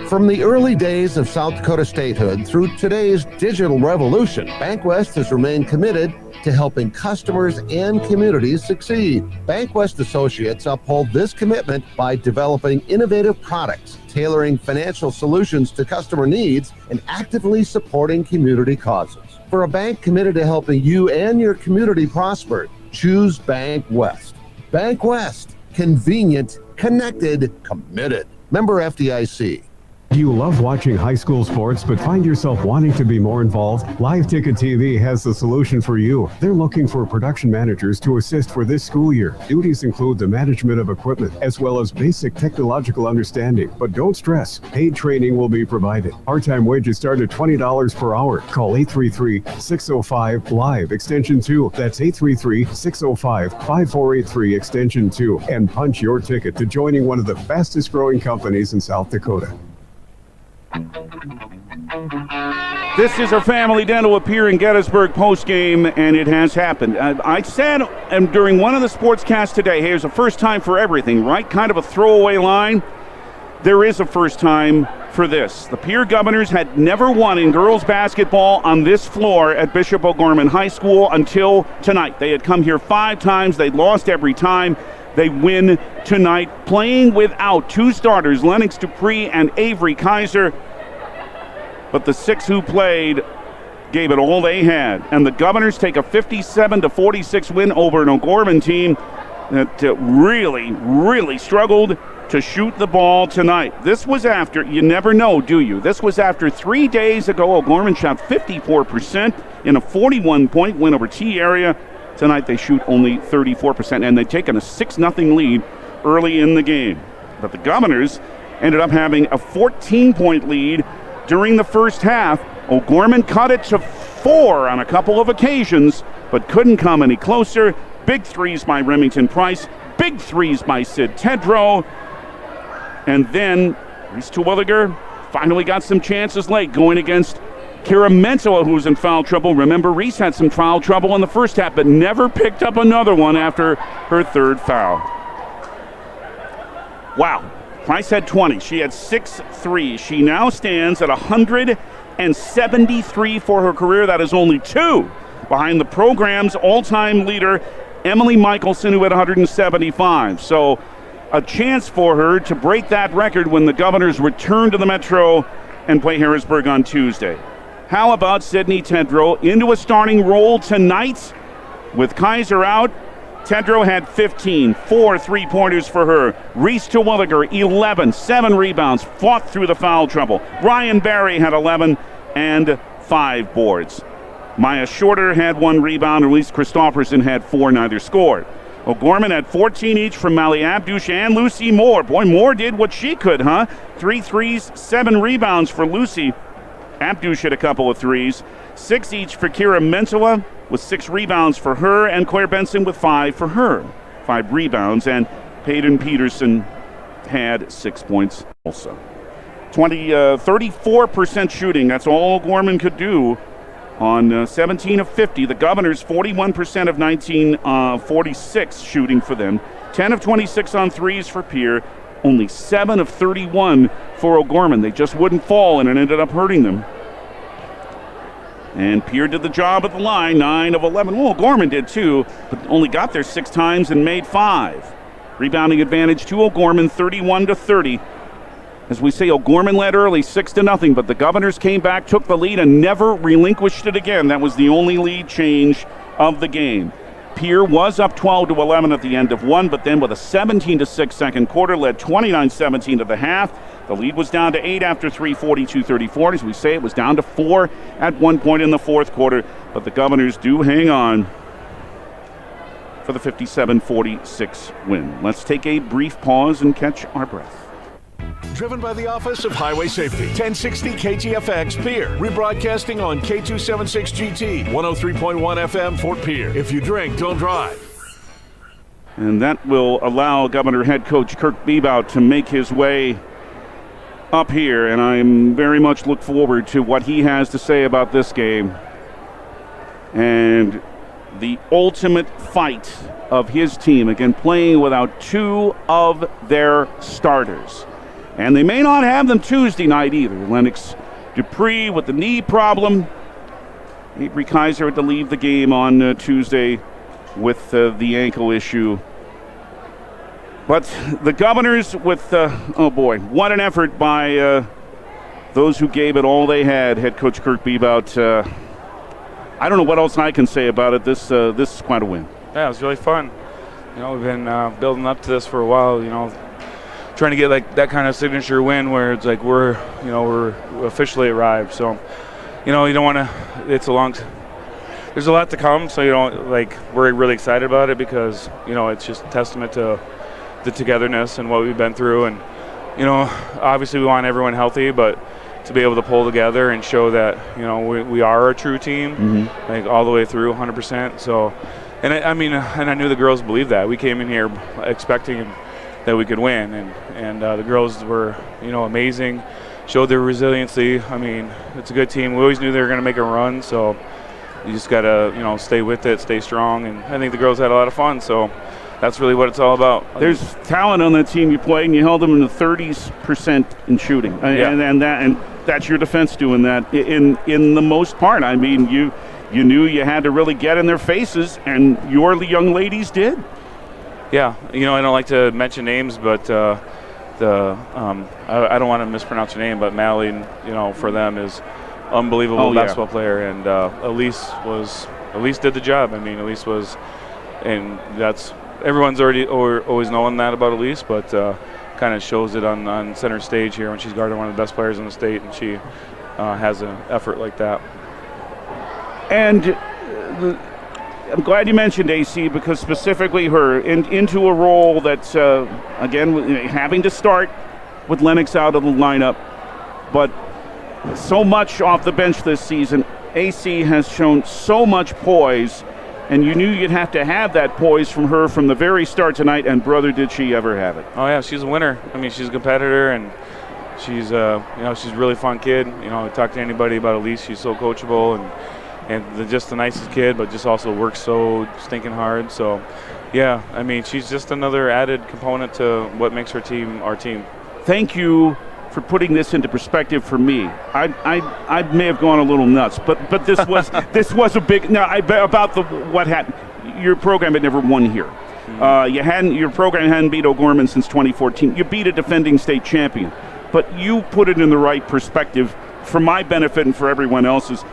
From the early days of South Dakota statehood through today's digital revolution, BankWest has remained committed to helping customers and communities succeed. BankWest associates uphold this commitment by developing innovative products, tailoring financial solutions to customer needs, and actively supporting community causes. For a bank committed to helping you and your community prosper, choose BankWest. BankWest, convenient, connected, committed. Member FDIC. Do you love watching high school sports but find yourself wanting to be more involved? Live Ticket TV has the solution for you. They're looking for production managers to assist for this school year. Duties include the management of equipment as well as basic technological understanding. But don't stress, paid training will be provided. Part-time wages start at $20 per hour. Call 833-605-LIVE extension 2. That's 833-605-5483 extension 2 and punch your ticket to joining one of the fastest growing companies in South Dakota. This is our Family Dental Pierre in Gettysburg postgame, and it has happened. I said during one of the sportscasts today, hey, there's a first time for everything, right? Kind of a throwaway line. There is a first time for this. The Pierre Governors had never won in girls basketball on this floor at Bishop O'Gorman High School until tonight. They had come here 5 times. They lost every time. They win tonight, playing without 2 starters, Lennox Dupree and Avery Kaiser. But the 6 who played gave it all they had. And the Governors take a 57-46 win over an O'Gorman team that really struggled to shoot the ball tonight. This was after, you never know, do you? This was after 3 days ago, O'Gorman shot 54% in a 41-point win over T-Area. Tonight they shoot only 34%, and they'd taken a 6-0 lead early in the game. But the Governors ended up having a 14-point lead during the first half. O'Gorman cut it to 4 on a couple of occasions, but couldn't come any closer. Big threes by Remington Price, big threes by Sid Tedrow, and then Reese Terwilliger finally got some chances late going against Kira Mentola, who's in foul trouble. Remember, Reese had some foul trouble in the first half, but never picked up another one after her third foul. Wow. Price had 20. She had 6 threes. She now stands at 173 for her career. That is only 2 behind the program's all-time leader, Emily Michelson, who had 175. So a chance for her to break that record when the Governors return to the Metro and play Harrisburg on Tuesday. How about Sydney Tedrow into a starting role tonight? With Kaiser out, Tedrow had 15, 4 3-pointers for her. Reese Terwilliger, 11, 7 rebounds, fought through the foul trouble. Ryan Barry had 11 and 5 boards. Maya Shorter had 1 rebound, and Elise Christopherson had 4, neither scored. Gorman had 14 each from Mally Abdush and Lucy Moore. Boy, Moore did what she could, huh? 3 threes, 7 rebounds for Lucy. Abdush hit a couple of threes. 6 each for Kira Mentola, with 6 rebounds for her, and Claire Benson with 5 for her. 5 rebounds, and Peyton Peterson had 6 points also. 34% shooting, that's all Gorman could do on 17 of 50. The Governors, 41% of 46 shooting for them. 10 of 26 on threes for Pierre. Only 7 of 31 for O'Gorman. They just wouldn't fall, and it ended up hurting them. And Pierre did the job at the line, 9 of 11. Well, Gorman did too, but only got there 6 times and made 5. Rebounding advantage to O'Gorman, 31-30. As we say, O'Gorman led early, 6-0, but the Governors came back, took the lead, and never relinquished it again. That was the only lead change of the game. Pierre was up 12-11 at the end of 1, but then with a 17-6 second quarter, led 29-17 at the half. The lead was down to 8 after 3, 42-34. As we say, it was down to 4 at one point in the fourth quarter, but the Governors do hang on for the 57-46 win. Let's take a brief pause and catch our breath. Driven by the Office of Highway Safety. 1060 KTFX Pierre. Rebroadcasting on K276GT. 103.1 FM Fort Pierre. If you drink, don't drive. And that will allow Governor head coach Kirk Bebout to make his way up here, and I'm very much look forward to what he has to say about this game and the ultimate fight of his team, again playing without 2 of their starters. And they may not have them Tuesday night either. Lennox Dupree with the knee problem. Avery Kaiser had to leave the game on Tuesday with the ankle issue. But the Governors with, oh boy, what an effort by those who gave it all they had. Head coach Kirk Bebout. I don't know what else I can say about it. This is quite a win. Yeah, it was really fun. You know, we've been building up to this for a while, you know, trying to get like that kind of signature win where it's like we're officially arrived. So, you know, you don't want to, there's a lot to come. So, you know, like we're really excited about it because, you know, it's just a testament to the togetherness and what we've been through. And, you know, obviously we want everyone healthy, but to be able to pull together and show that, you know, we are a true team, like all the way through 100%. So, and I knew the girls believed that. We came in here expecting that we could win, and the girls were, you know, amazing, showed their resiliency. I mean, it's a good team. We always knew they were going to make a run, so you just got to, you know, stay with it, stay strong, and I think the girls had a lot of fun, so that's really what it's all about. There's talent on that team you played, and you held them in the 30% in shooting, and that's your defense doing that in the most part. I mean, you knew you had to really get in their faces, and your young ladies did. Yeah, you know, I don't like to mention names, but I don't want to mispronounce your name, but Mally, you know, for them is unbelievable basketball player, and Elise did the job. I mean, Elise was, and that's everyone's always known that about Elise, but kind of shows it on center stage here when she's guarding one of the best players in the state, and she has an effort like that. And I'm glad you mentioned AC, because specifically her into a role that's, again, having to start with Lennox out of the lineup, but so much off the bench this season. AC has shown so much poise, and you knew you'd have to have that poise from her from the very start tonight, and brother, did she ever have it. Oh, yeah, she's a winner. I mean, she's a competitor, and she's she's a really fun kid. Talk to anybody about Elise. She's so coachable and just the nicest kid, but just also works so stinking hard. So, yeah, I mean, she's just another added component to what makes her team our team. Thank you for putting this into perspective for me. I may have gone a little nuts, but this was a big. Now about what happened. Your program had never won here. Your program hadn't beat O'Gorman since 2014. You beat a defending state champion, but you put it in the right perspective for my benefit and for everyone else's.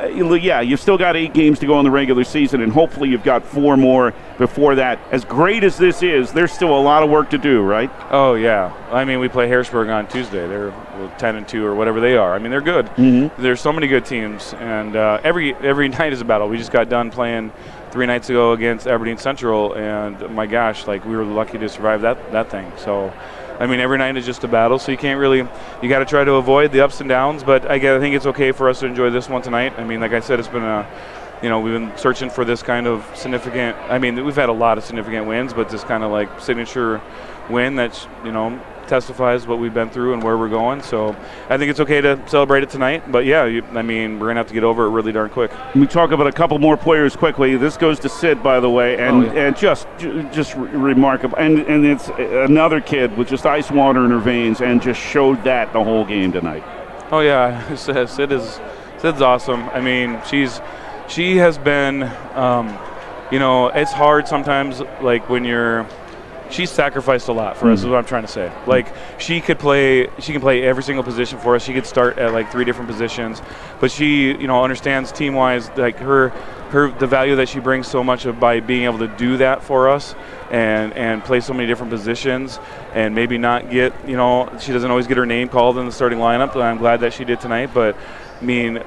You've still got 8 games to go in the regular season, and hopefully you've got 4 more before that. As great as this is, there's still a lot of work to do, right? Oh, yeah. I mean, we play Harrisburg on Tuesday. They're 10-2 or whatever they are. I mean, they're good. Mm-hmm. There's so many good teams, and every night is a battle. We just got done playing 3 nights ago against Aberdeen Central, and my gosh, we were lucky to survive that thing. So, I mean, every night is just a battle, so you got to try to avoid the ups and downs, but I think it's okay for us to enjoy this one tonight. I mean, like I said, it's been we've been searching for this kind of significant, we've had a lot of significant wins, but this kind of signature win that's, testifies what we've been through and where we're going. So I think it's okay to celebrate it tonight. But yeah, we're going to have to get over it really darn quick. We talk about a couple more players quickly. This goes to Sid, by the way, and just remarkable. And it's another kid with just ice water in her veins and just showed that the whole game tonight. Oh yeah, Sid's awesome. I mean, she has been, it's hard sometimes, when she's sacrificed a lot for us, is what I'm trying to say. She can play every single position for us. She could start at 3 different positions, but she, understands team-wise, the value that she brings so much by being able to do that for us and play so many different positions and maybe not get, she doesn't always get her name called in the starting lineup. I'm glad that she did tonight, but I mean,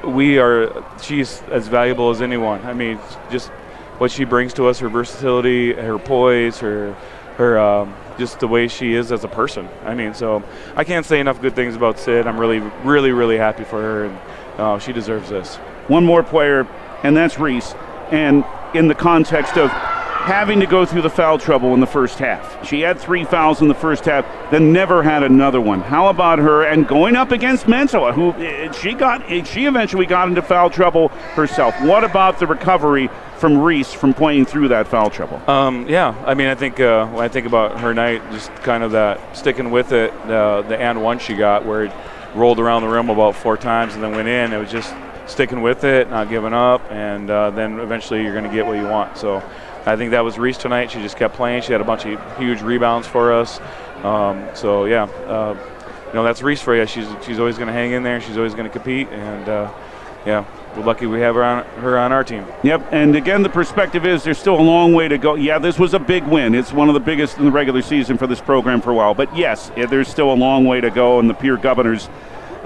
she's as valuable as anyone. I mean, just what she brings to us, her versatility, her poise, her just the way she is as a person. I mean, so I can't say enough good things about Sid. I'm really, really, really happy for her, and she deserves this. One more player, and that's Reese. And in the context of having to go through the foul trouble in the first half. She had 3 fouls in the first half, then never had another one. How about her and going up against Mensoa, who she eventually got into foul trouble herself. What about the recovery from Reese from playing through that foul trouble? Yeah, I mean, I think when I think about her night, just kind of that sticking with it, the and one she got where it rolled around the rim about 4 times and then went in. It was just sticking with it, not giving up, and then eventually you're going to get what you want. So I think that was Reese tonight. She just kept playing. She had a bunch of huge rebounds for us. So yeah, that's Reese for you. She's always going to hang in there. She's always going to compete, and yeah, we're lucky we have her on our team. Yep, and again, the perspective is there's still a long way to go. Yeah, this was a big win. It's one of the biggest in the regular season for this program for a while. But yes, there's still a long way to go, and the Pierre Governors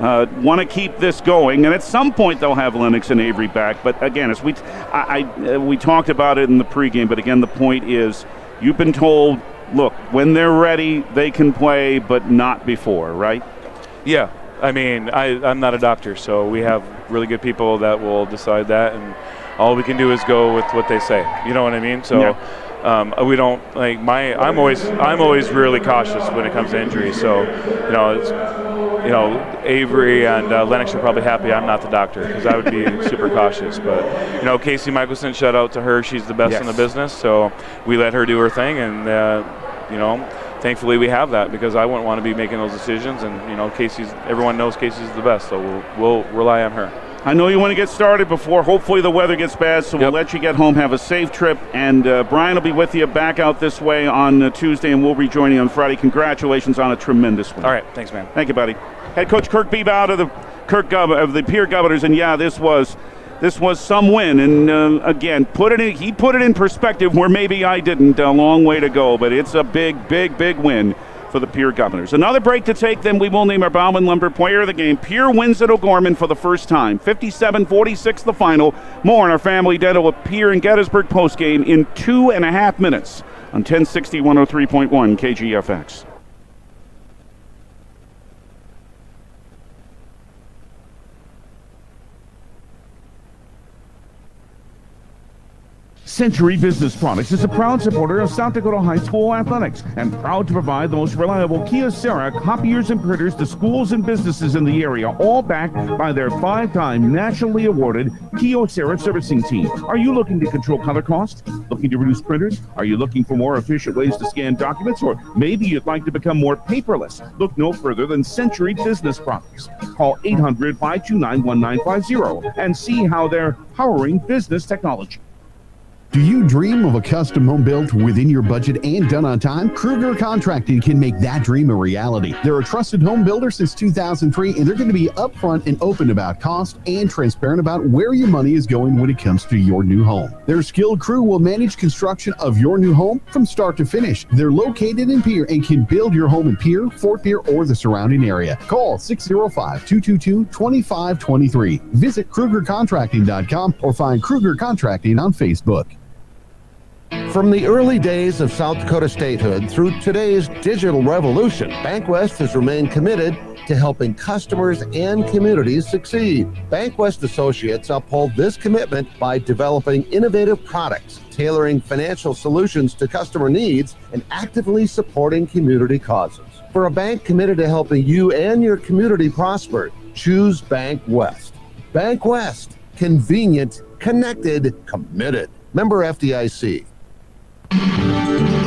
want to keep this going, and at some point they'll have Lennox and Avery back. But again, as we talked about it in the pregame, but again, the point is you've been told, look, when they're ready, they can play, but not before, right? Yeah, I mean, I'm not a doctor, so we have really good people that will decide that, and all we can do is go with what they say. You know what I mean? So. Yeah. We don't I'm always really cautious when it comes to injuries. So, Avery and Lennox are probably happy I'm not the doctor because I would be super cautious. But Casey Michelson, shout out to her. She's the best in the business. So we let her do her thing, and thankfully we have that because I wouldn't want to be making those decisions. And everyone knows Casey's the best, so we'll rely on her. I know you want to get started before hopefully the weather gets bad, so we'll let you get home. Have a safe trip, and Brian will be with you back out this way on Tuesday, and we'll be joining you on Friday. Congratulations on a tremendous win. All right, thanks, man. Thank you, buddy. Head coach Kirk Beebe out of the Pierre Governors, and yeah, this was some win, and again, he put it in perspective where maybe I didn't. A long way to go, but it's a big, big, big win for the Pierre Governors. Another break to take, then we will name our Bauman Lumber player of the game. Pierre wins at O'Gorman for the first time. 57-46 the final. More on our Family Dental with Pierre and Gettysburg postgame in 2.5 minutes on 1060 103.1 KGFX. Century Business Products is a proud supporter of South Dakota High School athletics and proud to provide the most reliable Kyocera copiers and printers to schools and businesses in the area, all backed by their 5-time nationally awarded Kyocera servicing team. Are you looking to control color costs? Looking to reduce printers? Are you looking for more efficient ways to scan documents? Or maybe you'd like to become more paperless? Look no further than Century Business Products. Call 800-529-1950 and see how they're powering business technology. Do you dream of a custom home built within your budget and done on time? Kruger Contracting can make that dream a reality. They're a trusted home builder since 2003, and they're going to be upfront and open about cost and transparent about where your money is going when it comes to your new home. Their skilled crew will manage construction of your new home from start to finish. They're located in Pierre and can build your home in Pierre, Fort Pierre, or the surrounding area. Call 605-222-2523. Visit KrugerContracting.com or find Kruger Contracting on Facebook. From the early days of South Dakota statehood through today's digital revolution, BankWest has remained committed to helping customers and communities succeed. BankWest Associates uphold this commitment by developing innovative products, tailoring financial solutions to customer needs, and actively supporting community causes. For a bank committed to helping you and your community prosper, choose BankWest. BankWest. Convenient, connected, committed. Member FDIC.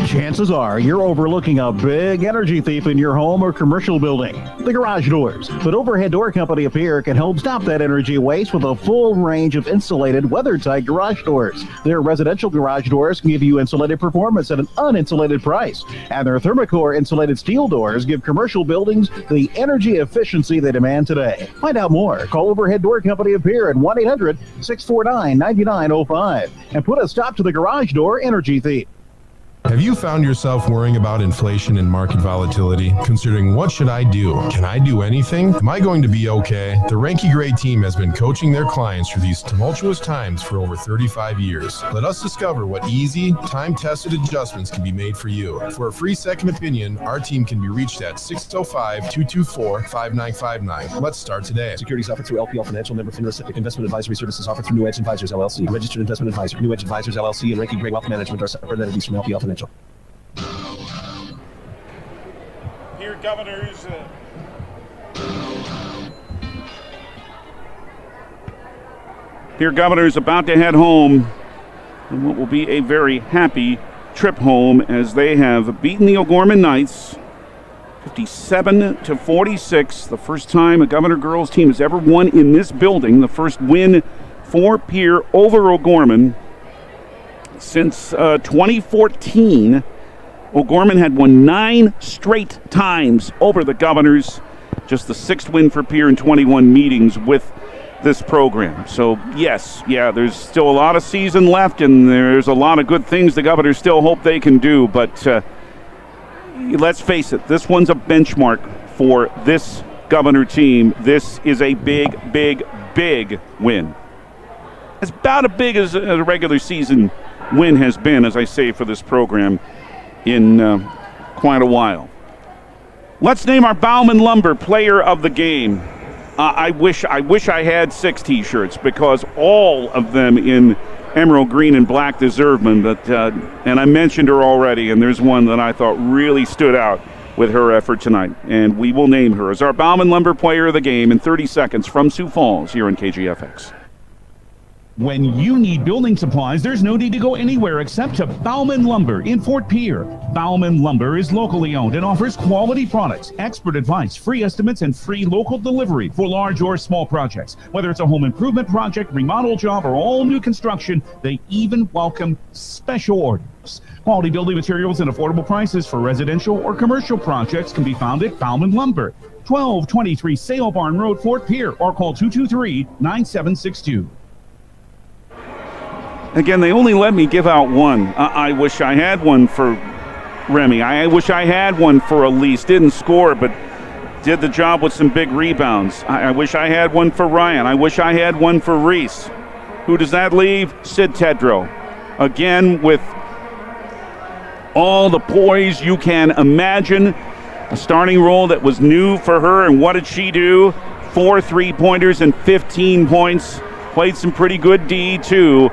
Chances are you're overlooking a big energy thief in your home or commercial building, the garage doors. But Overhead Door Company of Pierre can help stop that energy waste with a full range of insulated, weather-tight garage doors. Their residential garage doors give you insulated performance at an uninsulated price. And their Thermocore insulated steel doors give commercial buildings the energy efficiency they demand today. Find out more. Call Overhead Door Company of Pierre at 1-800-649-9905 and put a stop to the garage door energy thief. Have you found yourself worrying about inflation and market volatility? Considering what should I do? Can I do anything? Am I going to be okay? The Ranky Gray team has been coaching their clients through these tumultuous times for over 35 years. Let us discover what easy, time-tested adjustments can be made for you. For a free second opinion, our team can be reached at 605-224-5959. Let's start today. Securities offered through LPL Financial, member FINRA. Investment advisory services offered through New Edge Advisors LLC. Registered investment advisor. New Edge Advisors LLC and Ranky Gray Wealth Management are separate entities from LPL Financial. Pierre Governors. Pierre Governors about to head home in what will be a very happy trip home as they have beaten the Gorman Knights 57-46. The first time a Governor girls team has ever won in this building. The first win for Pierre over O'Gorman since 2014. O'Gorman had won 9 straight times over the Governors. Just the 6th win for Pierre in 21 meetings with this program. So, yes, there's still a lot of season left, and there's a lot of good things the Governors still hope they can do. But let's face it, this one's a benchmark for this Governor team. This is a big, big, big win. It's about as big as a regular season win has been, as I say, for this program in quite a while. Let's name our Bauman Lumber Player of the Game. I wish I had 6 T-shirts because all of them in emerald green and black deserve them. But and I mentioned her already, and there's one that I thought really stood out with her effort tonight, and we will name her as our Bauman Lumber Player of the Game in 30 seconds from Sioux Falls here on KGFX. When you need building supplies, there's no need to go anywhere except to Bauman Lumber in Fort Pierre. Bauman Lumber is locally owned and offers quality products, expert advice, free estimates, and free local delivery for large or small projects. Whether it's a home improvement project, remodel job, or all new construction, they even welcome special orders. Quality building materials and affordable prices for residential or commercial projects can be found at Bauman Lumber, 1223 Sale Barn Road, Fort Pierre, or call 223-9762. Again, they only let me give out one. I wish I had one for Remy. I wish I had one for Elise. Didn't score, but did the job with some big rebounds. I wish I had one for Ryan. I wish I had one for Reese. Who does that leave? Sid Tedrow. Again, with all the poise you can imagine. A starting role that was new for her, and what did she do? 4 3-pointers and 15 points. Played some pretty good D, too.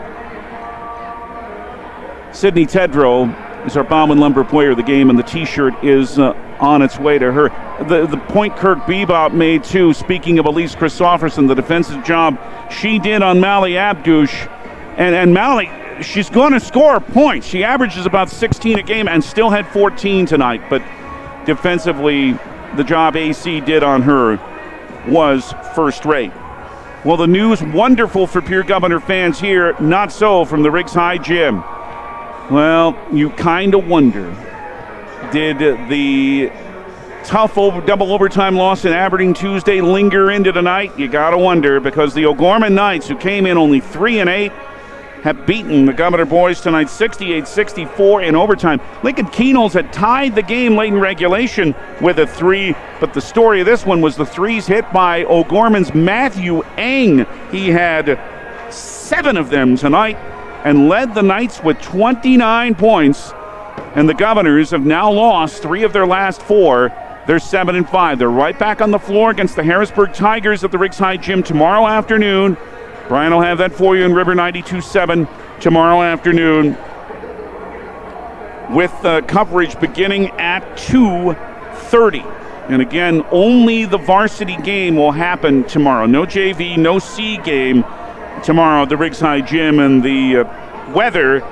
Sydney Tedrow is our Bauman Lumber Player of the Game, and the T-shirt is on its way to her. The point Kirk Bebop made, too, speaking of Elise Christopherson, the defensive job she did on Mally Abdouche. And Mally, she's going to score points. She averages about 16 a game and still had 14 tonight. But defensively, the job AC did on her was first rate. Well, the news wonderful for Pierre Governor fans here, not so from the Riggs High Gym. Well, you kind of wonder, did the tough double overtime loss in Aberdeen Tuesday linger into tonight? You got to wonder, because the O'Gorman Knights, who came in only 3-8, have beaten the Governor boys tonight 68-64 in overtime. Lincoln Keenels had tied the game late in regulation with a 3, but the story of this one was the threes hit by O'Gorman's Matthew Eng. He had 7 of them tonight and led the Knights with 29 points. And the Governors have now lost 3 of their last 4. They're 7-5. They're right back on the floor against the Harrisburg Tigers at the Riggs High Gym tomorrow afternoon. Brian will have that for you in River 92.7 tomorrow afternoon, with coverage beginning at 2:30. And again, only the varsity game will happen tomorrow. No JV, no C game tomorrow at the Riggs High Gym, and the weather,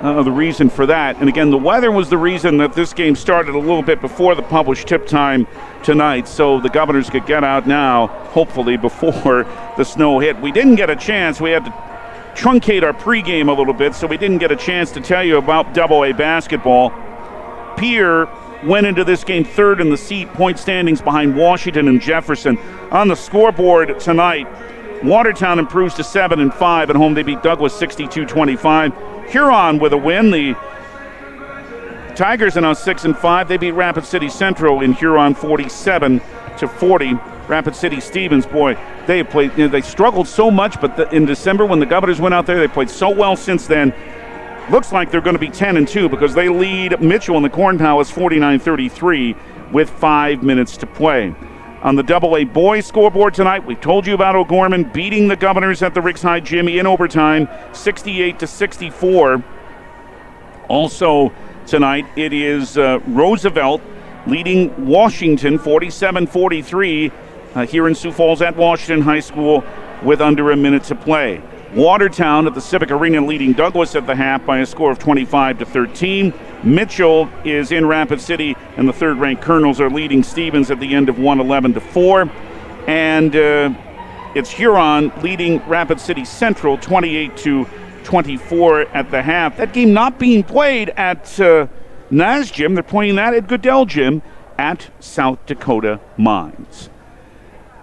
the reason for that. And again, the weather was the reason that this game started a little bit before the published tip time tonight, so the Governors could get out now, hopefully before the snow hit. We didn't get a chance. We had to truncate our pregame a little bit, so we didn't get a chance to tell you about Double-A basketball. Pierre went into this game third in the seat point standings behind Washington and Jefferson. On the scoreboard tonight, Watertown improves to 7-5 at home. They beat Douglas 62-25. Huron with a win. The Tigers are now 6-5. They beat Rapid City Central in Huron 47-40. Rapid City Stevens, boy, they played. They struggled so much, but in December when the Governors went out there, they played so well since then. Looks like they're going to be 10-2 because they lead Mitchell in the Corn Palace 49-33 with 5 minutes to play. On the Double-A boys scoreboard tonight, we've told you about O'Gorman beating the Governors at the Riggs High Gym in overtime, 68-64. Also tonight, it is Roosevelt leading Washington 47-43 here in Sioux Falls at Washington High School with under a minute to play. Watertown at the Civic Arena leading Douglas at the half by a score of 25-13. Mitchell is in Rapid City, and the third-ranked Colonels are leading Stevens at the end of 11-4. And it's Huron leading Rapid City Central 28-24 at the half. That game not being played at Naz Gym. They're playing that at Goodell Gym at South Dakota Mines.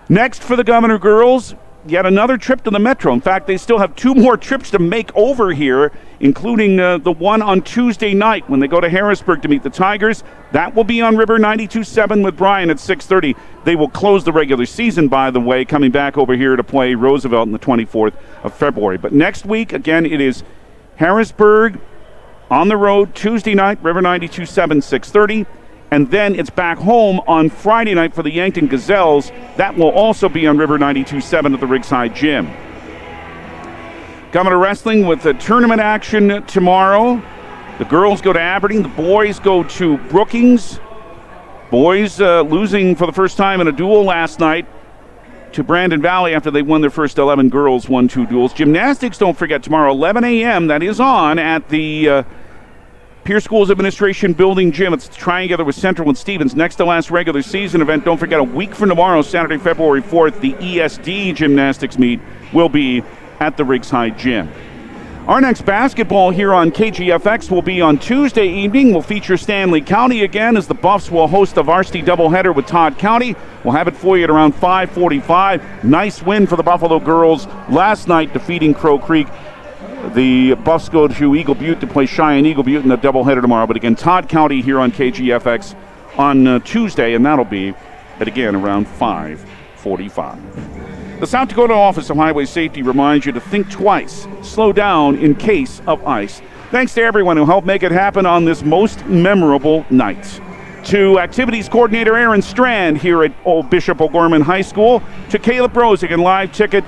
Next for the Governor girls, yet another trip to the Metro. In fact, they still have 2 more trips to make over here, including the one on Tuesday night when they go to Harrisburg to meet the Tigers. That will be on River 92.7 with Brian at 6:30. They will close the regular season, by the way, coming back over here to play Roosevelt on the 24th of February. But next week, again, it is Harrisburg on the road Tuesday night, River 92.7, 6:30. And then it's back home on Friday night for the Yankton Gazelles. That will also be on River 92.7 at the Riggs High Gym. Governor Wrestling with the tournament action tomorrow. The girls go to Aberdeen. The boys go to Brookings. Boys losing for the first time in a duel last night to Brandon Valley after they won their first 11. Girls won 2 duels. Gymnastics, don't forget, tomorrow 11 a.m. That is on at the Pierre Schools Administration Building Gym. It's Triangular with Central and Stevens. Next to last regular season event. Don't forget, a week from tomorrow, Saturday, February 4th, the ESD gymnastics meet will be at the Riggs High Gym. Our next basketball here on KGFX will be on Tuesday evening. We'll feature Stanley County again as the Buffs will host a varsity doubleheader with Todd County. We'll have it for you at around 5:45. Nice win for the Buffalo girls last night, defeating Crow Creek. The Buffs go to Eagle Butte to play Cheyenne Eagle Butte in a doubleheader tomorrow. But again, Todd County here on KGFX on Tuesday, and that'll be at again around 5:45. The South Dakota Office of Highway Safety reminds you to think twice, slow down in case of ice. Thanks to everyone who helped make it happen on this most memorable night. To Activities Coordinator Aaron Strand here at Old Bishop O'Gorman High School. To Caleb Rosick and live ticket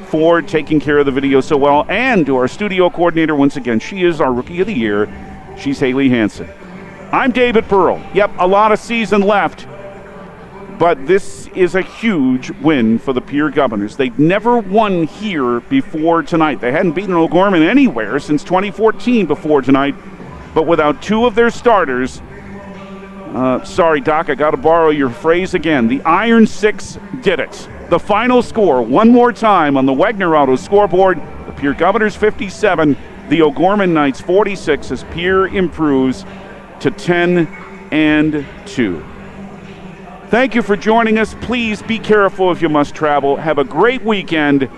for taking care of the video so well, and to our studio coordinator once again. She is our Rookie of the Year. She's Haley Hansen. I'm David Pearl. Yep, a lot of season left, but this is a huge win for the Pierre Governors. They've never won here before tonight. They hadn't beaten Gorman anywhere since 2014 before tonight, but without two of their starters, sorry, Doc, I got to borrow your phrase again. The Iron Six did it. The final score, one more time on the Wagner Auto scoreboard, the Pierre Governors 57, the O'Gorman Knights 46, as Pierre improves to 10-2. Thank you for joining us. Please be careful if you must travel. Have a great weekend,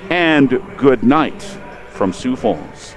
and good night from Sioux Falls.